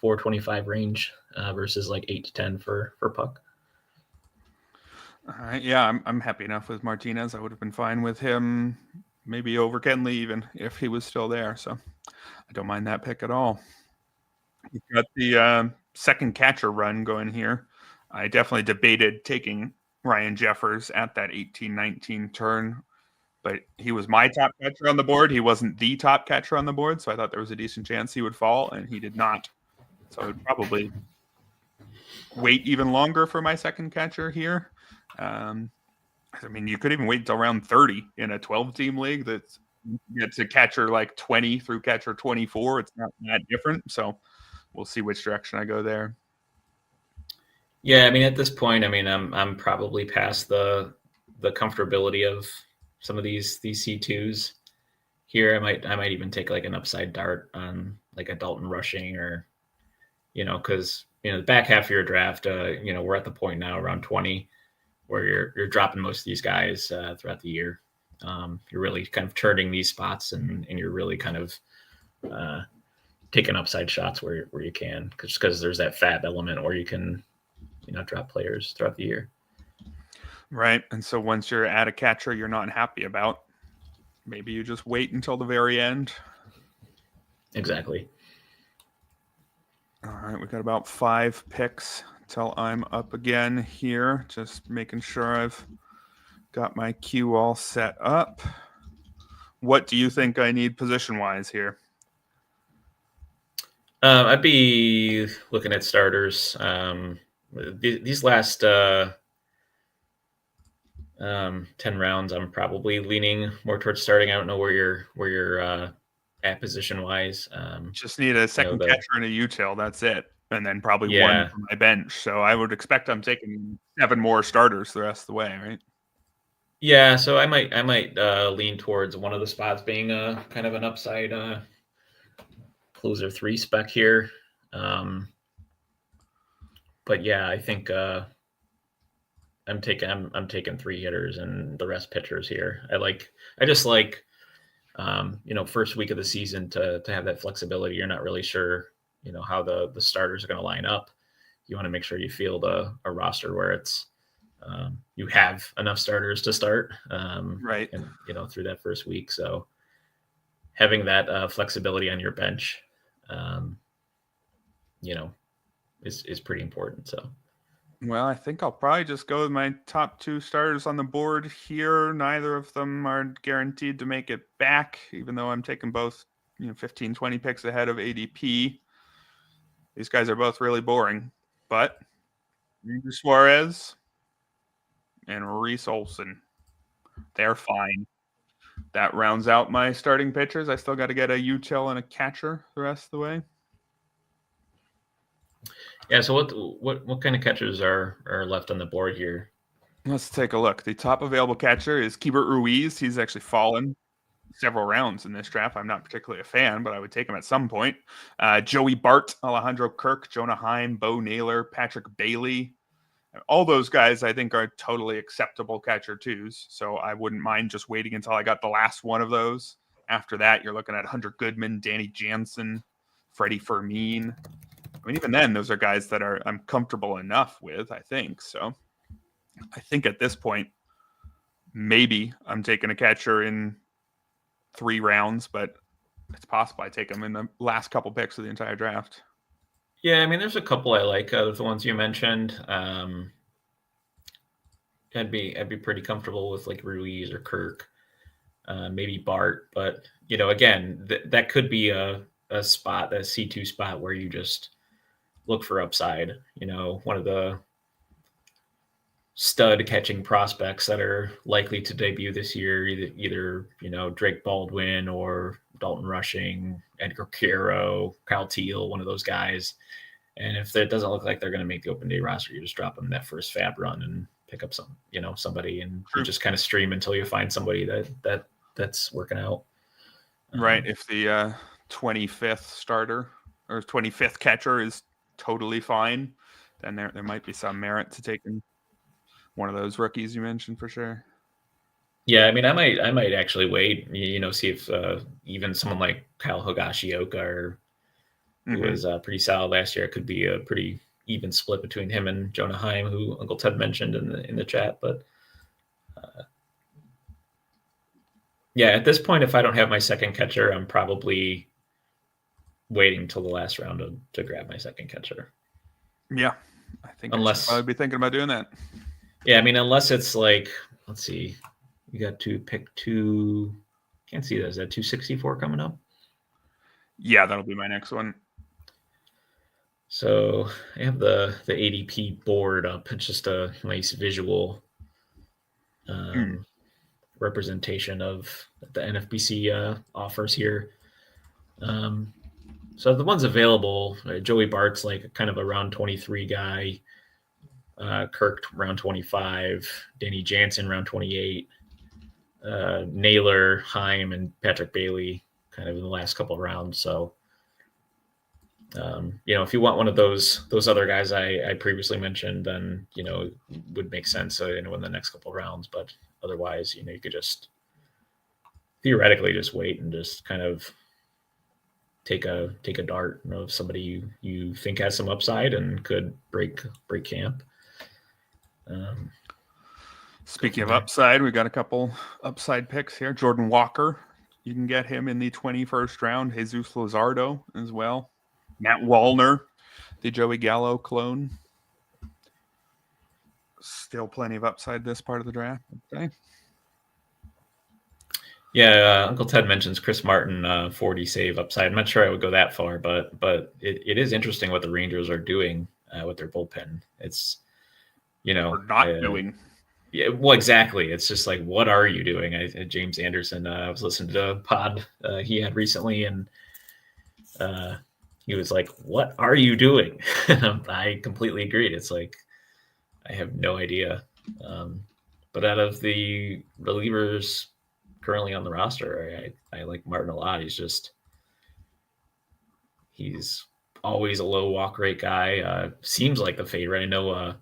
[SPEAKER 2] 24-25 range versus like 8 to 10 for Puck.
[SPEAKER 1] Yeah, I'm happy enough with Martinez. I would have been fine with him, maybe over Kenley even if he was still there. So I don't mind that pick at all. We've got the second catcher run going here. I definitely debated taking Ryan Jeffers at that 18-19 turn, but he was my top catcher on the board. He wasn't the top catcher on the board, so I thought there was a decent chance he would fall, and he did not. So I would probably wait even longer for my second catcher here. You could even wait until round 30 in a 12-team league that's gets a catcher like 20 through catcher 24. It's not that different, so we'll see which direction I go there.
[SPEAKER 2] Yeah, at this point, I'm probably past the comfortability of some of these C2s here. I might even take like an upside dart on like a Dalton Rushing, or because the back half of your draft, we're at the point now around 20 where you're dropping most of these guys throughout the year. You're really kind of turning these spots, and you're really kind of taking upside shots where you can, because there's that fab element where you can drop players throughout the year.
[SPEAKER 1] Right. And so once you're at a catcher you're not happy about, maybe you just wait until the very end.
[SPEAKER 2] Exactly.
[SPEAKER 1] All right, we've got about 5 picks till I'm up again here. Just making sure I've got my queue all set up. What do you think I need position-wise here?
[SPEAKER 2] I'd be looking at starters. these last 10 rounds, I'm probably leaning more towards starting. I don't know where you're at position wise.
[SPEAKER 1] Just need a second catcher and a util. That's it. And then probably one for my bench. So I would expect I'm taking 7 more starters the rest of the way, right?
[SPEAKER 2] Yeah, so I might lean towards one of the spots being kind of an upside closer 3 spec here. But yeah, I think I'm taking 3 hitters and the rest pitchers here. I just like first week of the season to have that flexibility. You're not really sure, how the starters are going to line up. You want to make sure you field a roster where it's you have enough starters to start,
[SPEAKER 1] right?
[SPEAKER 2] And through that first week. So having that flexibility on your bench, is pretty important. So.
[SPEAKER 1] Well, I think I'll probably just go with my top 2 starters on the board here. Neither of them are guaranteed to make it back, even though I'm taking both 15, 20 picks ahead of ADP. These guys are both really boring, but Suarez and Reese Olson, they're fine. That rounds out my starting pitchers. I still got to get a util and a catcher the rest of the way.
[SPEAKER 2] Yeah, so what kind of catchers are left on the board here?
[SPEAKER 1] Let's take a look. The top available catcher is Keibert Ruiz. He's actually fallen several rounds in this draft. I'm not particularly a fan, but I would take him at some point. Joey Bart, Alejandro Kirk, Jonah Heim, Bo Naylor, Patrick Bailey. All those guys I think are totally acceptable catcher twos. So I wouldn't mind just waiting until I got the last one of those. After that, you're looking at Hunter Goodman, Danny Jansen, Freddie Fermin. I mean, even then, those are guys that I'm comfortable enough with, I think. So I think at this point, maybe I'm taking a catcher in 3 rounds, but it's possible I take them in the last couple picks of the entire draft.
[SPEAKER 2] Yeah, I mean, there's a couple I like out of the ones you mentioned. I'd be pretty comfortable with like Ruiz or Kirk, maybe Bart. But again, that could be a spot, a C2 spot where you just look for upside. One of the stud catching prospects that are likely to debut this year, either Drake Baldwin or Dalton Rushing, Edgar Quero, Kyle Teal, one of those guys. And if it doesn't look like they're going to make the open day roster, you just drop them that first fab run and pick up somebody, and you just kind of stream until you find somebody that's working out.
[SPEAKER 1] Right. If the 25th starter or 25th catcher is totally fine, then there might be some merit to taking one of those rookies you mentioned for sure.
[SPEAKER 2] Yeah, I mean, I might actually wait, see if even someone like Kyle Higashioka, who was pretty solid last year, could be a pretty even split between him and Jonah Heim, who Uncle Ted mentioned in the chat. But yeah, at this point, if I don't have my second catcher, I'm probably waiting till the last round to grab my second catcher.
[SPEAKER 1] Yeah, I think I should probably be thinking about doing that.
[SPEAKER 2] Yeah, I mean, unless it's like, let's see, you got to pick 2. Can't see that. Is that 264 coming up?
[SPEAKER 1] Yeah, that'll be my next one.
[SPEAKER 2] So I have the ADP board up. It's just a nice visual representation of the NFBC offers here. So the ones available, Joey Bart's like kind of a round 23 guy. Kirk round 25, Danny Jansen round 28, Naylor, Heim, and Patrick Bailey kind of in the last couple of rounds. So, if you want one of those other guys I previously mentioned, then it would make sense. So in the next couple of rounds, but otherwise, you could just theoretically just wait and just kind of take a dart of somebody you think has some upside and could break camp.
[SPEAKER 1] Speaking of upside, we got a couple upside picks here. Jordan Walker, you can get him in the 21st round. Jesus Luzardo as well. Matt Wallner, the Joey Gallo clone. Still plenty of upside this part of the draft, I'd say.
[SPEAKER 2] Yeah, Uncle Ted mentions Chris Martin, 40 save upside. I'm not sure I would go that far, but it is interesting what the Rangers are doing. with their bullpen. It's,
[SPEAKER 1] Or not doing.
[SPEAKER 2] Yeah, well, exactly. It's just like, what are you doing? James Anderson, I was listening to a pod he had recently, and he was like, what are you doing? I completely agreed. It's like, I have no idea. But out of the relievers currently on the roster, I like Martin a lot. He's always a low walk rate guy. Seems like the favorite. I know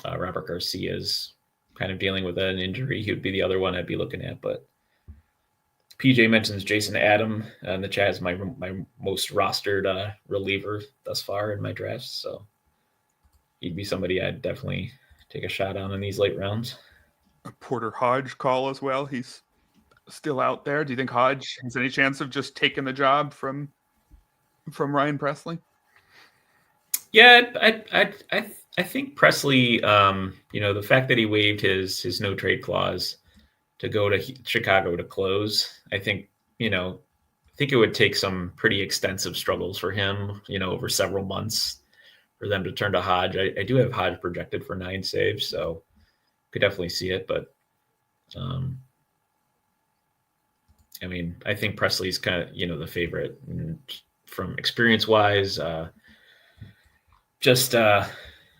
[SPEAKER 2] Robert Garcia is kind of dealing with an injury. He would be the other one I'd be looking at. But PJ mentions Jason Adam in the chat is my most rostered reliever thus far in my drafts. So he'd be somebody I'd definitely take a shot on in these late rounds.
[SPEAKER 1] A Porter Hodge call as well. He's still out there. Do you think Hodge has any chance of just taking the job from Ryan Pressly?
[SPEAKER 2] Yeah, I think Pressly, the fact that he waived his no trade clause to go to Chicago to close, I think it would take some pretty extensive struggles for him, over several months for them to turn to Hodge. I do have Hodge projected for 9 saves, so could definitely see it. But I think Pressly's kind of, the favorite from experience wise. Just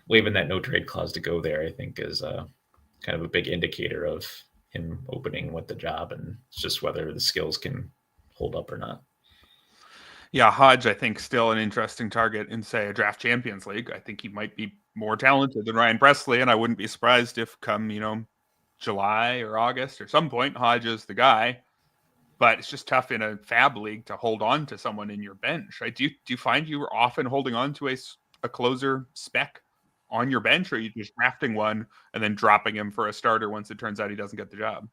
[SPEAKER 2] waiving that no trade clause to go there, I think, is kind of a big indicator of him opening with the job, and it's just whether the skills can hold up or not.
[SPEAKER 1] Yeah, Hodge, I think, still an interesting target in, say, a Draft Champions League. I think he might be more talented than Ryan Pressly, and I wouldn't be surprised if come, July or August or some point, Hodge is the guy. But it's just tough in a fab league to hold on to someone in your bench, right? Do you find you are often holding on to a closer spec on your bench, or are you just drafting one and then dropping him for a starter once it turns out he doesn't get the job?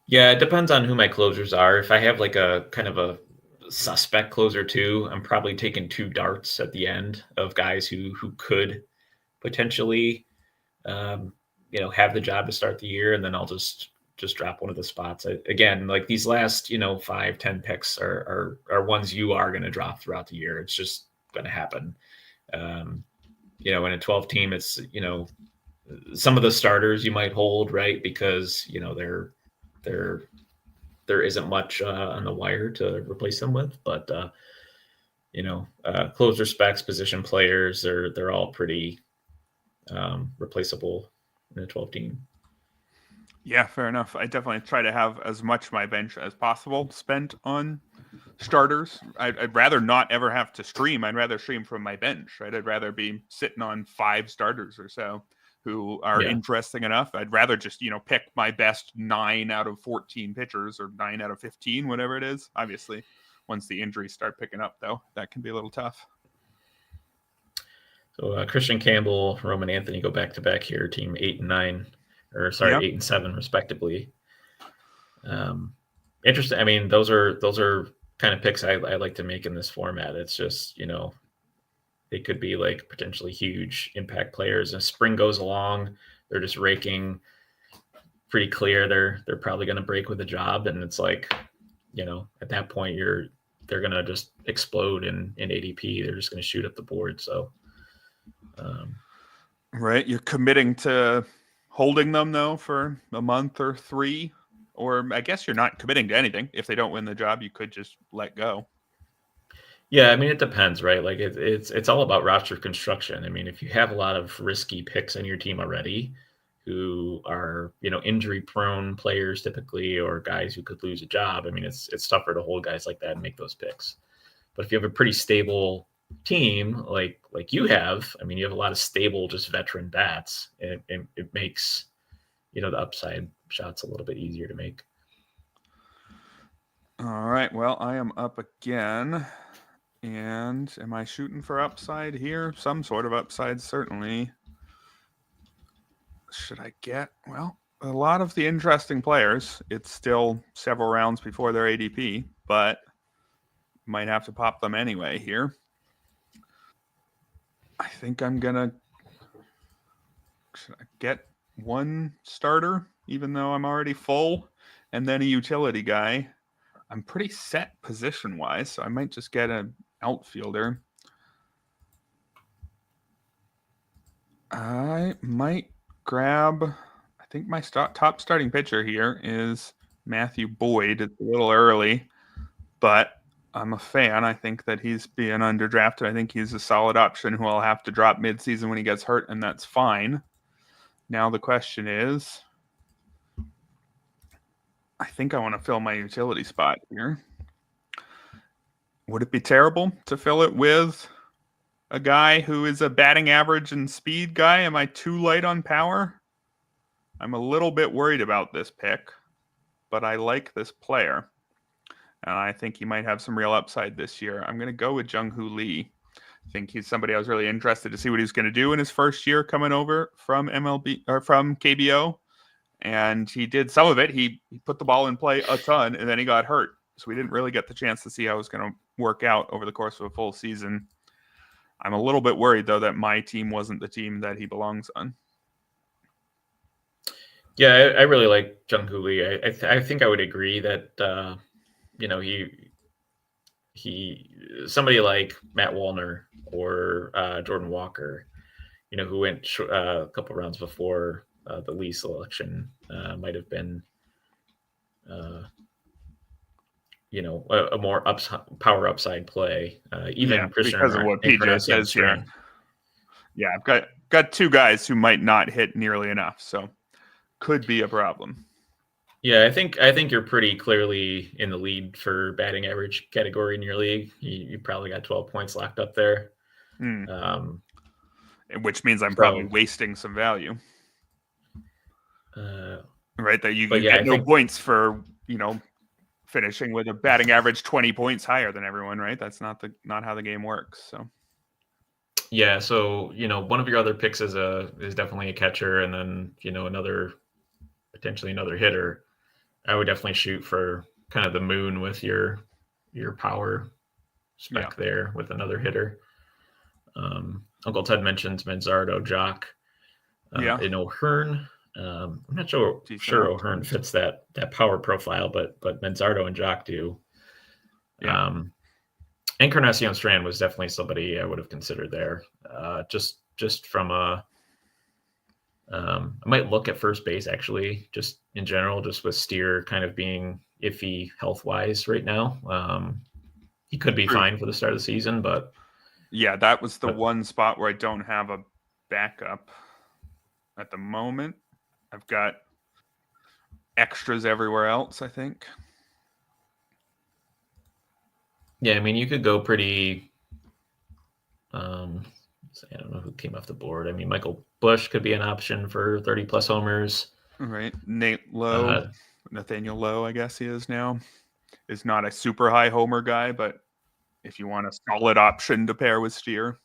[SPEAKER 2] Yeah, it depends on who my closers are. If I have like a kind of a suspect closer too, I'm probably taking 2 darts at the end of guys who could potentially, have the job to start the year, and then I'll just drop one of the spots. Again, like these last, 5-10 picks are ones you are going to drop throughout the year. It's just going to happen. In a 12 team, it's, some of the starters you might hold, right? Because, there isn't much on the wire to replace them with, but closer specs, position players, they're all pretty replaceable in a 12 team.
[SPEAKER 1] Yeah, fair enough. I definitely try to have as much of my bench as possible spent on starters. I'd rather not ever have to stream. I'd rather stream from my bench, right? I'd rather be sitting on 5 starters or so who are interesting enough. I'd rather just, pick my best 9 out of 14 pitchers or 9 out of 15, whatever it is. Obviously, once the injuries start picking up, though, that can be a little tough.
[SPEAKER 2] So Christian Campbell, Roman Anthony go back to back here, team 8 and 9, or sorry, 8 and 7 respectively. Interesting. Those are kind of picks I like to make in this format. It's just, they could be like potentially huge impact players. As spring goes along, they're just raking. Pretty clear they're probably going to break with a job, and it's like, at that point they're going to just explode in ADP. They're just going to shoot up the board. So,
[SPEAKER 1] right, you're committing to holding them though for a month or 3, or I guess you're not committing to anything. If they don't win the job, you could just let go.
[SPEAKER 2] Yeah, it depends, right? Like it's all about roster construction. If you have a lot of risky picks on your team already, who are injury prone players typically, or guys who could lose a job, it's tougher to hold guys like that and make those picks. But if you have a pretty stable team like you have, you have a lot of stable, just veteran bats. It makes the upside shots a little bit easier to make.
[SPEAKER 1] All right. Well, I am up again. And am I shooting for upside here? Some sort of upside, certainly. Should I get, well, a lot of the interesting players? It's still several rounds before their ADP, but might have to pop them anyway here. I think I'm going to, should I get one starter, even though I'm already full, and then a utility guy? I'm pretty set position-wise, so I might just get an outfielder. I might grab. I think my top starting pitcher here is Matthew Boyd. It's a little early, but I'm a fan. I think that he's being underdrafted. I think he's a solid option who I'll have to drop midseason when he gets hurt, and that's fine. Now the question is, I think I want to fill my utility spot here. Would it be terrible to fill it with a guy who is a batting average and speed guy? Am I too light on power? I'm a little bit worried about this pick, but I like this player. And I think he might have some real upside this year. I'm going to go with Jung-Hoo Lee. I think he's somebody I was really interested to see what he's going to do in his first year coming over from MLB or from KBO. And he did some of it. He put the ball in play a ton, and then he got hurt. So we didn't really get the chance to see how it was going to work out over the course of a full season. I'm a little bit worried, though, that my team wasn't the team that he belongs on.
[SPEAKER 2] Yeah, I really like Jung-Hoo Lee. I think I would agree that he somebody like Matt Wallner or Jordan Walker, who went a couple rounds before the Lee selection, might have been a more power upside play. Even Christian
[SPEAKER 1] because of what PJ says here. Yeah, I've got two guys who might not hit nearly enough, so could be a problem.
[SPEAKER 2] Yeah, I think you're pretty clearly in the lead for batting average category in your league. You probably got 12 points locked up there.
[SPEAKER 1] Which means I'm probably wasting some value. Right, that you get no points for, finishing with a batting average 20 points higher than everyone, right? That's not how the game works. So
[SPEAKER 2] yeah, so one of your other picks is definitely a catcher, and then potentially another hitter. I would definitely shoot for kind of the moon with your power spec there with another hitter. Uncle Ted mentions Manzardo, Jock, and O'Hearn. I'm not sure O'Hearn fits that power profile, but Manzardo and Jock do.
[SPEAKER 1] Yeah.
[SPEAKER 2] Encarnacion Strand was definitely somebody I would have considered there. Just from a, I might look at first base actually, just in general, just with Steer kind of being iffy health wise right now. He could be fine for the start of the season, but
[SPEAKER 1] yeah, that was the one spot where I don't have a backup at the moment. I've got extras everywhere else, I think.
[SPEAKER 2] Yeah, I mean, you could go pretty. I don't know who came off the board. I mean, Michael Bush could be an option for 30+ homers.
[SPEAKER 1] Right. Nate Lowe, Nathaniel Lowe, I guess he is now, is not a super high homer guy, but if you want a solid option to pair with Steer.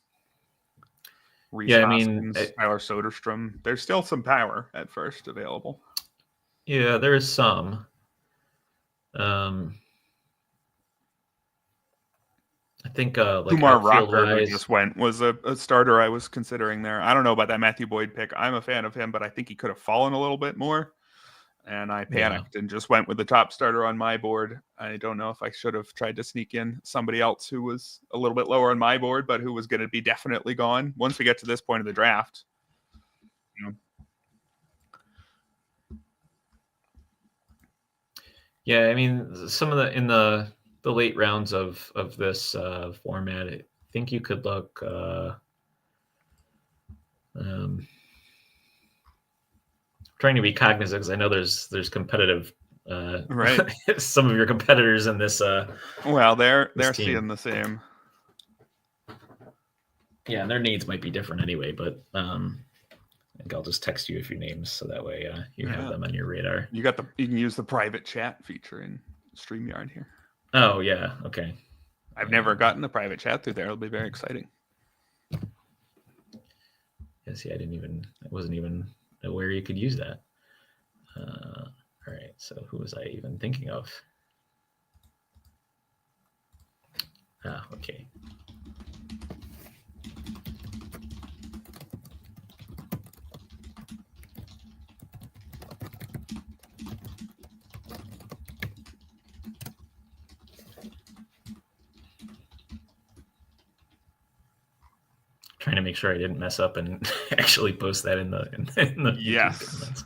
[SPEAKER 1] Reese Hoskins, Tyler Soderstrom. There's still some power at first available.
[SPEAKER 2] Yeah, there is some. I think
[SPEAKER 1] Kumar Rocker, who just went, was a starter I was considering there. I don't know about that Matthew Boyd pick. I'm a fan of him, but I think he could have fallen a little bit more. And I panicked and just went with the top starter on my board. I don't know if I should have tried to sneak in somebody else who was a little bit lower on my board, but who was going to be definitely gone once we get to this point of the draft.
[SPEAKER 2] Yeah, I mean, some of in the late rounds of this format, I think you could look. Trying to be cognizant because I know there's competitive.
[SPEAKER 1] Right.
[SPEAKER 2] Some of your competitors in this.
[SPEAKER 1] Well, they're seeing the same.
[SPEAKER 2] Yeah, and their needs might be different anyway, but I think I'll just text you a few names so that way you have them on your radar.
[SPEAKER 1] You can use the private chat feature in StreamYard here.
[SPEAKER 2] Oh yeah, okay.
[SPEAKER 1] I've never gotten the private chat through there. It'll be very exciting.
[SPEAKER 2] Yeah, see, I wasn't even aware you could use that. All right, so who was I even thinking of? Okay. trying to make sure I didn't mess up and actually post that in the
[SPEAKER 1] Yes.
[SPEAKER 2] YouTube comments.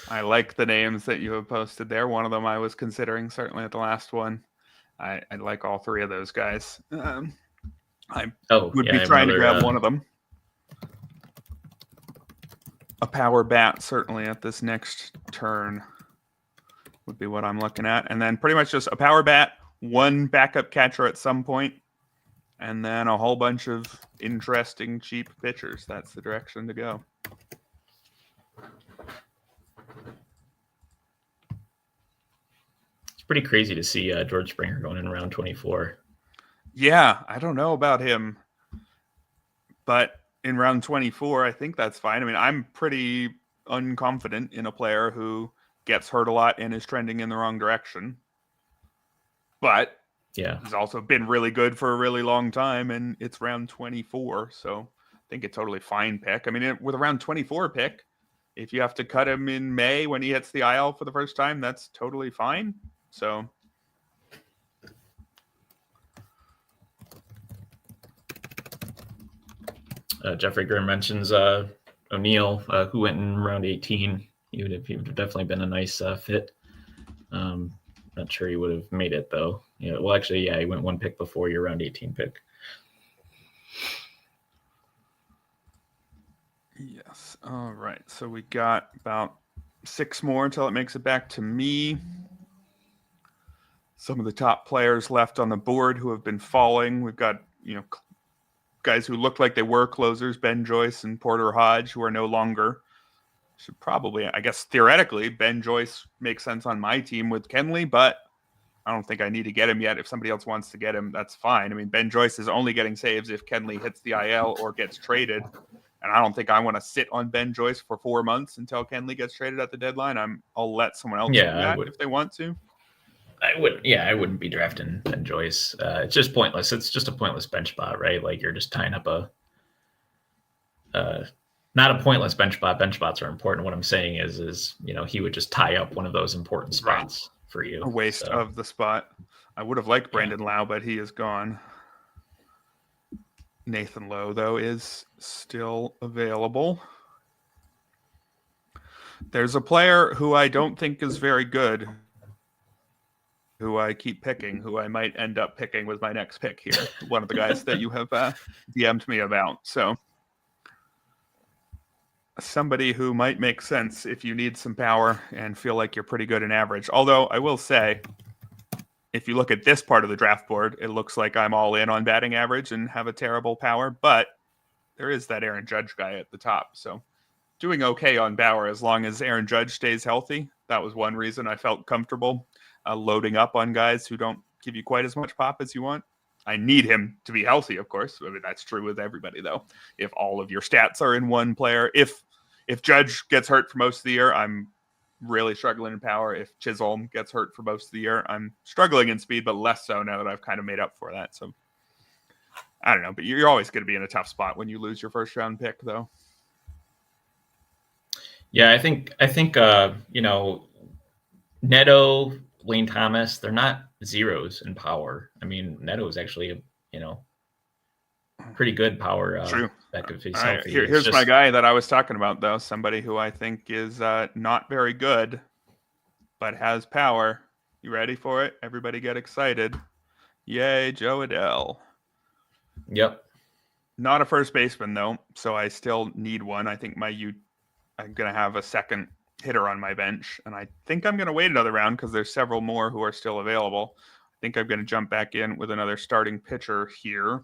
[SPEAKER 1] I like the names that you have posted there. One of them I was considering, certainly at the last one. I like all three of those guys. I would be trying to grab one of them. A power bat, certainly at this next turn, would be what I'm looking at. And then pretty much just a power bat, one backup catcher at some point, and then a whole bunch of interesting, cheap pitchers. That's the direction to go.
[SPEAKER 2] It's pretty crazy to see George Springer going in round 24.
[SPEAKER 1] Yeah, I don't know about him, but in round 24, I think that's fine. I mean, I'm pretty unconfident in a player who gets hurt a lot and is trending in the wrong direction. But
[SPEAKER 2] yeah,
[SPEAKER 1] he's also been really good for a really long time, and it's round 24, so I think a totally fine pick. I mean, with a round 24 pick, if you have to cut him in May when he hits the IL for the first time, that's totally fine. So
[SPEAKER 2] Jeffrey Grimm mentions O'Neill, who went in round 18. He would have definitely been a nice fit. Not sure he would have made it though. Yeah, well, actually, yeah, he went one pick before your round 18 pick.
[SPEAKER 1] Yes. All right. So we got about 6 more until it makes it back to me. Some of the top players left on the board who have been falling. We've got, guys who looked like they were closers, Ben Joyce and Porter Hodge, who are no longer. Should probably, I guess, theoretically, Ben Joyce makes sense on my team with Kenley, but I don't think I need to get him yet. If somebody else wants to get him, that's fine. I mean, Ben Joyce is only getting saves if Kenley hits the IL or gets traded. And I don't think I want to sit on Ben Joyce for 4 months until Kenley gets traded at the deadline. I'll let someone else do that if they want to.
[SPEAKER 2] I wouldn't be drafting Ben Joyce. It's just pointless. It's just a pointless bench spot, right? Like you're just tying up not a pointless bench spot. Bench spots are important. What I'm saying is he would just tie up one of those important spots for you.
[SPEAKER 1] A waste of the spot. I would have liked Brandon Lau, but he is gone. Nathan Lowe, though, is still available. There's a player who I don't think is very good, who I keep picking, who I might end up picking with my next pick here. One of the guys that you have DM'd me about. So somebody who might make sense if you need some power and feel like you're pretty good in average. Although I will say, if you look at this part of the draft board, it looks like I'm all in on batting average and have a terrible power, but there is that Aaron Judge guy at the top. So doing okay on power as long as Aaron Judge stays healthy. That was one reason I felt comfortable loading up on guys who don't give you quite as much pop as you want. I need him to be healthy, of course. I mean, that's true with everybody, though. If all of your stats are in one player, if Judge gets hurt for most of the year, I'm really struggling in power. If Chisholm gets hurt for most of the year, I'm struggling in speed, but less so now that I've kind of made up for that. So I don't know, but you're always going to be in a tough spot when you lose your first round pick, though.
[SPEAKER 2] Yeah, I think Neto, Lane Thomas, they're not zeros in power. I mean, Neto is actually pretty good power.
[SPEAKER 1] True.
[SPEAKER 2] Back if he's healthy.
[SPEAKER 1] Here's my guy that I was talking about, though. Somebody who I think is not very good, but has power. You ready for it? Everybody get excited. Yay, Joe Adele.
[SPEAKER 2] Yep.
[SPEAKER 1] Not a first baseman, though, so I still need one. I think I'm going to have a second hitter on my bench, and I think I'm going to wait another round because there's several more who are still available. I think I'm going to jump back in with another starting pitcher here.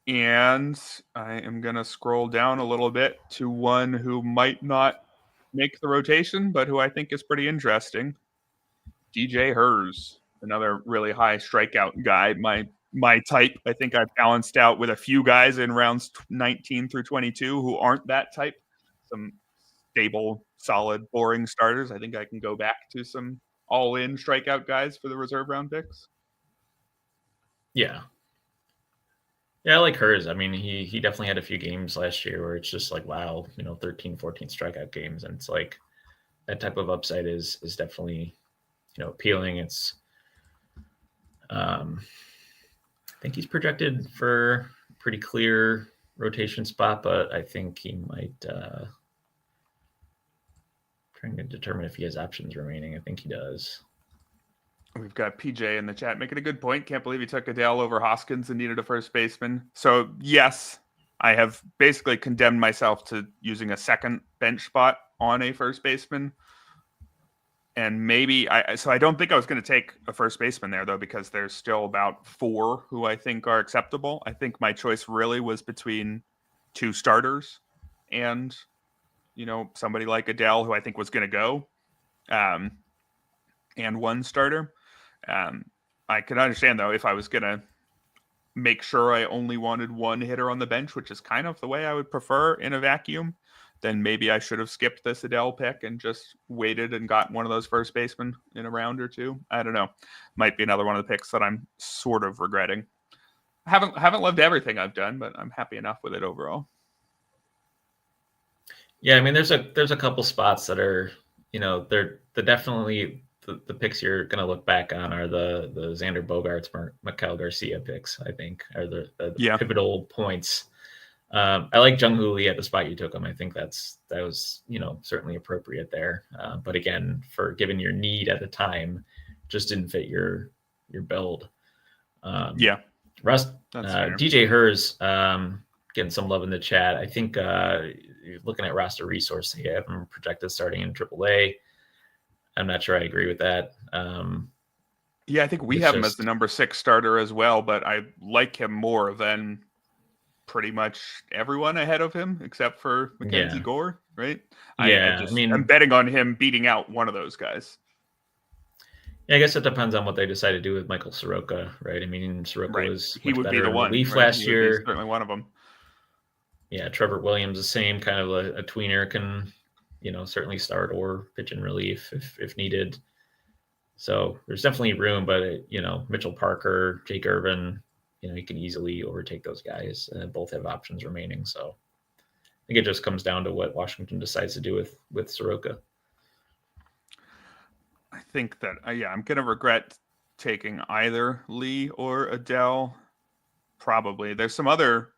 [SPEAKER 1] And I am going to scroll down a little bit to one who might not make the rotation, but who I think is pretty interesting. DJ Hers, another really high strikeout guy. My type, I think I've balanced out with a few guys in rounds 19 through 22 who aren't that type. Some stable, solid, boring starters. I think I can go back to some all-in strikeout guys for the reserve round picks.
[SPEAKER 2] Yeah. Yeah, I like Hers. I mean, he definitely had a few games last year where it's just like, wow, 13, 14 strikeout games. And it's like that type of upside is definitely, appealing. It's, I think he's projected for pretty clear rotation spot, but I think he might. Trying to determine if he has options remaining. I think he does.
[SPEAKER 1] We've got PJ in the chat making a good point. Can't believe he took Adele over Hoskins and needed a first baseman. So, yes, I have basically condemned myself to using a second bench spot on a first baseman. And maybe I don't think I was going to take a first baseman there, though, because there's still about 4 who I think are acceptable. I think my choice really was between 2 starters and, somebody like Adele, who I think was going to go, and 1 starter. I could understand, though, if I was going to make sure I only wanted 1 hitter on the bench, which is kind of the way I would prefer in a vacuum, then maybe I should have skipped this Adele pick and just waited and got one of those first basemen in a round or 2. I don't know. Might be another one of the picks that I'm sort of regretting. I haven't loved everything I've done, but I'm happy enough with it overall.
[SPEAKER 2] Yeah, I mean, there's a couple spots that are, they're definitely the picks you're going to look back on are the Xander Bogaerts, Miguel Garcia picks, I think, are the pivotal points. I like Jung Hoo Lee at the spot you took him. I think that was, certainly appropriate there. But again, for given your need at the time, just didn't fit your build. DJ Hers, getting some love in the chat. I think looking at roster resource, they have him projected starting in AAA. I'm not sure I agree with that.
[SPEAKER 1] I think we have him as the number 6 starter as well, but I like him more than pretty much everyone ahead of him except for Mackenzie Gore, right? I'm betting on him beating out one of those guys.
[SPEAKER 2] Yeah, I guess it depends on what they decide to do with Michael Soroka, right? I mean, Soroka was
[SPEAKER 1] he would be the one
[SPEAKER 2] relief last year.
[SPEAKER 1] Certainly one of them.
[SPEAKER 2] Yeah, Trevor Williams, the same kind of a tweener, can certainly start or pitch in relief if needed. So there's definitely room, but Mitchell Parker, Jake Irvin, you can easily overtake those guys. Both have options remaining. So I think it just comes down to what Washington decides to do with Soroka.
[SPEAKER 1] I think that, I'm going to regret taking either Lee or Adele. Probably. There's some other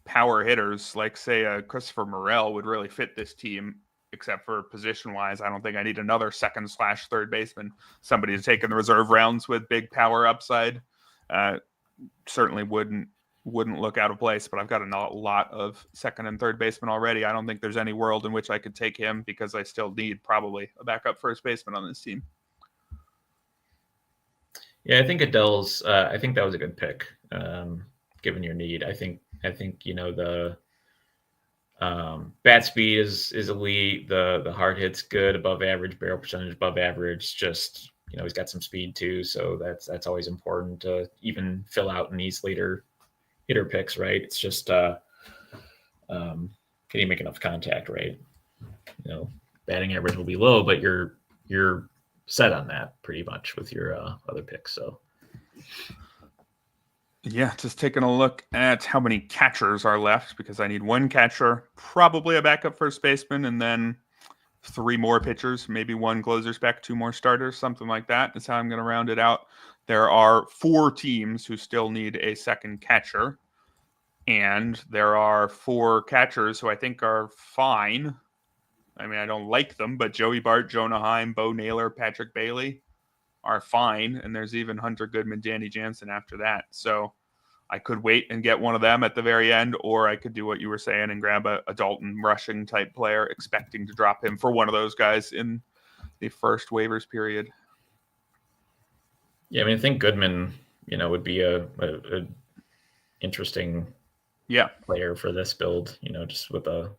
[SPEAKER 1] power hitters, like, say, Christopher Morel would really fit this team, except for position-wise. I don't think I need another second/third baseman, somebody to take in the reserve rounds with big power upside. Certainly wouldn't look out of place, but I've got a lot of second and third basemen already. I don't think there's any world in which I could take him because I still need probably a backup first baseman on this team.
[SPEAKER 2] Yeah, I think Adele's. I think that was a good pick, given your need. I think the bat speed is elite. The hard hit's good, above average, barrel percentage above average. Just he's got some speed too, so that's always important to even fill out in these later hitter picks, right? It's just can you make enough contact, right? Batting average will be low, but you're set on that pretty much with your other picks. So
[SPEAKER 1] just taking a look at how many catchers are left, because I need 1 catcher, probably a backup first baseman, and then 3 more pitchers, maybe 1 closer spec, 2 more starters, something like that is how I'm going to round it out. There are 4 teams who still need a second catcher, and there are 4 catchers who I think are fine. I mean, I don't like them, but Joey Bart, Jonah Heim, Bo Naylor, Patrick Bailey are fine, and there's even Hunter Goodman, Danny Jansen after that. So I could wait and get one of them at the very end, or I could do what you were saying and grab a Dalton rushing type player, expecting to drop him for one of those guys in the first waivers period.
[SPEAKER 2] Yeah, I mean, I think Goodman, would be a interesting player for this build, just with the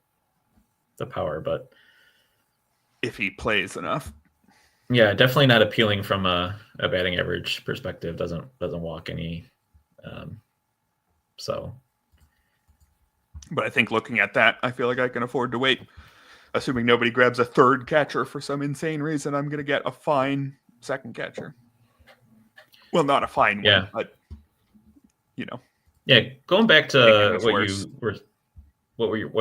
[SPEAKER 2] power, but
[SPEAKER 1] if he plays enough.
[SPEAKER 2] Yeah, definitely not appealing from a batting average perspective. Doesn't walk any.
[SPEAKER 1] But I think looking at that, I feel like I can afford to wait. Assuming nobody grabs a third catcher for some insane reason, I'm going to get a fine second catcher. Well, not a fine one, but
[SPEAKER 2] Yeah, going back to what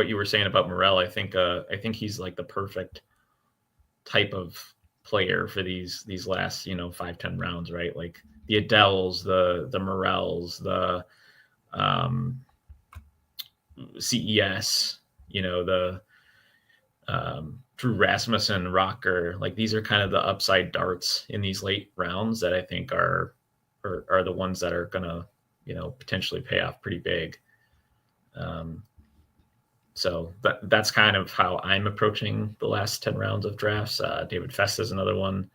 [SPEAKER 2] you were saying about Morel, I think he's like the perfect type of player for these last 5-10 rounds, right? Like the Adeles, the Morels, CES, the Drew Rasmussen, Rocker, like these are kind of the upside darts in these late rounds that I think are the ones that are gonna, potentially pay off pretty big. So that's kind of how I'm approaching the last 10 rounds of drafts. David Festa is another one.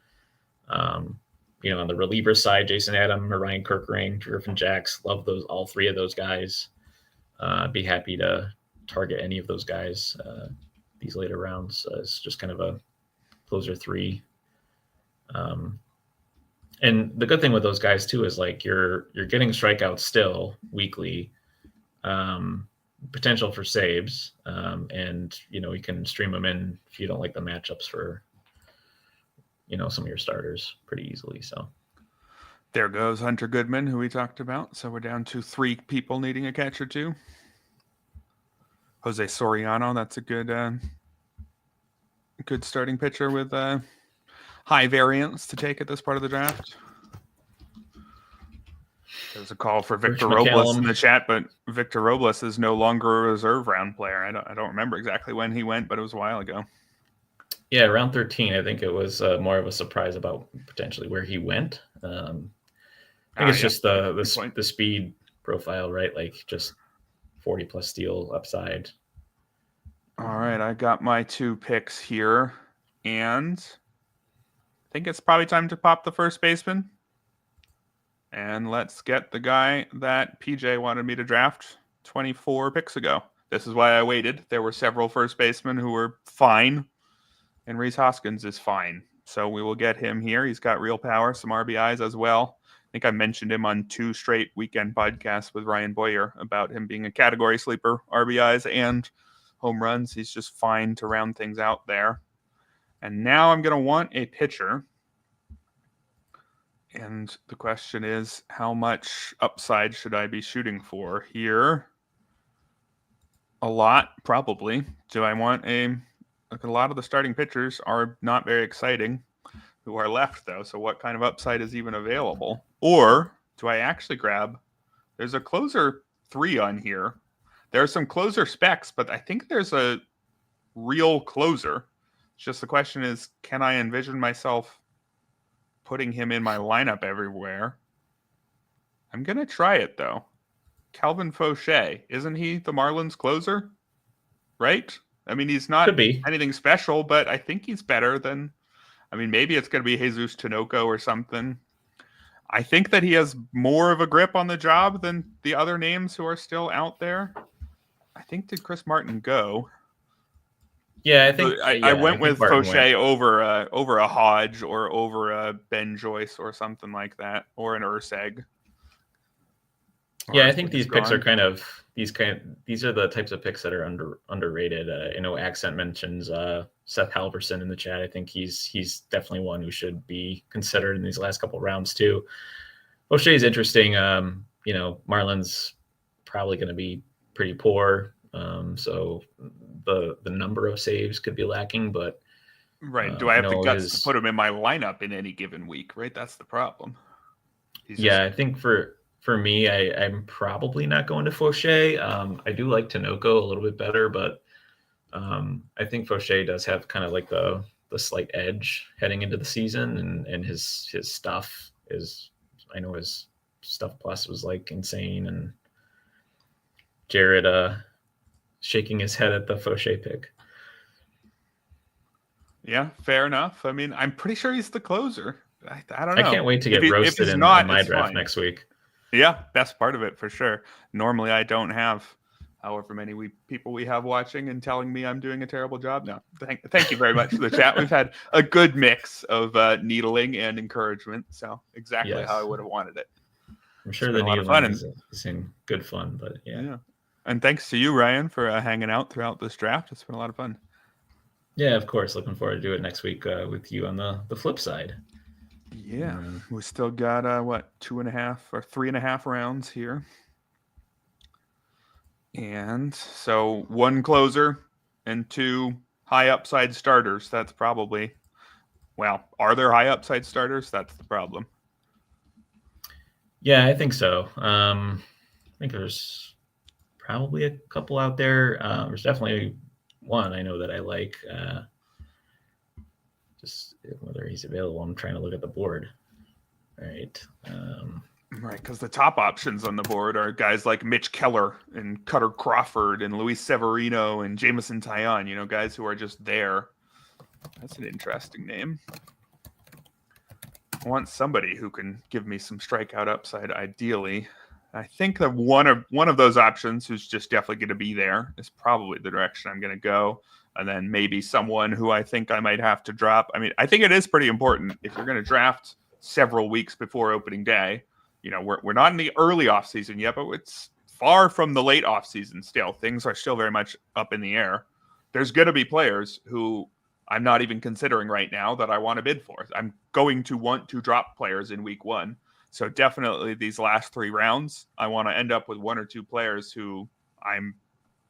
[SPEAKER 2] On the reliever side, Jason Adam, Ryan Kerkering, Griffin Jacks, love all three of those guys. Be happy to target any of those guys these later rounds. It's just kind of a closer three. And the good thing with those guys too is like you're getting strikeouts still weekly, potential for saves, and you can stream them in if you don't like the matchups for some of your starters pretty easily. So
[SPEAKER 1] there goes Hunter Goodman, who we talked about. So we're down to 3 people needing a catch or 2. Jose Soriano, that's a good starting pitcher with high variance to take at this part of the draft. There's a call for Victor Robles in the chat, but Victor Robles is no longer a reserve round player. I don't remember exactly when he went, but it was a while ago.
[SPEAKER 2] Yeah, around 13. I think it was more of a surprise about potentially where he went. I think it's just the speed profile, right? Like just 40 plus steal upside.
[SPEAKER 1] All right, I got my 2 picks here, and I think it's probably time to pop the first baseman. And let's get the guy that PJ wanted me to draft 24 picks ago. This is why I waited. There were several first basemen who were fine, and Rhys Hoskins is fine. So we will get him here. He's got real power, some RBIs as well. I think I mentioned him on 2 straight weekend podcasts with Ryan Boyer about him being a category sleeper, RBIs and home runs. He's just fine to round things out there. And now I'm going to want a pitcher. And the question is, how much upside should I be shooting for here? A lot, probably. Do I want a lot of the starting pitchers are not very exciting who are left, though. So what kind of upside is even available? Or do I actually grab, there's a closer 3 on here. There are some closer specs, but I think there's a real closer. It's just the question is, can I envision myself putting him in my lineup everywhere? I'm going to try it, though. Calvin Fauché. Isn't he the Marlins closer? Right? I mean, he's not anything special, but I think he's better than... I mean, maybe it's going to be Jesus Tinoco or something. I think that he has more of a grip on the job than the other names who are still out there. I think, did Chris Martin go?
[SPEAKER 2] Yeah, I think
[SPEAKER 1] I went with Fauché over a Hodge or over a Ben Joyce or something like that, or an Urseg.
[SPEAKER 2] Yeah, I think these picks are these are the types of picks that are underrated. I know Accent mentions Seth Halverson in the chat. I think he's definitely one who should be considered in these last couple of rounds too. O'Shea is interesting. Marlins probably going to be pretty poor, so the number of saves could be lacking. But
[SPEAKER 1] right, do I have the guts to put him in my lineup in any given week? Right, that's the problem.
[SPEAKER 2] I think for me, I'm probably not going to Fauché. I do like Tinoco a little bit better, but I think Fauché does have kind of like the slight edge heading into the season, and his stuff is, I know his stuff plus was like insane, and Jared shaking his head at the Fauché pick.
[SPEAKER 1] Yeah, fair enough. I mean, I'm pretty sure he's the closer. I don't know.
[SPEAKER 2] I can't wait to get roasted in my draft next week.
[SPEAKER 1] Yeah, that's part of it for sure. Normally, I don't have however many people we have watching and telling me I'm doing a terrible job. No, thank you very much for the chat. We've had a good mix of needling and encouragement. So exactly how I would have wanted it.
[SPEAKER 2] I'm sure the needling is in good fun, but yeah.
[SPEAKER 1] And thanks to you, Ryan, for hanging out throughout this draft. It's been a lot of fun.
[SPEAKER 2] Yeah, of course. Looking forward to do it next week with you on the flip side.
[SPEAKER 1] Yeah, we still got 2.5 or 3.5 rounds here, and so 1 closer and 2 high upside starters. That's probably, are there high upside starters? That's the problem.
[SPEAKER 2] Yeah, I think so. I think there's probably a couple out there. There's definitely one I know that I like. Just whether he's available, I'm trying to look at the board. All right.
[SPEAKER 1] Right, because the top options on the board are guys like Mitch Keller and Cutter Crawford and Luis Severino and Jameson Taillon, guys who are just there. That's an interesting name. I want somebody who can give me some strikeout upside, ideally. I think that one of those options who's just definitely going to be there is probably the direction I'm going to go. And then maybe someone who I think I might have to drop. I mean, I think it is pretty important if you're going to draft several weeks before opening day. We're not in the early offseason yet, but it's far from the late offseason still. Things are still very much up in the air. There's going to be players who I'm not even considering right now that I want to bid for. I'm going to want to drop players in week 1. So definitely these last 3 rounds, I want to end up with 1 or 2 players who I'm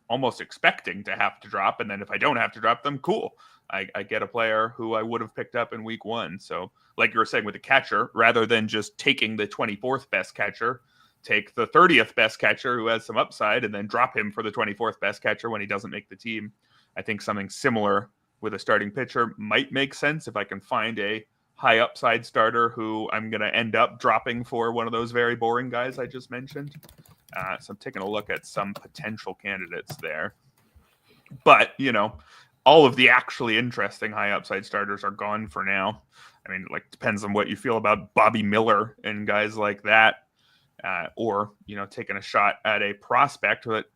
[SPEAKER 1] almost expecting to have to drop. And then if I don't have to drop them, cool. I get a player who I would have picked up in week 1. So like you were saying with the catcher, rather than just taking the 24th best catcher, take the 30th best catcher who has some upside and then drop him for the 24th best catcher when he doesn't make the team. I think something similar with a starting pitcher might make sense if I can find a high upside starter who I'm going to end up dropping for one of those very boring guys I just mentioned. So I'm taking a look at some potential candidates there. But, all of the actually interesting high upside starters are gone for now. I mean, depends on what you feel about Bobby Miller and guys like that. Or, taking a shot at a prospect, but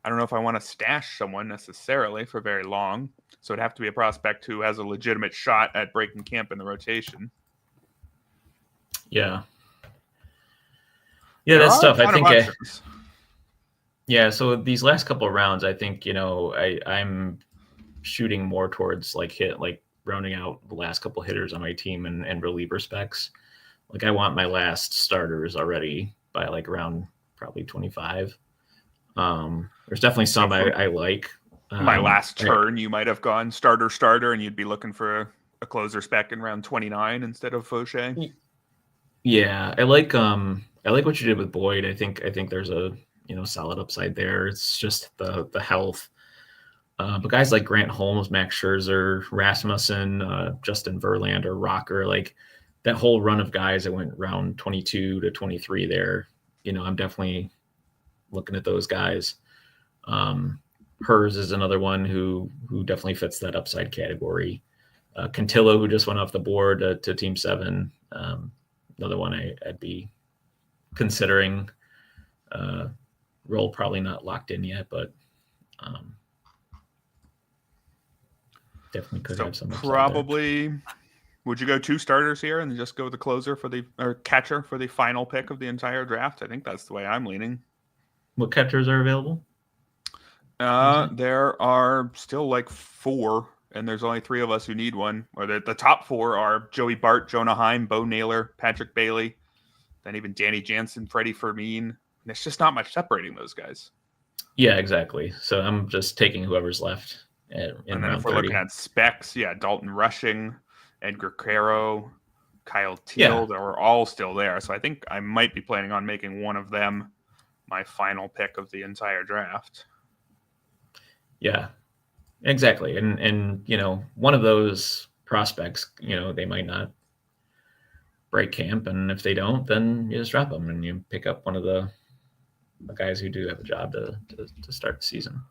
[SPEAKER 1] I don't know if I want to stash someone necessarily for very long. So it'd have to be a prospect who has a legitimate shot at breaking camp in the rotation.
[SPEAKER 2] Yeah. Yeah, that's tough. I think. So these last couple of rounds, I think, I'm shooting more towards rounding out the last couple hitters on my team and reliever specs. I want my last starters already by around probably 25. There's definitely some I like.
[SPEAKER 1] My last turn, you might have gone starter, and you'd be looking for a closer spec in round 29 instead of Fauché.
[SPEAKER 2] Yeah, I like what you did with Boyd. I think there's a solid upside there. It's just the health. But guys like Grant Holmes, Max Scherzer, Rasmussen, Justin Verlander, Rocker, that whole run of guys that went round 22 to 23 there. I'm definitely looking at those guys. Hers is another one who definitely fits that upside category. Cantillo, who just went off the board to Team 7, another one I'd be considering. Role probably not locked in yet, but definitely could have some upside
[SPEAKER 1] probably there. Would you go 2 starters here and just go with the closer or catcher for the final pick of the entire draft? I think that's the way I'm leaning.
[SPEAKER 2] What catchers are available?
[SPEAKER 1] There are still 4, and there's only 3 of us who need one. Or the top 4 are Joey Bart, Jonah Heim, Bo Naylor, Patrick Bailey, then even Danny Jansen, Freddie Fermin. There's just not much separating those guys.
[SPEAKER 2] Yeah, exactly. So I'm just taking whoever's left. And then
[SPEAKER 1] if we're
[SPEAKER 2] 30.
[SPEAKER 1] looking at specs, Dalton Rushing, Edgar Caro, Kyle Teal, they're all still there. So I think I might be planning on making one of them my final pick of the entire draft.
[SPEAKER 2] Yeah, exactly. And one of those prospects, they might not break camp. And if they don't, then you just drop them and you pick up one of the guys who do have a job to start the season.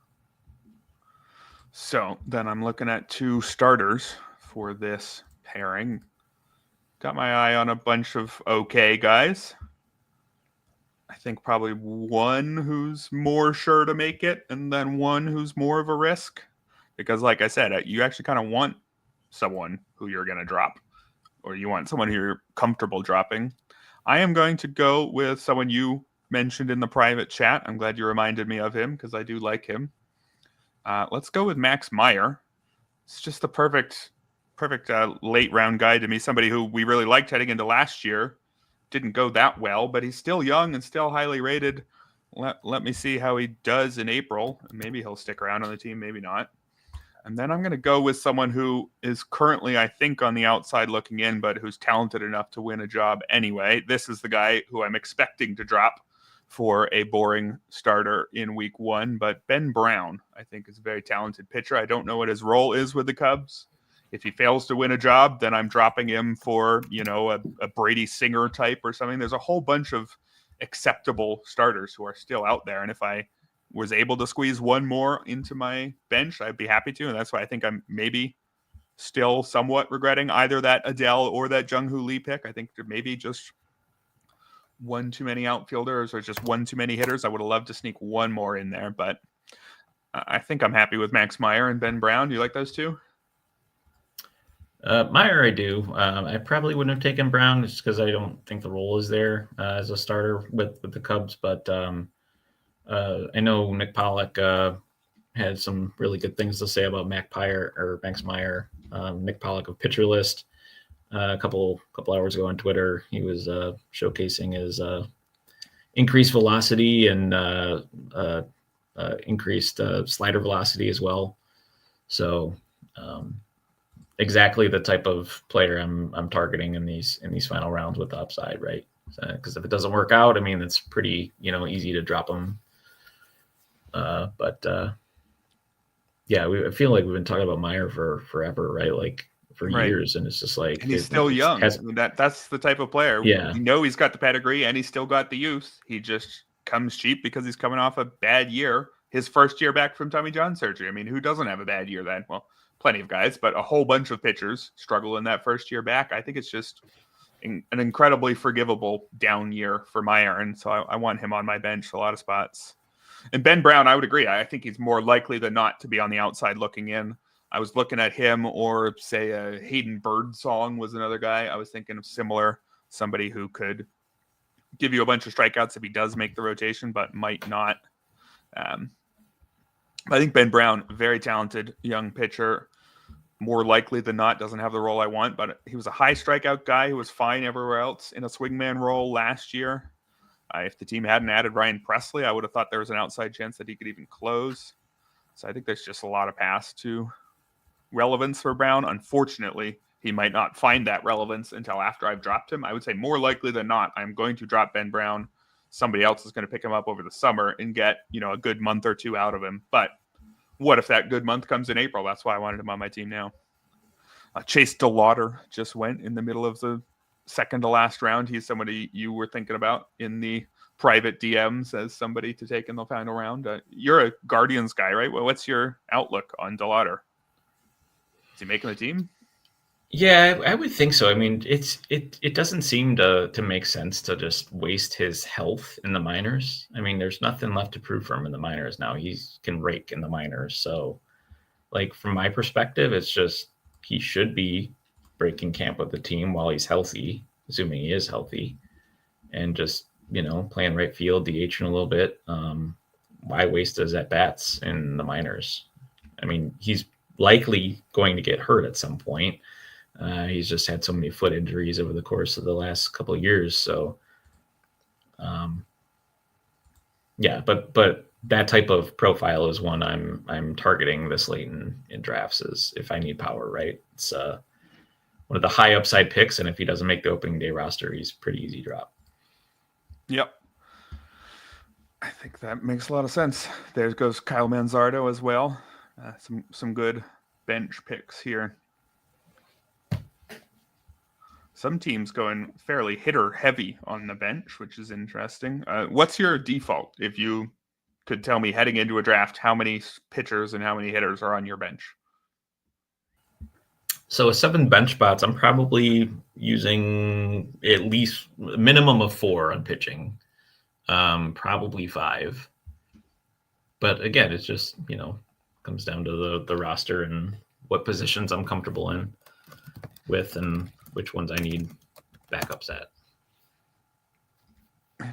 [SPEAKER 1] So then I'm looking at 2 starters for this pairing. Got my eye on a bunch of okay guys. I think probably one who's more sure to make it and then one who's more of a risk. Because like I said, you actually kind of want someone who you're going to drop, or you want someone who you're comfortable dropping. I am going to go with someone you mentioned in the private chat. I'm glad you reminded me of him because I do like him. Let's go with Max Meyer. It's just the perfect late round guy to me. Somebody who we really liked heading into last year. Didn't go that well, but he's still young and still highly rated. Let me see how he does in April. Maybe he'll stick around on the team, maybe not. And then I'm going to go with someone who is currently, I think, on the outside looking in, but who's talented enough to win a job anyway. This is the guy who I'm expecting to drop for a boring starter in week 1. But Ben Brown, I think, is a very talented pitcher. I don't know what his role is with the Cubs. If he fails to win a job, then I'm dropping him for, a Brady Singer type or something. There's a whole bunch of acceptable starters who are still out there. And if I was able to squeeze one more into my bench, I'd be happy to. And that's why I think I'm maybe still somewhat regretting either that Adele or that Jung-Hoo Lee pick. I think there may be just one too many outfielders or just one too many hitters. I would have loved to sneak one more in there, but I think I'm happy with Max Meyer and Ben Brown. Do you like those two?
[SPEAKER 2] Meyer, I do. I probably wouldn't have taken Brown just because I don't think the role is there as a starter with the Cubs. But I know Nick Pollock had some really good things to say about Max Meyer. Nick Pollock of Pitcher List a couple hours ago on Twitter. He was showcasing his increased velocity and increased slider velocity as well. So exactly the type of player I'm targeting in these final rounds with the upside, right? Because if it doesn't work out, I mean, it's pretty easy to drop them. Yeah, I feel like we've been talking about Meyer for forever, right? Like for years, and it's just like,
[SPEAKER 1] and he's still young. That's the type of player.
[SPEAKER 2] Yeah,
[SPEAKER 1] he's got the pedigree and he's still got the youth. He just comes cheap because he's coming off a bad year. His first year back from Tommy John surgery. I mean, who doesn't have a bad year then? Well, plenty of guys, but a whole bunch of pitchers struggle in that first year back. I think it's just an incredibly forgivable down year for Meyer, and so I want him on my bench a lot of spots. And Ben Brown, I would agree. I think he's more likely than not to be on the outside looking in. I was looking at him, or say a Hayden Birdsong was another guy. I was thinking of similar, somebody who could give you a bunch of strikeouts if he does make the rotation, but might not. I think Ben Brown, very talented young pitcher, more likely than not doesn't have the role I want, but he was a high strikeout guy who was fine everywhere else in a swingman role last year. If the team hadn't added Ryan Presley, I would have thought there was an outside chance that he could even close. So I think there's just a lot of path to relevance for Brown. Unfortunately, he might not find that relevance until after I've dropped him. I would say more likely than not, I'm going to drop Ben Brown. Somebody else is going to pick him up over the summer and get, a good month or two out of him. But what if that good month comes in April? That's why I wanted him on my team now. Chase DeLauder just went in the middle of the second to last round. He's somebody you were thinking about in the private DMs as somebody to take in the final round. You're a Guardians guy, right? Well, what's your outlook on DeLauder? Is he making the team?
[SPEAKER 2] Yeah, I would think so. I mean, it doesn't seem to make sense to just waste his health in the minors. I mean, there's nothing left to prove for him in the minors now. He can rake in the minors. So, like, from my perspective, it's just he should be breaking camp with the team while he's healthy, assuming he is healthy, and just, playing right field, DHing a little bit. Why waste his at-bats in the minors? I mean, he's likely going to get hurt at some point. He's just had so many foot injuries over the course of the last couple of years. So, yeah, but that type of profile is one I'm targeting this late in drafts, is if I need power, right? It's one of the high upside picks, and if he doesn't make the opening day roster, he's pretty easy drop.
[SPEAKER 1] Yep. I think that makes a lot of sense. There goes Kyle Manzardo as well. Some good bench picks here. Some teams going fairly hitter heavy on the bench, which is interesting. What's your default? If you could tell me heading into a draft, how many pitchers and how many hitters are on your bench?
[SPEAKER 2] So with 7 bench spots, I'm probably using at least a minimum of 4 on pitching, probably 5. But again, it's just, comes down to the roster and what positions I'm comfortable in with and which ones I need backups at.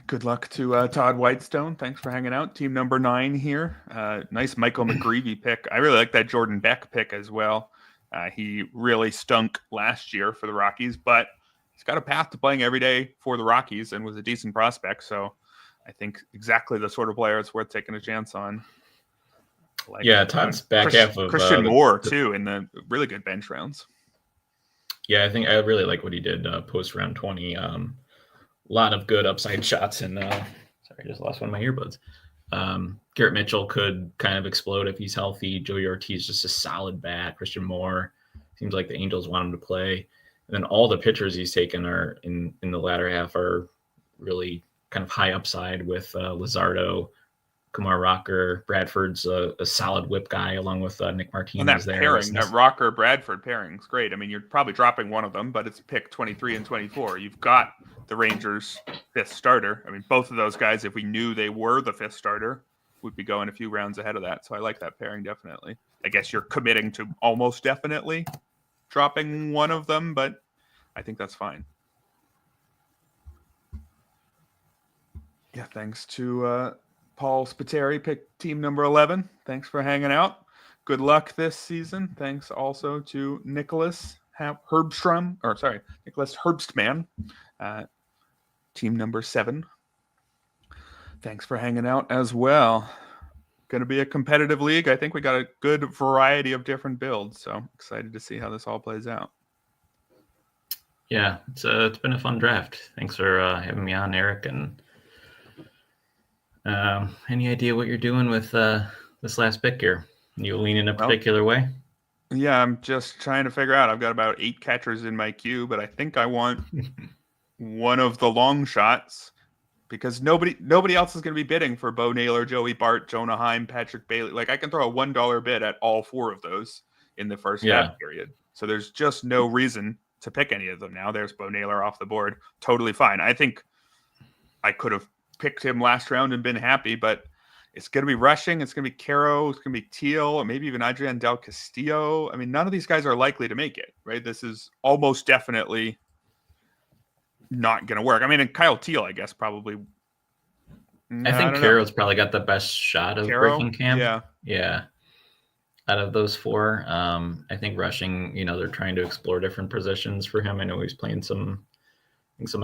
[SPEAKER 1] Good luck to Todd Whitestone. Thanks for hanging out. Team number 9 here. Nice Michael McGreevy pick. I really like that Jordan Beck pick as well. He really stunk last year for the Rockies, but he's got a path to playing every day for the Rockies and was a decent prospect. So I think exactly the sort of player it's worth taking a chance on.
[SPEAKER 2] Todd's back half of
[SPEAKER 1] Christian Moore too in the really good bench rounds.
[SPEAKER 2] Yeah, I think I really like what he did post round 20. A lot of good upside shots in Sorry, I just lost one of my earbuds. Garrett Mitchell could kind of explode if he's healthy. Joey Ortiz just a solid bat. Christian Moore seems like the Angels want him to play. And then all the pitchers he's taken are in the latter half are really kind of high upside with Luzardo, Kumar Rocker. Bradford's a solid whip guy along with Nick Martinez
[SPEAKER 1] that
[SPEAKER 2] there.
[SPEAKER 1] pairing, that Rocker Bradford pairing is great. I mean, you're probably dropping one of them, but it's pick 23 and 24. You've got the Rangers' fifth starter. I mean, both of those guys, if we knew they were the fifth starter, would be going a few rounds ahead of that. So I like that pairing definitely. I guess you're committing to almost definitely dropping one of them, but I think that's fine. Yeah, thanks to Paul Spiteri, pick team number 11. Thanks for hanging out. Good luck this season. Thanks also to Nicholas Herbstman, team number 7. Thanks for hanging out as well. Going to be a competitive league. I think we got a good variety of different builds, so excited to see how this all plays out.
[SPEAKER 2] Yeah, it's been a fun draft. Thanks for having me on, Eric. And any idea what you're doing with this last pick here? You lean in a particular way?
[SPEAKER 1] Yeah, I'm just trying to figure out. I've got about 8 catchers in my queue, but I think I want one of the long shots because nobody else is going to be bidding for Bo Naylor, Joey Bart, Jonah Heim, Patrick Bailey. Like I can throw a $1 bid at all 4 of those in the first half period. So there's just no reason to pick any of them now. There's Bo Naylor off the board. Totally fine. I think I could have picked him last round and been happy, but it's going to be Rushing. It's going to be Caro. It's going to be Teal, or maybe even Adrian Del Castillo. I mean, none of these guys are likely to make it, right? This is almost definitely not going to work. I mean, and Kyle Teal, I guess, probably.
[SPEAKER 2] I think Caro's probably got the best shot of breaking camp. Yeah. Out of those 4, I think Rushing, they're trying to explore different positions for him. I know he's playing some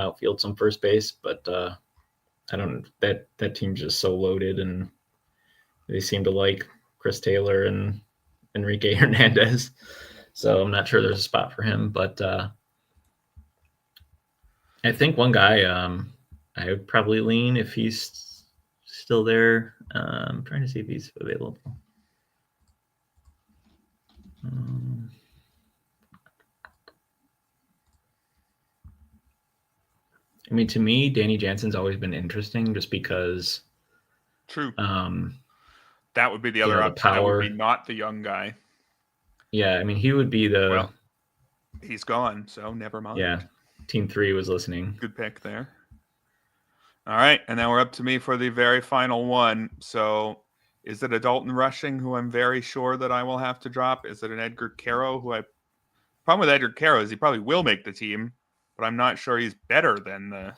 [SPEAKER 2] outfield, some first base, but I don't. That team's just so loaded, and they seem to like Chris Taylor and Enrique Hernandez. So I'm not sure there's a spot for him, but I think one guy I would probably lean if he's still there. I'm trying to see if he's available. I mean, to me, Danny Jansen's always been interesting just because.
[SPEAKER 1] True. That would be the other option. That would be not the young guy.
[SPEAKER 2] Yeah, I mean, he would be the.
[SPEAKER 1] Well, he's gone, so never mind.
[SPEAKER 2] Yeah, Team 3 was listening.
[SPEAKER 1] Good pick there. All right, and now we're up to me for the very final one. So, is it a Dalton Rushing, who I'm very sure that I will have to drop? Is it an Edgar Caro, who I... Problem with Edgar Caro is he probably will make the team, but I'm not sure he's better than the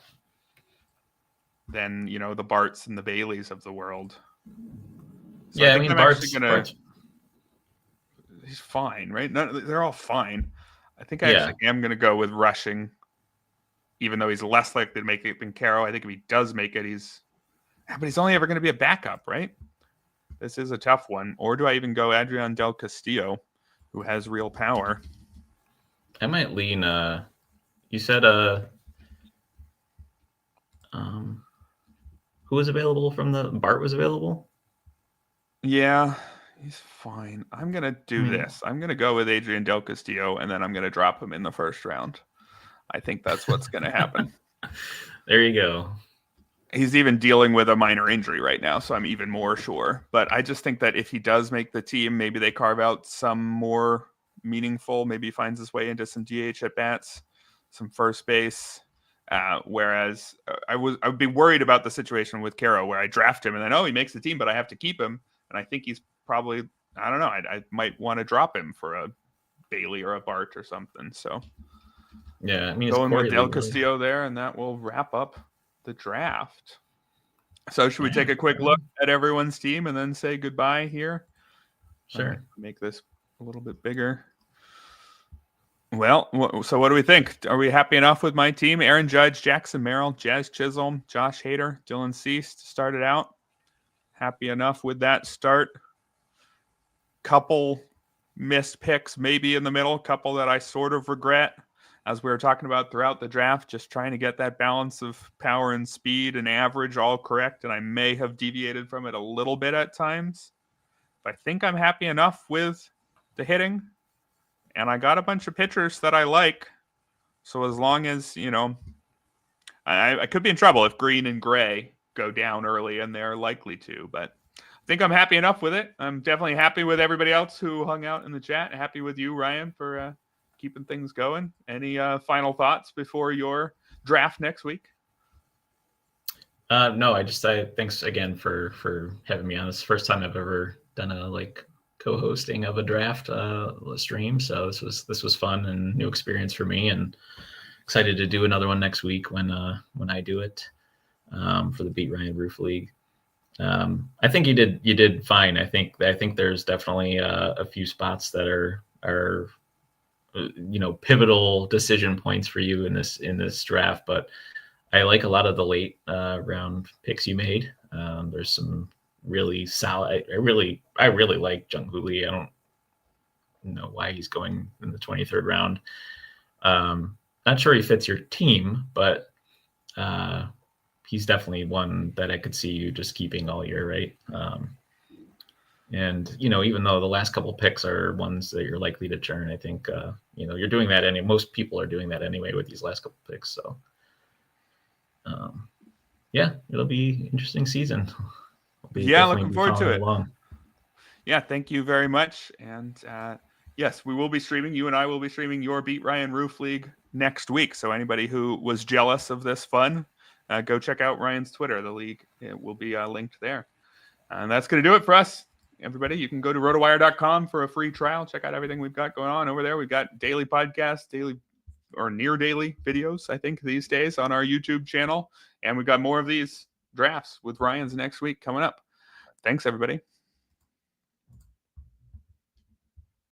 [SPEAKER 1] Barts and the Baileys of the world. So
[SPEAKER 2] yeah, I mean, Bart's
[SPEAKER 1] he's fine, right? They're all fine. I think I actually am going to go with Rushing, even though he's less likely to make it than Caro. I think if he does make it, but he's only ever going to be a backup, right? This is a tough one. Or do I even go Adrian Del Castillo, who has real power?
[SPEAKER 2] I might lean. You said who was available from the Bart was available?
[SPEAKER 1] Yeah, he's fine. I'm going to do this. I'm going to go with Adrian Del Castillo, and then I'm going to drop him in the first round. I think that's what's going to happen.
[SPEAKER 2] There you go.
[SPEAKER 1] He's even dealing with a minor injury right now, so I'm even more sure. But I just think that if he does make the team, maybe they carve out some more meaningful, maybe he finds his way into some DH at bats, some first base. Whereas I would be worried about the situation with Caro where I draft him and then, he makes the team, but I have to keep him. And I think he's probably, I don't know, I might want to drop him for a Bailey or a Bart or something. So
[SPEAKER 2] yeah, I mean,
[SPEAKER 1] going with Del Castillo there, and that will wrap up the draft. So should we take a quick look at everyone's team and then say goodbye here?
[SPEAKER 2] Sure.
[SPEAKER 1] Make this a little bit bigger. Well, so what do we think? Are we happy enough with my team? Aaron Judge, Jackson Merrill, Jazz Chisholm, Josh Hader, Dylan Cease started out. Happy enough with that start. Couple missed picks maybe in the middle, couple that I sort of regret. as we were talking about throughout the draft, just trying to get that balance of power and speed and average all correct. And I may have deviated from it a little bit at times. But I think I'm happy enough with the hitting. And I got a bunch of pitchers that I like. So as long as, I could be in trouble if Green and Gray go down early, and they're likely to. But I think I'm happy enough with it. I'm definitely happy with everybody else who hung out in the chat. Happy with you, Ryan, for keeping things going. Any final thoughts before your draft next week?
[SPEAKER 2] No, thanks again for having me on. This is the first time I've ever done a co-hosting of a draft stream. So this was fun and new experience for me, and excited to do another one next week when I do it for the Beat Ryan Roof League. I think you did fine. I think there's definitely a few spots that are pivotal decision points for you in this draft, but I like a lot of the late round picks you made. There's some really solid. I really like Jung Hoo Lee. I don't know why he's going in the 23rd round. Not sure he fits your team, but he's definitely one that I could see you just keeping all year, right? And even though the last couple picks are ones that you're likely to churn, I think you're doing that most people are doing that anyway with these last couple picks. So it'll be interesting season.
[SPEAKER 1] Looking forward to it. Yeah, thank you very much. And yes, we will be streaming. You and I will be streaming your Beat Ryan Roof League next week. So anybody who was jealous of this fun, go check out Ryan's Twitter. The league will be linked there. And that's going to do it for us. Everybody, you can go to rotowire.com for a free trial. Check out everything we've got going on over there. We've got daily podcasts, daily or near daily videos, I think, these days on our YouTube channel. And we've got more of these drafts with Ryan's next week coming up. Thanks, everybody.